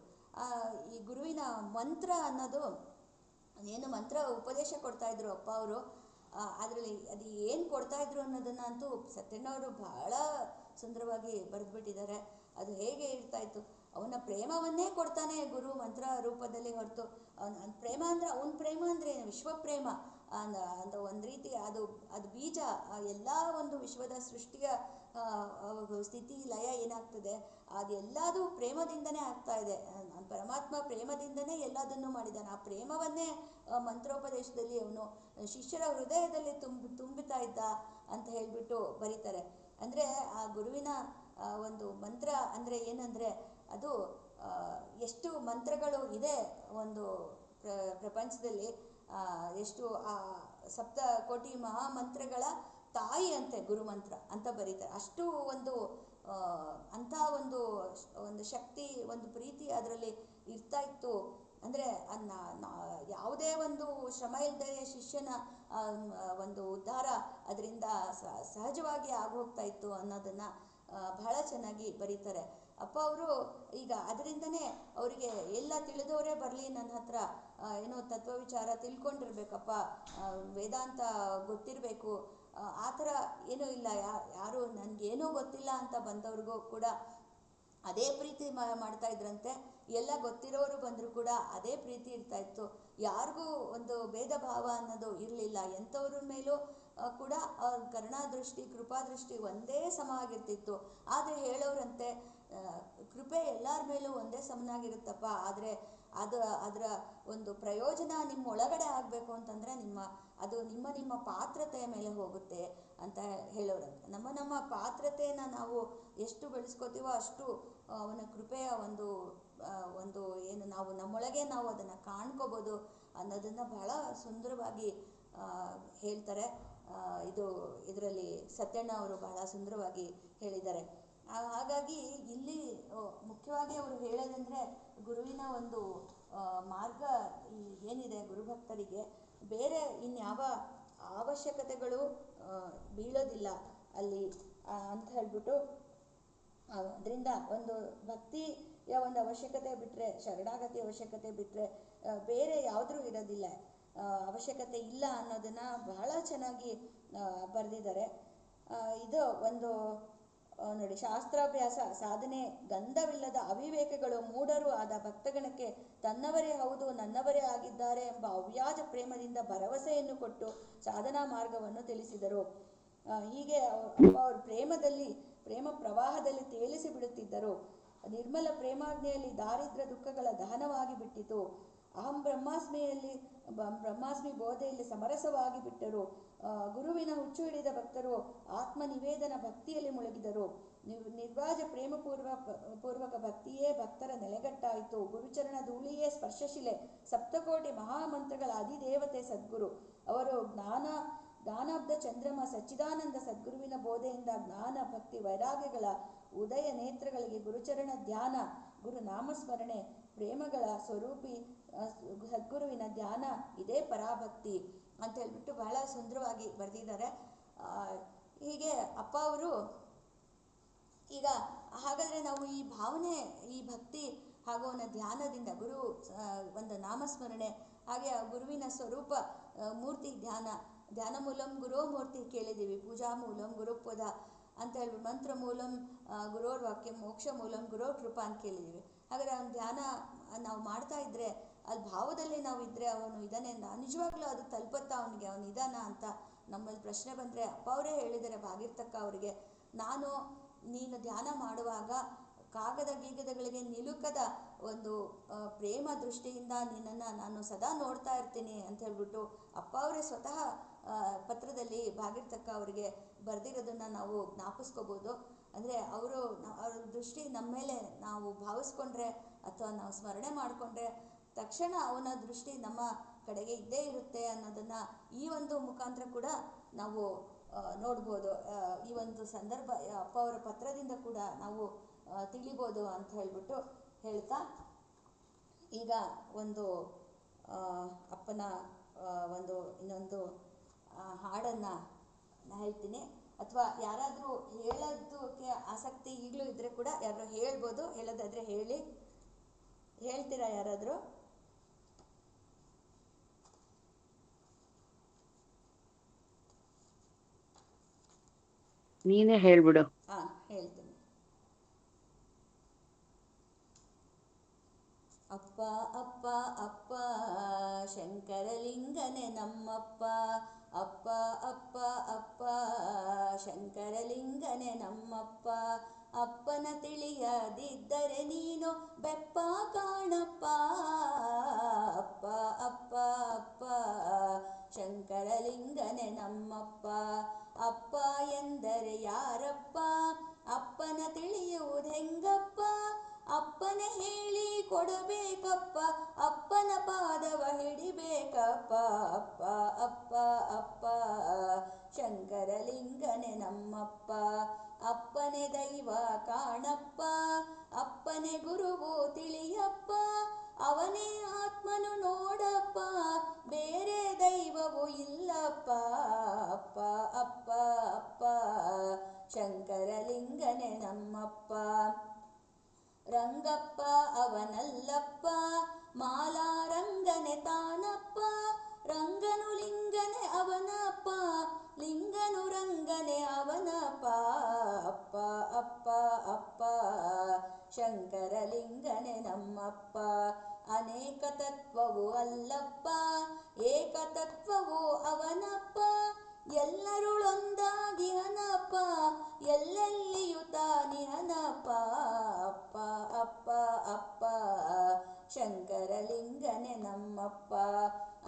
ಈ ಗುರುವಿನ ಮಂತ್ರ ಅನ್ನೋದು ಏನು ಮಂತ್ರ ಉಪದೇಶ ಕೊಡ್ತಾಯಿದ್ರು ಅಪ್ಪ ಅವರು, ಅದರಲ್ಲಿ ಅದು ಏನು ಕೊಡ್ತಾಯಿದ್ರು ಅನ್ನೋದನ್ನಂತೂ ಸತ್ಯಣ್ಣವರು ಬಹಳ ಸುಂದರವಾಗಿ ಬರೆದುಬಿಟ್ಟಿದ್ದಾರೆ. ಅದು ಹೇಗೆ ಇರ್ತಾಯಿತ್ತು, ಅವನ ಪ್ರೇಮವನ್ನೇ ಕೊಡ್ತಾನೆ ಗುರು ಮಂತ್ರ ರೂಪದಲ್ಲಿ ಹೊರತು, ಪ್ರೇಮ ಅಂದರೆ ಅವನ ಪ್ರೇಮ ಅಂದರೆ ವಿಶ್ವಪ್ರೇಮ ಅಂತ ಒಂದು ರೀತಿ ಅದು ಬೀಜ. ಎಲ್ಲ ಒಂದು ವಿಶ್ವದ ಸೃಷ್ಟಿಯ ಸ್ಥಿತಿ ಲಯ ಏನಾಗ್ತದೆ ಅದೆಲ್ಲದೂ ಪ್ರೇಮದಿಂದನೇ ಆಗ್ತಾ ಇದೆ. ಪರಮಾತ್ಮ ಪ್ರೇಮದಿಂದನೇ ಎಲ್ಲದನ್ನೂ ಮಾಡಿದ್ದಾನೆ. ಆ ಪ್ರೇಮವನ್ನೇ ಮಂತ್ರೋಪದೇಶದಲ್ಲಿ ಅವನು ಶಿಷ್ಯರ ಹೃದಯದಲ್ಲಿ ತುಂಬುತ್ತಾ ಇದ್ದ ಅಂತ ಹೇಳಿಬಿಟ್ಟು ಬರೀತಾರೆ. ಅಂದರೆ ಆ ಗುರುವಿನ ಒಂದು ಮಂತ್ರ ಅಂದರೆ ಏನಂದರೆ, ಅದು ಎಷ್ಟು ಮಂತ್ರಗಳು ಇದೆ ಒಂದು ಪ್ರಪಂಚದಲ್ಲಿ, ಎಷ್ಟು ಸಪ್ತ ಕೋಟಿ ಮಹಾಮಂತ್ರಗಳ ತಾಯಿ ಅಂತೆ ಗುರುಮಂತ್ರ ಅಂತ ಬರೀತಾರೆ. ಅಷ್ಟು ಒಂದು ಅಂಥ ಒಂದು ಶಕ್ತಿ, ಒಂದು ಪ್ರೀತಿ ಅದರಲ್ಲಿ ಇರ್ತಾ ಇತ್ತು. ಅಂದರೆ ಯಾವುದೇ ಒಂದು ಶ್ರಮ ಇಲ್ಲದೆ ಶಿಷ್ಯನ ಒಂದು ಉದ್ಧಾರ ಅದರಿಂದ ಸಹಜವಾಗಿ ಆಗೋಗ್ತಾ ಇತ್ತು ಅನ್ನೋದನ್ನು ಬಹಳ ಚೆನ್ನಾಗಿ ಬರೀತಾರೆ ಅಪ್ಪ ಅವರು. ಈಗ ಅದರಿಂದನೇ ಅವರಿಗೆ ಎಲ್ಲ ತಿಳಿದವರೇ ಬರಲಿ ನನ್ನ ಹತ್ರ, ಏನೋ ತತ್ವ ವಿಚಾರ ತಿಳ್ಕೊಂಡಿರ್ಬೇಕಪ್ಪ, ವೇದಾಂತ ಗೊತ್ತಿರಬೇಕು, ಆ ಥರ ಏನೂ ಇಲ್ಲ. ಯಾರು ನನಗೇನೂ ಗೊತ್ತಿಲ್ಲ ಅಂತ ಬಂದವ್ರಿಗೂ ಕೂಡ ಅದೇ ಪ್ರೀತಿ ಮಾಡ್ತಾ ಇದ್ರಂತೆ. ಎಲ್ಲ ಗೊತ್ತಿರೋರು ಬಂದರೂ ಕೂಡ ಅದೇ ಪ್ರೀತಿ ಇರ್ತಾಯಿತ್ತು. ಯಾರಿಗೂ ಒಂದು ಭೇದ ಭಾವ ಅನ್ನೋದು ಇರಲಿಲ್ಲ. ಎಂಥವ್ರ ಮೇಲೂ ಕೂಡ ಅವ್ರ ಕರುಣಾದೃಷ್ಟಿ, ಕೃಪಾದೃಷ್ಟಿ ಒಂದೇ ಸಮ ಆಗಿರ್ತಿತ್ತು. ಆದರೆ ಹೇಳೋರಂತೆ, ಕೃಪೆ ಎಲ್ಲರ ಮೇಲೂ ಒಂದೇ ಸಮನಾಗಿರುತ್ತಪ್ಪ, ಆದರೆ ಅದರ ಒಂದು ಪ್ರಯೋಜನ ನಿಮ್ಮ ಒಳಗಡೆ ಆಗಬೇಕು ಅಂತಂದರೆ ಅದು ನಿಮ್ಮ ಪಾತ್ರತೆಯ ಮೇಲೆ ಹೋಗುತ್ತೆ ಅಂತ ಹೇಳೋರಂತೆ. ನಮ್ಮ ಪಾತ್ರತೆಯನ್ನು ನಾವು ಎಷ್ಟು ಬೆಳೆಸ್ಕೋತೀವೋ ಅಷ್ಟು ಅವನ ಕೃಪೆಯ ಒಂದು ಏನು ನಾವು ನಮ್ಮೊಳಗೆ ನಾವು ಅದನ್ನು ಕಾಣ್ಕೋಬೋದು ಅನ್ನೋದನ್ನು ಬಹಳ ಸುಂದರವಾಗಿ ಹೇಳ್ತಾರೆ. ಇದರಲ್ಲಿ ಸತ್ಯಣ್ಣ ಅವರು ಬಹಳ ಸುಂದರವಾಗಿ ಹೇಳಿದ್ದಾರೆ. ಹಾಗಾಗಿ ಇಲ್ಲಿ ಮುಖ್ಯವಾಗಿ ಅವರು ಹೇಳೋದಂದರೆ ಗುರುವಿನ ಒಂದು ಮಾರ್ಗ ಏನಿದೆ ಗುರುಭಕ್ತರಿಗೆ ಬೇರೆ ಇನ್ಯಾವ ಅವಶ್ಯಕತೆಗಳು ಬೀಳೋದಿಲ್ಲ ಅಲ್ಲಿ ಅಂತ ಹೇಳ್ಬಿಟ್ಟು, ಅದರಿಂದ ಒಂದು ಭಕ್ತಿಯ ಒಂದು ಅವಶ್ಯಕತೆ ಬಿಟ್ಟರೆ, ಶರಣಾಗತಿ ಅವಶ್ಯಕತೆ ಬಿಟ್ಟರೆ ಬೇರೆ ಯಾವುದೂ ಇರೋದಿಲ್ಲ, ಅವಶ್ಯಕತೆ ಇಲ್ಲ ಅನ್ನೋದನ್ನು ಬಹಳ ಚೆನ್ನಾಗಿ ಬರೆದಿದ್ದಾರೆ. ಇದು ಒಂದು ನೋಡಿ, ಶಾಸ್ತ್ರಾಭ್ಯಾಸ ಸಾಧನೆ ಗಂಧವಿಲ್ಲದ ಅವಿವೇಕಗಳು ಮೂಢರು ಆದ ಭಕ್ತಗಣಕ್ಕೆ ತನ್ನವರೇ ಹೌದು ನನ್ನವರೇ ಆಗಿದ್ದಾರೆ ಎಂಬ ಅವ್ಯಾಜ ಪ್ರೇಮದಿಂದ ಭರವಸೆಯನ್ನು ಕೊಟ್ಟು ಸಾಧನಾ ಮಾರ್ಗವನ್ನು ತಿಳಿಸಿದರು. ಹೀಗೆ ಅವರು ಪ್ರೇಮ ಪ್ರವಾಹದಲ್ಲಿ ತೇಲಿಸಿ ಬಿಡುತ್ತಿದ್ದರು. ನಿರ್ಮಲ ಪ್ರೇಮಾಜ್ಞೆಯಲ್ಲಿ ದಾರಿದ್ರ್ಯ ದುಃಖಗಳ ದಹನವಾಗಿ ಬಿಟ್ಟಿತು. ಅಹಂ ಬ್ರಹ್ಮಾಸ್ಮಿ ಬೋಧೆಯಲ್ಲಿ ಸಮರಸವಾಗಿ ಬಿಟ್ಟರು. ಗುರುವಿನ ಹುಚ್ಚು ಹಿಡಿದ ಭಕ್ತರು ಆತ್ಮ ನಿವೇದನ ಭಕ್ತಿಯಲ್ಲಿ ಮುಳುಗಿದರು. ನಿರ್ವಾಜ ಪೂರ್ವಕ ಭಕ್ತಿಯೇ ಭಕ್ತರ ನೆಲೆಗಟ್ಟಾಯಿತು. ಗುರುಚರಣ ಧೂಳಿಯೇ ಸ್ಪರ್ಶಶಿಲೆ. ಸಪ್ತಕೋಟಿ ಮಹಾಮಂತ್ರಗಳ ಅಧಿದೇವತೆ ಸದ್ಗುರು. ಅವರು ಜ್ಞಾನಾಬ್ಧ ಚಂದ್ರಮ ಸಚ್ಚಿದಾನಂದ ಸದ್ಗುರುವಿನ ಬೋಧೆಯಿಂದ ಜ್ಞಾನ ಭಕ್ತಿ ವೈರಾಗ್ಯಗಳ ಉದಯ ನೇತ್ರಗಳಿಗೆ ಗುರುಚರಣ ಧ್ಯಾನ, ಗುರು ನಾಮಸ್ಮರಣೆ, ಪ್ರೇಮಗಳ ಸ್ವರೂಪಿ ಸದ್ಗುರುವಿನ ಧ್ಯಾನ, ಇದೇ ಪರಾಭಕ್ತಿ ಅಂತ ಹೇಳ್ಬಿಟ್ಟು ಬಹಳ ಸುಂದರವಾಗಿ ಬರೆದಿದ್ದಾರೆ. ಹೀಗೆ ಅಪ್ಪ ಅವರು ಈಗ ಹಾಗಾದರೆ ನಾವು ಈ ಭಾವನೆ, ಈ ಭಕ್ತಿ ಹಾಗೂ ಅವನ ಧ್ಯಾನದಿಂದ ಗುರು ಒಂದು ನಾಮಸ್ಮರಣೆ, ಹಾಗೆ ಆ ಗುರುವಿನ ಸ್ವರೂಪ ಮೂರ್ತಿ ಧ್ಯಾನ ಮೂಲಂ ಗುರೋ ಮೂರ್ತಿ ಕೇಳಿದ್ದೀವಿ, ಪೂಜಾ ಮೂಲಂ ಗುರುಪದ ಅಂತ ಹೇಳ್ಬಿಟ್ಟು, ಮಂತ್ರ ಮೂಲಂ ಗುರೋರ್ ವಾಕ್ಯ, ಮೋಕ್ಷ ಮೂಲಂ ಗುರೋ ಕೃಪಾ ಅಂತ ಕೇಳಿದ್ದೀವಿ. ಹಾಗಾದರೆ ಅವನ ಧ್ಯಾನ ನಾವು ಮಾಡ್ತಾ ಇದ್ದರೆ, ಅಲ್ಲಿ ಭಾವದಲ್ಲಿ ನಾವು ಇದ್ದರೆ ಅವನು ಇದ್ದಾನೆ, ನಿಜವಾಗ್ಲೂ ಅದು ತಲುಪುತ್ತಾ ಅವನಿಗೆ, ಅವನು ಇದ್ದಾನ ಅಂತ ನಮ್ಮಲ್ಲಿ ಪ್ರಶ್ನೆ ಬಂದರೆ ಅಪ್ಪ ಅವರೇ ಹೇಳಿದ್ದಾರೆ ಭಾಗೀರ್ತಕ್ಕ ಅವರಿಗೆ, ನೀನು ಧ್ಯಾನ ಮಾಡುವಾಗ ಕಾಗದ ಗೀಗದಗಳಿಗೆ ನಿಲುಕದ ಒಂದು ಪ್ರೇಮ ದೃಷ್ಟಿಯಿಂದ ನಿನ್ನನ್ನು ನಾನು ಸದಾ ನೋಡ್ತಾ ಇರ್ತೀನಿ ಅಂತ ಹೇಳ್ಬಿಟ್ಟು ಅಪ್ಪ ಅವರೇ ಸ್ವತಃ ಪತ್ರದಲ್ಲಿ ಭಾಗೀರ್ತಕ್ಕ ಅವರಿಗೆ ಬರೆದಿರೋದನ್ನು ನಾವು ಜ್ಞಾಪಿಸ್ಕೋಬೋದು. ಅಂದರೆ ಅವ್ರ ದೃಷ್ಟಿ ನಮ್ಮ ಮೇಲೆ ನಾವು ಭಾವಿಸ್ಕೊಂಡ್ರೆ ಅಥವಾ ನಾವು ಸ್ಮರಣೆ ಮಾಡಿಕೊಂಡ್ರೆ ತಕ್ಷಣ ಅವನ ದೃಷ್ಟಿ ನಮ್ಮ ಕಡೆಗೆ ಇದ್ದೇ ಇರುತ್ತೆ ಅನ್ನೋದನ್ನು ಈ ಒಂದು ಮುಖಾಂತರ ಕೂಡ ನಾವು ನೋಡ್ಬೋದು. ಈ ಒಂದು ಸಂದರ್ಭ ಅಪ್ಪ ಅವರ ಪತ್ರದಿಂದ ಕೂಡ ನಾವು ತಿಳಿಬೋದು ಅಂತ ಹೇಳ್ಬಿಟ್ಟು ಹೇಳ್ತಾ, ಈಗ ಒಂದು ಅಪ್ಪನ ಒಂದು ಇನ್ನೊಂದು ಹಾಡನ್ನು ಹೇಳ್ತೀನಿ. ಅಥವಾ ಯಾರಾದರೂ ಹೇಳೋದಕ್ಕೆ ಆಸಕ್ತಿ ಈಗಲೂ ಇದ್ದರೆ ಕೂಡ ಯಾರು ಹೇಳ್ಬೋದು, ಹೇಳೋದಾದರೆ ಹೇಳ್ತೀರಾ ಯಾರಾದರೂ? ನೀನೇ ಹೇಳ್ಬಿಡು. ಹೇಳ್ತೀನಿ. ಅಪ್ಪ ಅಪ್ಪ ಅಪ್ಪ ಶಂಕರಲಿಂಗನೇ ನಮ್ಮಪ್ಪ, ಅಪ್ಪ ಅಪ್ಪ ಅಪ್ಪ ಶಂಕರಲಿಂಗನೇ ನಮ್ಮಪ್ಪ, ಅಪ್ಪನ ತಿಳಿಯದಿದ್ದರೆ ನೀನು ಬೆಪ್ಪ ಕಾಣಪ್ಪ, ಅಪ್ಪ ಅಪ್ಪ ಅಪ್ಪ ಶಂಕರಲಿಂಗನೇ ನಮ್ಮಪ್ಪ, ಅಪ್ಪ ಎಂದರೆ ಯಾರಪ್ಪ ಅಪ್ಪನ ತಿಳಿಯುವುದೆಂಗಪ್ಪ, ಅಪ್ಪನೇ ಹೇಳಿ ಕೊಡಬೇಕಪ್ಪ ಅಪ್ಪನ ಪಾದವ ಹಿಡಿಬೇಕಪ್ಪ, ಅಪ್ಪ ಅಪ್ಪ ಅಪ್ಪ ಶಂಕರಲಿಂಗನೇ ನಮ್ಮಪ್ಪ, ಅಪ್ಪನೇ ದೈವ ಕಾಣಪ್ಪ ಅಪ್ಪನೇ ಗುರುವು ತಿಳಿಯಪ್ಪ, ಅವನೇ ಆತ್ಮನು ನೋಡಪ್ಪ ಬೇರೆ ದೈವವು ಇಲ್ಲಪ್ಪ, ಅಪ್ಪ ಅಪ್ಪ ಅಪ್ಪ ಶಂಕರಲಿಂಗನೇ ನಮ್ಮಪ್ಪ, ರಂಗಪ್ಪ ಅವನಲ್ಲಪ್ಪ ಮಾಲಾರಂಗನೆ ತಾನಪ್ಪ, ರಂಗನು ಲಿಂಗನೆ ಅವನಪ್ಪ ಲಿಂಗನು ರಂಗನೆ ಅವನಪ್ಪ, ಅಪ್ಪ ಅಪ್ಪ ಅಪ್ಪ ಶಂಕರಲಿಂಗನೆ ನಮ್ಮಪ್ಪ, ಅನೇಕ ತತ್ವವು ಅಲ್ಲಪ್ಪ ಏಕತತ್ವವು ಅವನಪ್ಪ, ಎಲ್ಲರುಳೊಂದಾಗಿಹನಪ್ಪ ಎಲ್ಲೆಲ್ಲಿಯೂ ತಾನಿಹನಪ್ಪ, ಅಪ್ಪ ಅಪ್ಪ ಅಪ್ಪ ಶಂಕರಲಿಂಗನೆ ನಮ್ಮಪ್ಪ,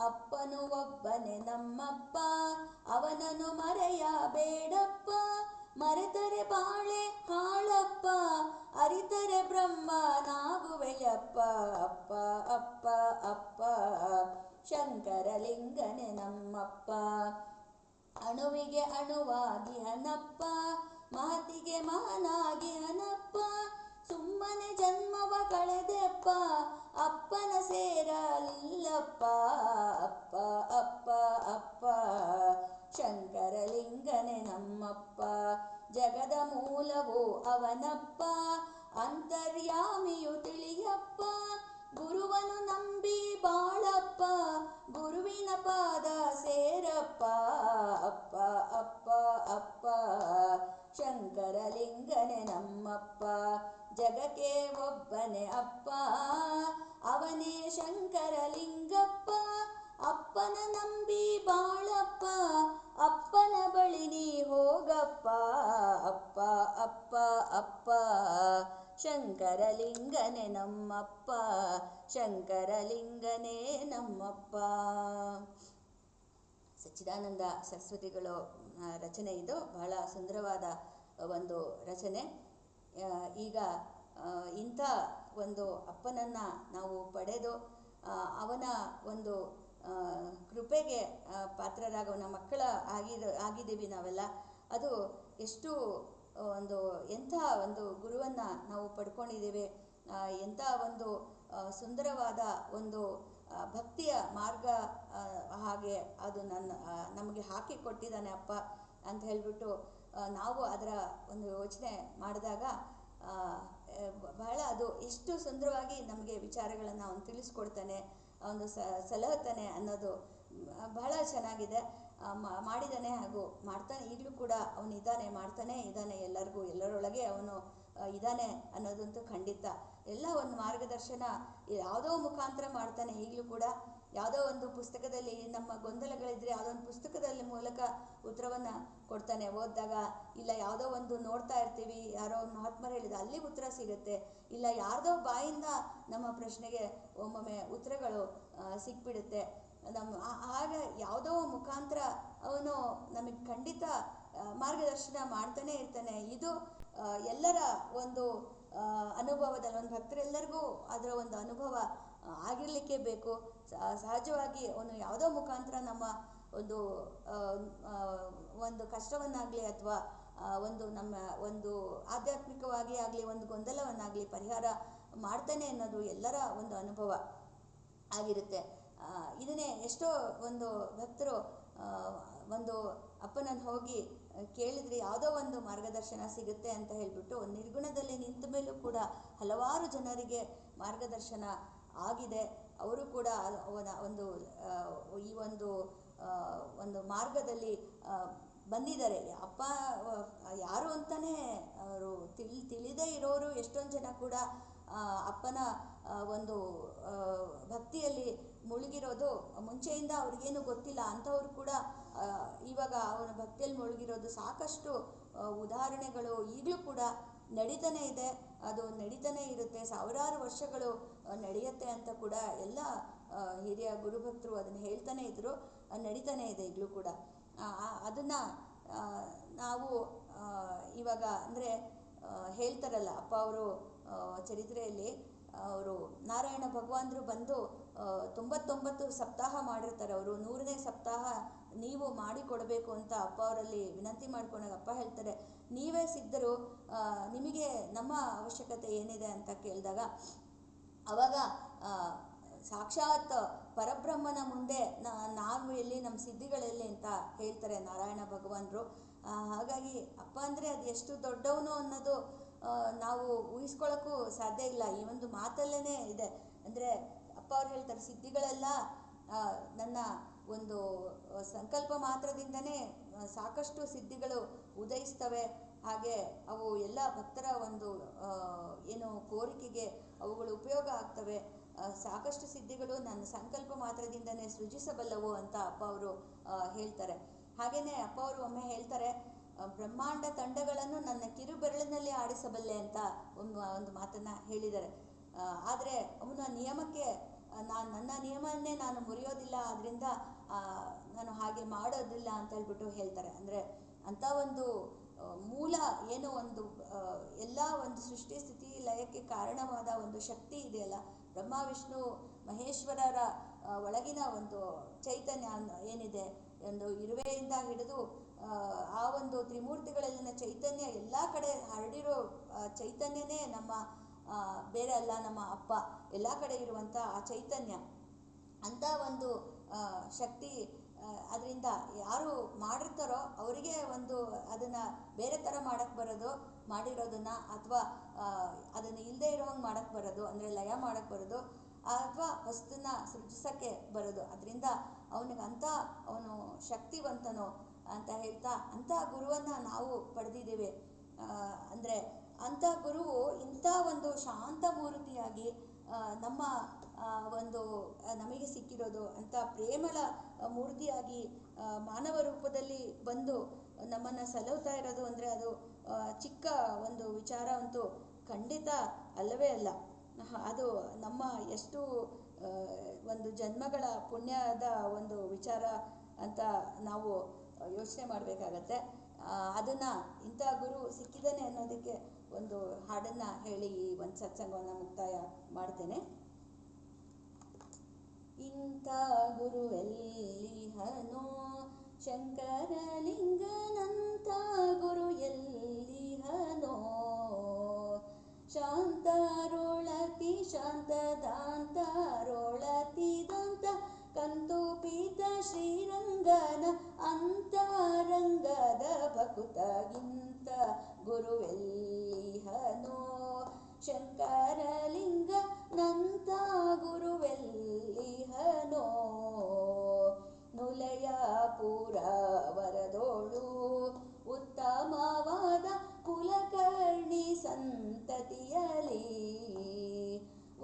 ಅಪ್ಪನು ಒಬ್ಬನೇ ನಮ್ಮಪ್ಪ ಅವನನ್ನು ಮರೆಯಬೇಡಪ್ಪ, ಮರೆತರೆ ಬಾಳೆ ಹಾಳಪ್ಪ ಅರಿತರೆ ಬ್ರಹ್ಮನಾಗುವೆಯಪ್ಪ, ಅಪ್ಪ ಅಪ್ಪ ಅಪ್ಪ ಶಂಕರಲಿಂಗನೆ ನಮ್ಮಪ್ಪ, ಅಣುವಿಗೆ ಅಣುವಾಗಿಹನಪ್ಪ ಮಾತಿಗೆ ಮಹನಾಗಿ ಅನಪ್ಪ ಸುಮ್ಮನೆ ಜನ್ಮವ ಕಳೆದೆಪ್ಪ ಅಪ್ಪನ ಸೇರಲಿಲ್ಲಪ್ಪ ಅಪ್ಪ ಅಪ್ಪ ಅಪ್ಪ ಶಂಕರಲಿಂಗನೇ ನಮ್ಮಪ್ಪ ಜಗದ ಮೂಲವು ಅವನಪ್ಪ ಅಂತರ್ಯಾಮಿಯು ತಿಳಿಯಪ್ಪ ಗುರುವನು ನಂಬಿ ಬಾಳಪ್ಪ ಗುರುವಿನ ಪಾದ ಸೇರಪ್ಪ ಅಪ್ಪ ಅಪ್ಪ ಅಪ್ಪ ಶಂಕರಲಿಂಗನೇ ನಮ್ಮಪ್ಪ ಜಗಕ್ಕೆ ಒಬ್ಬನೇ ಅಪ್ಪ ಅವನೇ ಶಂಕರಲಿಂಗಪ್ಪ ಅಪ್ಪನ ನಂಬಿ ಬಾಳಪ್ಪ ಅಪ್ಪನ ಬಳಿ ನೀ ಹೋಗಪ್ಪ ಅಪ್ಪ ಅಪ್ಪ ಅಪ್ಪ ಶಂಕರಲಿಂಗನೇ ನಮ್ಮಪ್ಪ ಶಂಕರಲಿಂಗನೇ ನಮ್ಮಪ್ಪ. ಸಚ್ಚಿದಾನಂದ ಸರಸ್ವತಿಗಳು ರಚನೆ ಇದು. ಬಹಳ ಸುಂದರವಾದ ಒಂದು ರಚನೆ. ಈಗ ಇಂಥ ಒಂದು ಅಪ್ಪನನ್ನು ನಾವು ಪಡೆದು ಅವನ ಒಂದು ಕೃಪೆಗೆ ಪಾತ್ರರಾಗವನ ಮಕ್ಕಳ ಆಗಿದ್ದೀವಿ ನಾವೆಲ್ಲ. ಅದು ಎಷ್ಟು ಎಂಥ ಒಂದು ಗುರುವನ್ನು ನಾವು ಪಡ್ಕೊಂಡಿದ್ದೇವೆ, ಎಂಥ ಒಂದು ಸುಂದರವಾದ ಒಂದು ಭಕ್ತಿಯ ಮಾರ್ಗ ಹಾಗೆ ಅದು ನಮಗೆ ಹಾಕಿಕೊಟ್ಟಿದ್ದಾನೆ ಅಪ್ಪ ಅಂತ ಹೇಳಿಬಿಟ್ಟು ನಾವು ಅದರ ಒಂದು ಯೋಚನೆ ಮಾಡಿದಾಗ ಬಹಳ ಅದು ಎಷ್ಟು ಸುಂದರವಾಗಿ ನಮಗೆ ವಿಚಾರಗಳನ್ನು ಅವನು ತಿಳಿಸ್ಕೊಡ್ತಾನೆ, ಒಂದು ಸಲಹುತ್ತಾನೆ ಅನ್ನೋದು ಬಹಳ ಚೆನ್ನಾಗಿದೆ. ಮಾಡಿದ್ದಾನೆ ಹಾಗೂ ಮಾಡ್ತಾನೆ, ಈಗಲೂ ಕೂಡ ಅವನು ಇದ್ದಾನೆ, ಮಾಡ್ತಾನೆ ಇದ್ದಾನೆ, ಎಲ್ಲರಿಗೂ ಎಲ್ಲರೊಳಗೆ ಅವನು ಇದ್ದಾನೆ ಅನ್ನೋದಂತೂ ಖಂಡಿತ. ಎಲ್ಲ ಒಂದು ಮಾರ್ಗದರ್ಶನ ಯಾವುದೋ ಮುಖಾಂತರ ಮಾಡ್ತಾನೆ. ಈಗಲೂ ಕೂಡ ಯಾವುದೋ ಒಂದು ಪುಸ್ತಕದಲ್ಲಿ ನಮ್ಮ ಗೊಂದಲಗಳಿದ್ರೆ ಯಾವುದೋ ಒಂದು ಪುಸ್ತಕದಲ್ಲಿ ಮೂಲಕ ಉತ್ತರವನ್ನು ಕೊಡ್ತಾನೆ ಓದಿದಾಗ, ಇಲ್ಲ ಯಾವುದೋ ಒಂದು ನೋಡ್ತಾ ಇರ್ತೀವಿ, ಯಾರೋ ಮಹಾತ್ಮರು ಹೇಳಿದ ಅಲ್ಲಿ ಉತ್ತರ ಸಿಗುತ್ತೆ, ಇಲ್ಲ ಯಾರ್ದೋ ಬಾಯಿಂದ ನಮ್ಮ ಪ್ರಶ್ನೆಗೆ ಒಮ್ಮೊಮ್ಮೆ ಉತ್ತರಗಳು ಸಿಕ್ಬಿಡುತ್ತೆ. ಆಗ ಯಾವುದೋ ಮುಖಾಂತರ ಅವನು ನಮಗೆ ಖಂಡಿತ ಮಾರ್ಗದರ್ಶನ ಮಾಡ್ತಾನೆ ಇರ್ತಾನೆ. ಇದು ಎಲ್ಲರ ಒಂದು ಅನುಭವದಲ್ಲಿ, ಒಂದು ಭಕ್ತರೆಲ್ಲರಿಗೂ ಅದರ ಒಂದು ಅನುಭವ ಆಗಿರಲಿಕ್ಕೆ ಬೇಕು. ಸಹಜವಾಗಿ ಅವನು ಯಾವುದೋ ಮುಖಾಂತರ ನಮ್ಮ ಒಂದು ಕಷ್ಟವನ್ನಾಗಲಿ ಅಥವಾ ನಮ್ಮ ಒಂದು ಆಧ್ಯಾತ್ಮಿಕವಾಗಿ ಆಗಲಿ ಒಂದು ಗೊಂದಲವನ್ನಾಗಲಿ ಪರಿಹಾರ ಮಾಡ್ತಾನೆ ಅನ್ನೋದು ಎಲ್ಲರ ಒಂದು ಅನುಭವ ಆಗಿರುತ್ತೆ. ಇದನ್ನೇ ಎಷ್ಟೋ ಒಂದು ಭಕ್ತರು ಒಂದು ಅಪ್ಪನನ್ನು ಹೋಗಿ ಕೇಳಿದರೆ ಯಾವುದೋ ಒಂದು ಮಾರ್ಗದರ್ಶನ ಸಿಗುತ್ತೆ ಅಂತ ಹೇಳಿಬಿಟ್ಟು ನಿರ್ಗುಣದಲ್ಲಿ ನಿಂತ ಮೇಲೂ ಕೂಡ ಹಲವಾರು ಜನರಿಗೆ ಮಾರ್ಗದರ್ಶನ ಆಗಿದೆ. ಅವರು ಕೂಡ ಅವನ ಈ ಒಂದು ಮಾರ್ಗದಲ್ಲಿ ಬಂದಿದ್ದಾರೆ. ಅಪ್ಪ ಯಾರು ಅಂತಲೇ ಅವರು ತಿಳಿದೇ ಇರೋರು ಎಷ್ಟೊಂದು ಜನ ಕೂಡ ಅಪ್ಪನ ಒಂದು ಭಕ್ತಿಯಲ್ಲಿ ಮುಳುಗಿರೋದು ಮುಂಚೆಯಿಂದ ಅವ್ರಿಗೇನು ಗೊತ್ತಿಲ್ಲ ಅಂಥವ್ರು ಕೂಡ ಇವಾಗ ಅವನ ಭಕ್ತಿಯಲ್ಲಿ ಮುಳುಗಿರೋದು ಸಾಕಷ್ಟು ಉದಾಹರಣೆಗಳು ಈಗಲೂ ಕೂಡ ನಡೀತಾನೆ ಇದೆ. ಅದು ನಡೀತಾನೆ ಇರುತ್ತೆ, ಸಾವಿರಾರು ವರ್ಷಗಳು ನಡೆಯುತ್ತೆ ಅಂತ ಕೂಡ ಎಲ್ಲ ಹಿರಿಯ ಗುರುಭಕ್ತರು ಅದನ್ನು ಹೇಳ್ತಾನೆ ಇದ್ದರು. ನಡೀತಾನೆ ಇದೆ ಈಗಲೂ ಕೂಡ. ಅದನ್ನು ನಾವು ಇವಾಗ ಅಂದರೆ ಹೇಳ್ತಾರಲ್ಲ ಅಪ್ಪ ಅವರು ಚರಿತ್ರೆಯಲ್ಲಿ, ಅವರು ನಾರಾಯಣ ಭಗವಾನರು ಬಂದು 99 ಸಪ್ತಾಹ ಮಾಡಿರ್ತಾರೆ. ಅವರು 100ನೇ ಸಪ್ತಾಹ ನೀವು ಮಾಡಿಕೊಡಬೇಕು ಅಂತ ಅಪ್ಪ ಅವರಲ್ಲಿ ವಿನಂತಿ ಮಾಡ್ಕೊಂಡಾಗ ಅಪ್ಪ ಹೇಳ್ತಾರೆ, ನೀವೇ ಸಿದ್ಧರು, ನಿಮಗೆ ನಮ್ಮ ಅವಶ್ಯಕತೆ ಏನಿದೆ ಅಂತ ಕೇಳಿದಾಗ ಆವಾಗ ಸಾಕ್ಷಾತ್ ಪರಬ್ರಹ್ಮನ ಮುಂದೆ ನಾವು ಎಲ್ಲಿ, ನಮ್ಮ ಸಿದ್ಧಿಗಳಲ್ಲಿ ಅಂತ ಹೇಳ್ತಾರೆ ನಾರಾಯಣ ಭಗವಾನರು. ಹಾಗಾಗಿ ಅಪ್ಪ ಅಂದರೆ ಅದು ಎಷ್ಟು ದೊಡ್ಡವನು ಅನ್ನೋದು ನಾವು ಊಹಿಸ್ಕೊಳ್ಳೋಕ್ಕೂ ಸಾಧ್ಯ ಇಲ್ಲ. ಈ ಒಂದು ಮಾತಲ್ಲೇ ಇದೆ. ಅಂದರೆ ಅಪ್ಪ ಅವ್ರು ಹೇಳ್ತಾರೆ, ಸಿದ್ಧಿಗಳೆಲ್ಲ ನನ್ನ ಒಂದು ಸಂಕಲ್ಪ ಮಾತ್ರದಿಂದನೇ ಸಾಕಷ್ಟು ಸಿದ್ಧಿಗಳು ಉದಯಿಸ್ತವೆ, ಹಾಗೆ ಅವು ಎಲ್ಲ ಭಕ್ತರ ಒಂದು ಏನು ಕೋರಿಕೆಗೆ ಅವುಗಳು ಉಪಯೋಗ ಆಗ್ತವೆ. ಸಾಕಷ್ಟು ಸಿದ್ಧಿಗಳು ನನ್ನ ಸಂಕಲ್ಪ ಮಾತ್ರದಿಂದನೇ ಸೃಜಿಸಬಲ್ಲವು ಅಂತ ಅಪ್ಪ ಅವರು ಹೇಳ್ತಾರೆ. ಹಾಗೆಯೇ ಅಪ್ಪ ಅವರು ಒಮ್ಮೆ ಹೇಳ್ತಾರೆ, ಬ್ರಹ್ಮಾಂಡ ತಂಡಗಳನ್ನು ನನ್ನ ಕಿರು ಬೆರಳಿನಲ್ಲಿ ಆಡಿಸಬಲ್ಲೆ ಅಂತ ಒಂದು ಮಾತನ್ನು ಹೇಳಿದ್ದಾರೆ. ಆದರೆ ಅವನ ನಿಯಮಕ್ಕೆ ನನ್ನ ನಿಯಮವನ್ನೇ ನಾನು ಮುರಿಯೋದಿಲ್ಲ, ಆದ್ದರಿಂದ ನಾನು ಹಾಗೆ ಮಾಡೋದಿಲ್ಲ ಅಂತ ಹೇಳ್ಬಿಟ್ಟು ಹೇಳ್ತಾರೆ. ಅಂದರೆ ಅಂಥ ಒಂದು ಮೂಲ ಏನೋ ಒಂದು ಎಲ್ಲ ಒಂದು ಸೃಷ್ಟಿ ಸ್ಥಿತಿ ಲಯಕ್ಕೆ ಕಾರಣವಾದ ಒಂದು ಶಕ್ತಿ ಇದೆಯಲ್ಲ, ಬ್ರಹ್ಮ ವಿಷ್ಣು ಮಹೇಶ್ವರರ ಒಳಗಿನ ಒಂದು ಚೈತನ್ಯ ಏನಿದೆ, ಒಂದು ಇರುವೆಯಿಂದ ಹಿಡಿದು ಆ ಒಂದು ತ್ರಿಮೂರ್ತಿಗಳಲ್ಲಿನ ಚೈತನ್ಯ ಎಲ್ಲ ಕಡೆ ಹರಡಿರೋ ಚೈತನ್ಯನೇ ನಮ್ಮ ಬೇರೆ ಅಲ್ಲ, ನಮ್ಮ ಅಪ್ಪ, ಎಲ್ಲ ಕಡೆ ಇರುವಂಥ ಆ ಚೈತನ್ಯ. ಅಂಥ ಒಂದು ಶಕ್ತಿ ಅದರಿಂದ ಯಾರು ಮಾಡಿರ್ತಾರೋ ಅವರಿಗೆ ಒಂದು ಅದನ್ನು ಬೇರೆ ಥರ ಮಾಡೋಕ್ಕೆ ಬರೋದು, ಮಾಡಿರೋದನ್ನು, ಅಥವಾ ಅದನ್ನು ಇಲ್ಲದೆ ಇರೋಂಗೆ ಮಾಡೋಕ್ಕೆ ಬರೋದು, ಅಂದರೆ ಲಯ ಮಾಡೋಕ್ಕೆ ಬರೋದು, ಅಥವಾ ಹೊಸದನ್ನು ಸೃಜಿಸೋಕ್ಕೆ ಬರೋದು. ಅದರಿಂದ ಅವನು ಶಕ್ತಿವಂತನು ಅಂತ ಹೇಳ್ತಾ ಅಂಥ ಗುರುವನ್ನು ನಾವು ಪಡೆದಿದ್ದೇವೆ. ಅಂದರೆ ಅಂಥ ಗುರುವು ಇಂಥ ಒಂದು ಶಾಂತ ಮೂರ್ತಿಯಾಗಿ ನಮ್ಮ ಒಂದು ನಮಗೆ ಸಿಕ್ಕಿರೋದು, ಅಂಥ ಪ್ರೇಮಳ ಮೂರ್ತಿಯಾಗಿ ಮಾನವ ರೂಪದಲ್ಲಿ ಬಂದು ನಮ್ಮನ್ನು ಸಲಹುತ್ತಾ ಇರೋದು ಅಂದರೆ ಅದು ಚಿಕ್ಕ ಒಂದು ವಿಚಾರ ಅಂತೂ ಖಂಡಿತ ಅಲ್ಲವೇ ಅಲ್ಲ. ಅದು ನಮ್ಮ ಎಷ್ಟು ಒಂದು ಜನ್ಮಗಳ ಪುಣ್ಯದ ಒಂದು ವಿಚಾರ ಅಂತ ನಾವು ಯೋಚನೆ ಮಾಡಬೇಕಾಗತ್ತೆ. ಅದನ್ನು ಇಂಥ ಗುರು ಸಿಕ್ಕಿದ್ದಾನೆ ಅನ್ನೋದಕ್ಕೆ ಒಂದು ಹಾಡನ್ನು ಹೇಳಿ ಈ ಒಂದು ಸತ್ಸಂಗವನ್ನು ಮುಕ್ತಾಯ ಮಾಡ್ತೇನೆ. ಇಂಥ ಗುರು ಎಲ್ಲಿಹನೋ ಶಂಕರಲಿಂಗನಂಥ ಗುರು ಎಲ್ಲಿಹನೋ, ಶಾಂತರೋಳತಿ ಶಾಂತದಾಂತರೋಳತಿ ದಾಂತ ಕಂತು ಪೀತ ಶ್ರೀರಂಗನ ಅಂತರಂಗದ ಭಕುತಗಿಂತ ಗುರುವೆಲ್ಲಿಹನೋ, ಶಂಕರಲಿಂಗ ನಂತ ಗುರುವೆಲ್ಲಿಹನೋ. ನುಲಯ ಪುರ ವರದೋಳು ಉತ್ತಮವಾದ ಕುಲಕರ್ಣಿ ಸಂತತಿಯಲಿ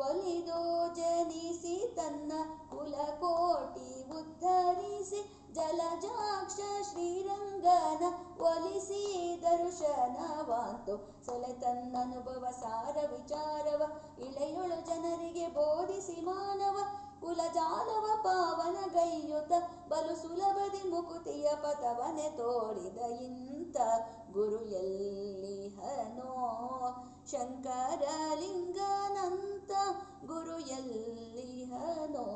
ಒಲಿದೋ ಜನಿಸಿ ತನ್ನ ಕುಲಕೋಟಿ ಉದ್ಧರಿಸಿ ಜಲಜಾಕ್ಷ ಶ್ರೀರಂಗನ ಒಲಿಸಿ ದರ್ಶನವಾಂತು ಸೊಲೆ ತನ್ನನುಭವ ಸಾರ ವಿಚಾರವ ಇಳೆಯೊಳು ಜನರಿಗೆ ಬೋಧಿಸಿ ಮಾನವ ಕುಲಜಾಲವ ಪಾವನಗೈಯುತ ಬಲು ಸುಲಭದಿ ಮುಕುತಿಯ ಪಥವನೆ ತೋರಿದ ಇಂಥ ಗುರು ಎಲ್ಲಿಹನೋ, ಶಂಕರಲಿಂಗನಂತ ಗುರು ಎಲ್ಲಿಹನೋ.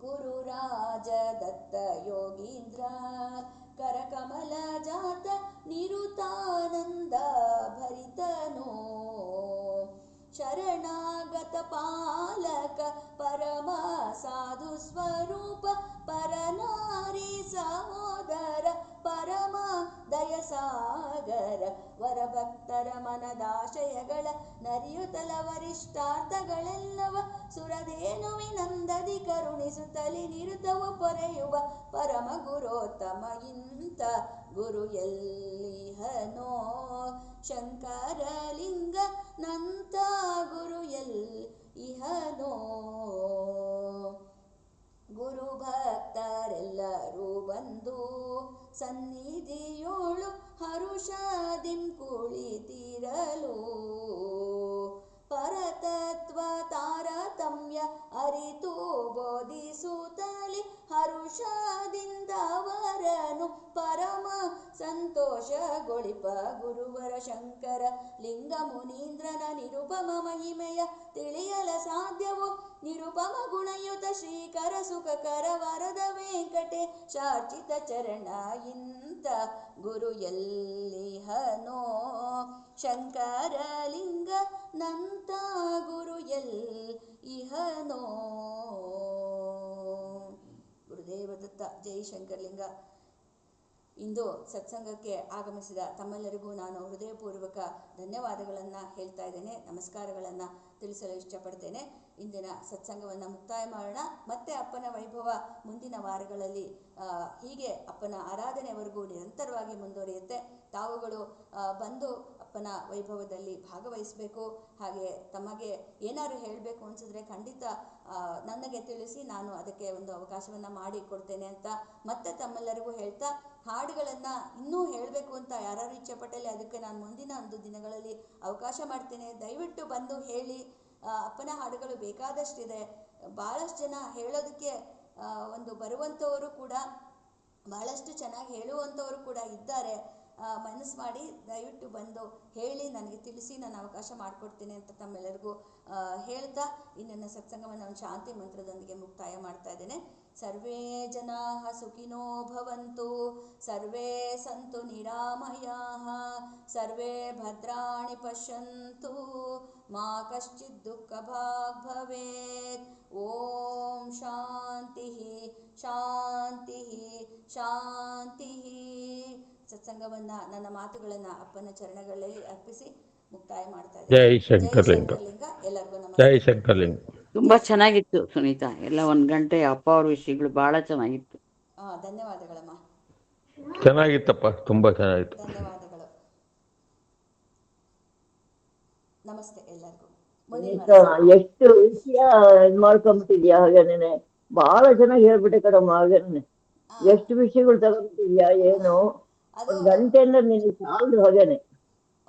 ಗುರುರಾಜ ದತ್ತ ಯೋಗೀಂದ್ರ ಕರಕಮಲ ಜಾತ ನಿರುತಾನಂದ ಭರಿತನೋ, ಶರಣಾಗತ ಪಾಲಕ ಪರಮ ಸಾಧು ಸ್ವರೂಪ ಪರನಾರಿ ಸಹೋದರ ಪರಮ ದಯಸಾಗರ ವರಭಕ್ತರ ಮನದಾಶಯಗಳ ನರಿಯುತಲ ವರಿಷ್ಠಾರ್ಥಗಳೆಲ್ಲವ ಸುರಧೇನುವಿನಂದದಿ ಕರುಣಿಸುತ್ತಲಿ ನಿರುತವು ಪೊರೆಯುವ ಪರಮ ಗುರೋತ್ತಮ ಇಂಥ ಗುರು ಎಲ್ಲಿಹನೋ, ಶಂಕರಲಿಂಗ ನಂತ ಗುರು ಎಲ್ಲಿಹನೋ. ಗುರು ಭಕ್ತರೆಲ್ಲರೂ ಬಂದು ಸನ್ನಿಧಿಯೋಳು ಹರುಷದಿಂ ಕುಳಿತಿರಲು ಪರತತ್ವ ತಾರತಮ್ಯ ಅರಿತು ಬೋಧಿಸುತ್ತಲಿ ಹರುಷದಿಂದವರನು ಪರಮ ಸಂತೋಷಗೊಳಿಪ ಗುರುವರ ಶಂಕರ ಲಿಂಗ ಮುನೀಂದ್ರನ ನಿರುಪಮ ಮಹಿಮೆಯ ತಿಳಿಯಲ ಸಾಧ್ಯವೋ, ನಿರುಪಮ ಗುಣಯುತ ಶ್ರೀಕರ ಸುಖಕರ ವರದ ವೆಂಕಟೇಶಾರ್ಚಿತ ಚರಣ ಇಂಥ ಗುರು ಎಲ್ಲಿಹನೋ, ಶಂಕರಲಿಂಗ ನಂತ ಗುರು ಎಲ್ಲಿಹನೋ. ಗುರುದೇವ ದತ್ತ. ಜೈ ಶಂಕರಲಿಂಗ. ಇಂದು ಸತ್ಸಂಗಕ್ಕೆ ಆಗಮಿಸಿದ ತಮ್ಮೆಲ್ಲರಿಗೂ ನಾನು ಹೃದಯಪೂರ್ವಕ ಧನ್ಯವಾದಗಳನ್ನು ಹೇಳ್ತಾ ಇದ್ದೇನೆ, ನಮಸ್ಕಾರಗಳನ್ನು ತಿಳಿಸಲು ಇಷ್ಟಪಡ್ತೇನೆ. ಇಂದಿನ ಸತ್ಸಂಗವನ್ನು ಮುಕ್ತಾಯ ಮಾಡೋಣ. ಮತ್ತೆ ಅಪ್ಪನ ವೈಭವ ಮುಂದಿನ ವಾರಗಳಲ್ಲಿ ಹೀಗೆ ಅಪ್ಪನ ಆರಾಧನೆವರೆಗೂ ನಿರಂತರವಾಗಿ ಮುಂದುವರಿಯುತ್ತೆ. ತಾವುಗಳು ಬಂದು ಅಪ್ಪನ ವೈಭವದಲ್ಲಿ ಭಾಗವಹಿಸಬೇಕು. ಹಾಗೆ ತಮಗೆ ಏನಾದ್ರು ಹೇಳಬೇಕು ಅನಿಸಿದ್ರೆ ಖಂಡಿತ ನನಗೆ ತಿಳಿಸಿ, ನಾನು ಅದಕ್ಕೆ ಒಂದು ಅವಕಾಶವನ್ನು ಮಾಡಿ ಕೊಡ್ತೇನೆ ಅಂತ ಮತ್ತೆ ತಮ್ಮೆಲ್ಲರಿಗೂ ಹೇಳ್ತಾ, ಹಾಡುಗಳನ್ನು ಇನ್ನೂ ಹೇಳಬೇಕು ಅಂತ ಯಾರು ಇಚ್ಛೆ ಪಟ್ಟಲ್ಲಿ ಅದಕ್ಕೆ ನಾನು ಮುಂದಿನ ಒಂದು ದಿನಗಳಲ್ಲಿ ಅವಕಾಶ ಮಾಡ್ತೇನೆ. ದಯವಿಟ್ಟು ಬಂದು ಹೇಳಿ. ಅಪ್ಪನ ಹಾಡುಗಳು ಬೇಕಾದಷ್ಟಿದೆ. ಭಾಳಷ್ಟು ಜನ ಹೇಳೋದಕ್ಕೆ ಒಂದು ಬರುವಂಥವರು ಕೂಡ, ಭಾಳಷ್ಟು ಚೆನ್ನಾಗಿ ಹೇಳುವಂಥವರು ಕೂಡ ಇದ್ದಾರೆ. ಮನಸ್ಸು ಮಾಡಿ ದಯವಿಟ್ಟು ಬಂದು ಹೇಳಿ, ನನಗೆ ತಿಳಿಸಿ, ನಾನು ಅವಕಾಶ ಮಾಡಿಕೊಡ್ತೀನಿ ಅಂತ ತಮ್ಮೆಲ್ಲರಿಗೂ ಹೇಳ್ತಾ ಇನ್ನನ್ನು ಸತ್ಸಂಗವನ್ನು ಒಂದು ಶಾಂತಿ ಮಂತ್ರದೊಂದಿಗೆ ಮುಕ್ತಾಯ ಮಾಡ್ತಾ ಇದ್ದೇನೆ. ಸರ್ವೇ ಜನಾಃ ಸುಖಿನೋ ಭವಂತು, ಸರ್ವೇ ಸಂತು ನಿರಾಮಯಾಃ, ಸರ್ವೇ ಭದ್ರಾಣಿ ಪಶ್ಯಂತು, ಮಾ ಕಶ್ಚಿತ್ ದುಃಖಭಾಗ್ ಭವೇತ್. ಓಂ ಶಾಂತಿ ಶಾಂತಿ ಶಾಂತಿ. ಸತ್ಸಂಗವನ್ನು, ನನ್ನ ಮಾತುಗಳನ್ನು ಅಪ್ಪನ ಚರಣಗಳಲ್ಲಿ ಅರ್ಪಿಸಿ ಮುಕ್ತಾಯ ಮಾಡ್ತಾ ಇದ್ದೇನೆ. ಜೈ ಜೈ ಶಂಕರಲಿಂಗ. ಶಂಕರಲಿಂಗ. ಎಲ್ಲರಿಗೂ ಜೈ ನಮಸ್ತೆ. ಶಂಕರಲಿಂಗ. ತುಂಬಾ ಚೆನ್ನಾಗಿತ್ತು ಸುನೀತಾ, ಎಲ್ಲ 1 ಗಂಟೆ ಅಪ್ಪ ಅವ್ರ ವಿಷಯಗಳು ಬಹಳ ಚೆನ್ನಾಗಿತ್ತು. ಧನ್ಯವಾದಗಳಮ್ಮ. ಚೆನ್ನಾಗಿತ್ತಪ್ಪ, ತುಂಬಾ ಚೆನ್ನಾಗಿತ್ತು. ಧನ್ಯವಾದಗಳು. ನಮಸ್ತೆ ಎಲ್ಲರಿಗೂ. ಎಷ್ಟು ವಿಷಯ ಮಾಡ್ಕೊಂಬಿಟ್ಟಿದ್ಯಾ ಹಾಗೇನೆ, ಬಹಳ ಚೆನ್ನಾಗಿ ಹೇಳ್ಬಿಟ್ಟೆ ಕಣಮ್ಮ. ಹಾಗೇನೆ ಎಷ್ಟು ವಿಷಯಗಳು ತಗೊಂಡಿದ್ಯಾ ಏನು, ಅದು 1 ಗಂಟೆ ಅಂದ್ರೆ ನಿನಗೆ ಸಾಲದು. ಹಾಗೇನೆ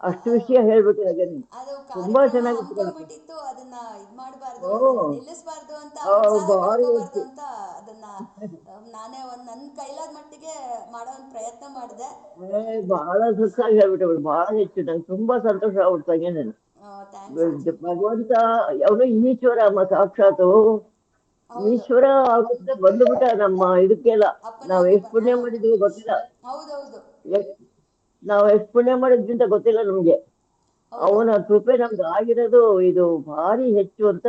ಅಷ್ಟು ವಿಷಯ ಹೇಳ್ಬಿಟ್ಟು ಹಾಗೇನೆ ಅದು ತುಂಬಾ ಕಾರ್ಯಕ್ರಮ ಚೆನ್ನಾಗಿತ್ತು ಕಣಪ್ಪ. ಹಮ್ಮಿಕೊಂಡಿತ್ತು, ಅದನ್ನ ಇದು ಮಾಡಬಾರ್ದು, ಓ ನಿಲ್ಲಿಸಬಾರ್ದು ಅಂತ, ಆ, ಉತ್ಸಾಹ ಭಾರಿ ಕಳ್ಕೋಬಾರ್ದು ಇತ್ತು. ಅಂತ ಅದನ್ನ ನಾನೇ ನನ್ನ ಕೈಲಾದ ಮಟ್ಟಿಗೆ ಮಾಡೋ ಒಂದು ಪ್ರಯತ್ನ ಮಾಡಿದೆ. ಬಹಳ ಸುತ್ತಾಗಿ ಹೇಳ್ಬಿಟ್ಟೆ ಬಿಡು, ಬಹಳ ಹೆಚ್ಚು. ನಂಗೆ ತುಂಬಾ ಸಂತೋಷ ಆಗ್ಬಿಡ್ತು ಹಾಗೇನೆ. ಥ್ಯಾಂಕ್ಸ್ ಅಜ್ಜಿ. ಭಗವಂತ ಅವನು ಈಶ್ವರ ಅಮ್ಮ, ಸಾಕ್ಷಾತ್ ಹೌದು, ಈಶ್ವರ ಆಗುತ್ತೆ ಬಂದ್ಬಿಟ್ಟ ನಮ್ಮ ಇದಕ್ಕೆಲ್ಲ. ನಾವ್ ಅಪ್ಪನಾಗಿ ಎಷ್ಟ್ ಪುಣ್ಯ ಮಾಡಿದ್ವಿ ಗೊತ್ತಿಲ್ಲ, ಹೌದೌದು ನಾವ್ ಎಷ್ಟ್ ಪುಣ್ಯ ಮಾಡಿದ್ವಿ ಅಂತ ಗೊತ್ತಿಲ್ಲ ನಮ್ಗೆ. ಹೌದು. ಅವನ ಕೃಪೆ ನಮ್ಗೆ ಆಗಿರೋದು ಇದು ಭಾರಿ ಹೆಚ್ಚು ಅಂತ.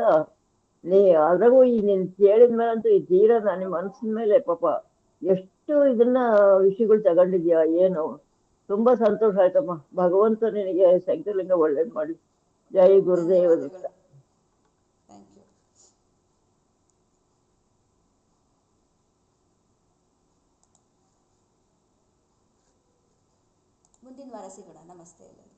ಅದ್ರಾಗೂ ಈ ನೀನ್ ಕೇಳಿದ ಮೇಲಂತೂ ಈ ತೀರಾ ನನ್ನ ಮನಸ್ಸಿನ ಮೇಲೆ ಪಾಪ ಎಷ್ಟು ಇದನ್ನ ವಿಷಯಗಳು ತಗೊಂಡಿದ್ಯಾ ಏನು. ತುಂಬಾ ಸಂತೋಷ ಆಯ್ತಮ್ಮ. ಭಗವಂತ ನಿನಗೆ ಶಂಕರಲಿಂಗ ಒಳ್ಳೇದ್ ಮಾಡಿ. ಜೈ ಗುರುದೇವ ದತ್ತ. ಧನ್ಯವಾದಗಳು. Thank you. ಮುಂದಿನ ವಾರ ಸಿಗೋಣ. ನಮಸ್ತೆ ಎಲ್ಲರಿಗೂ.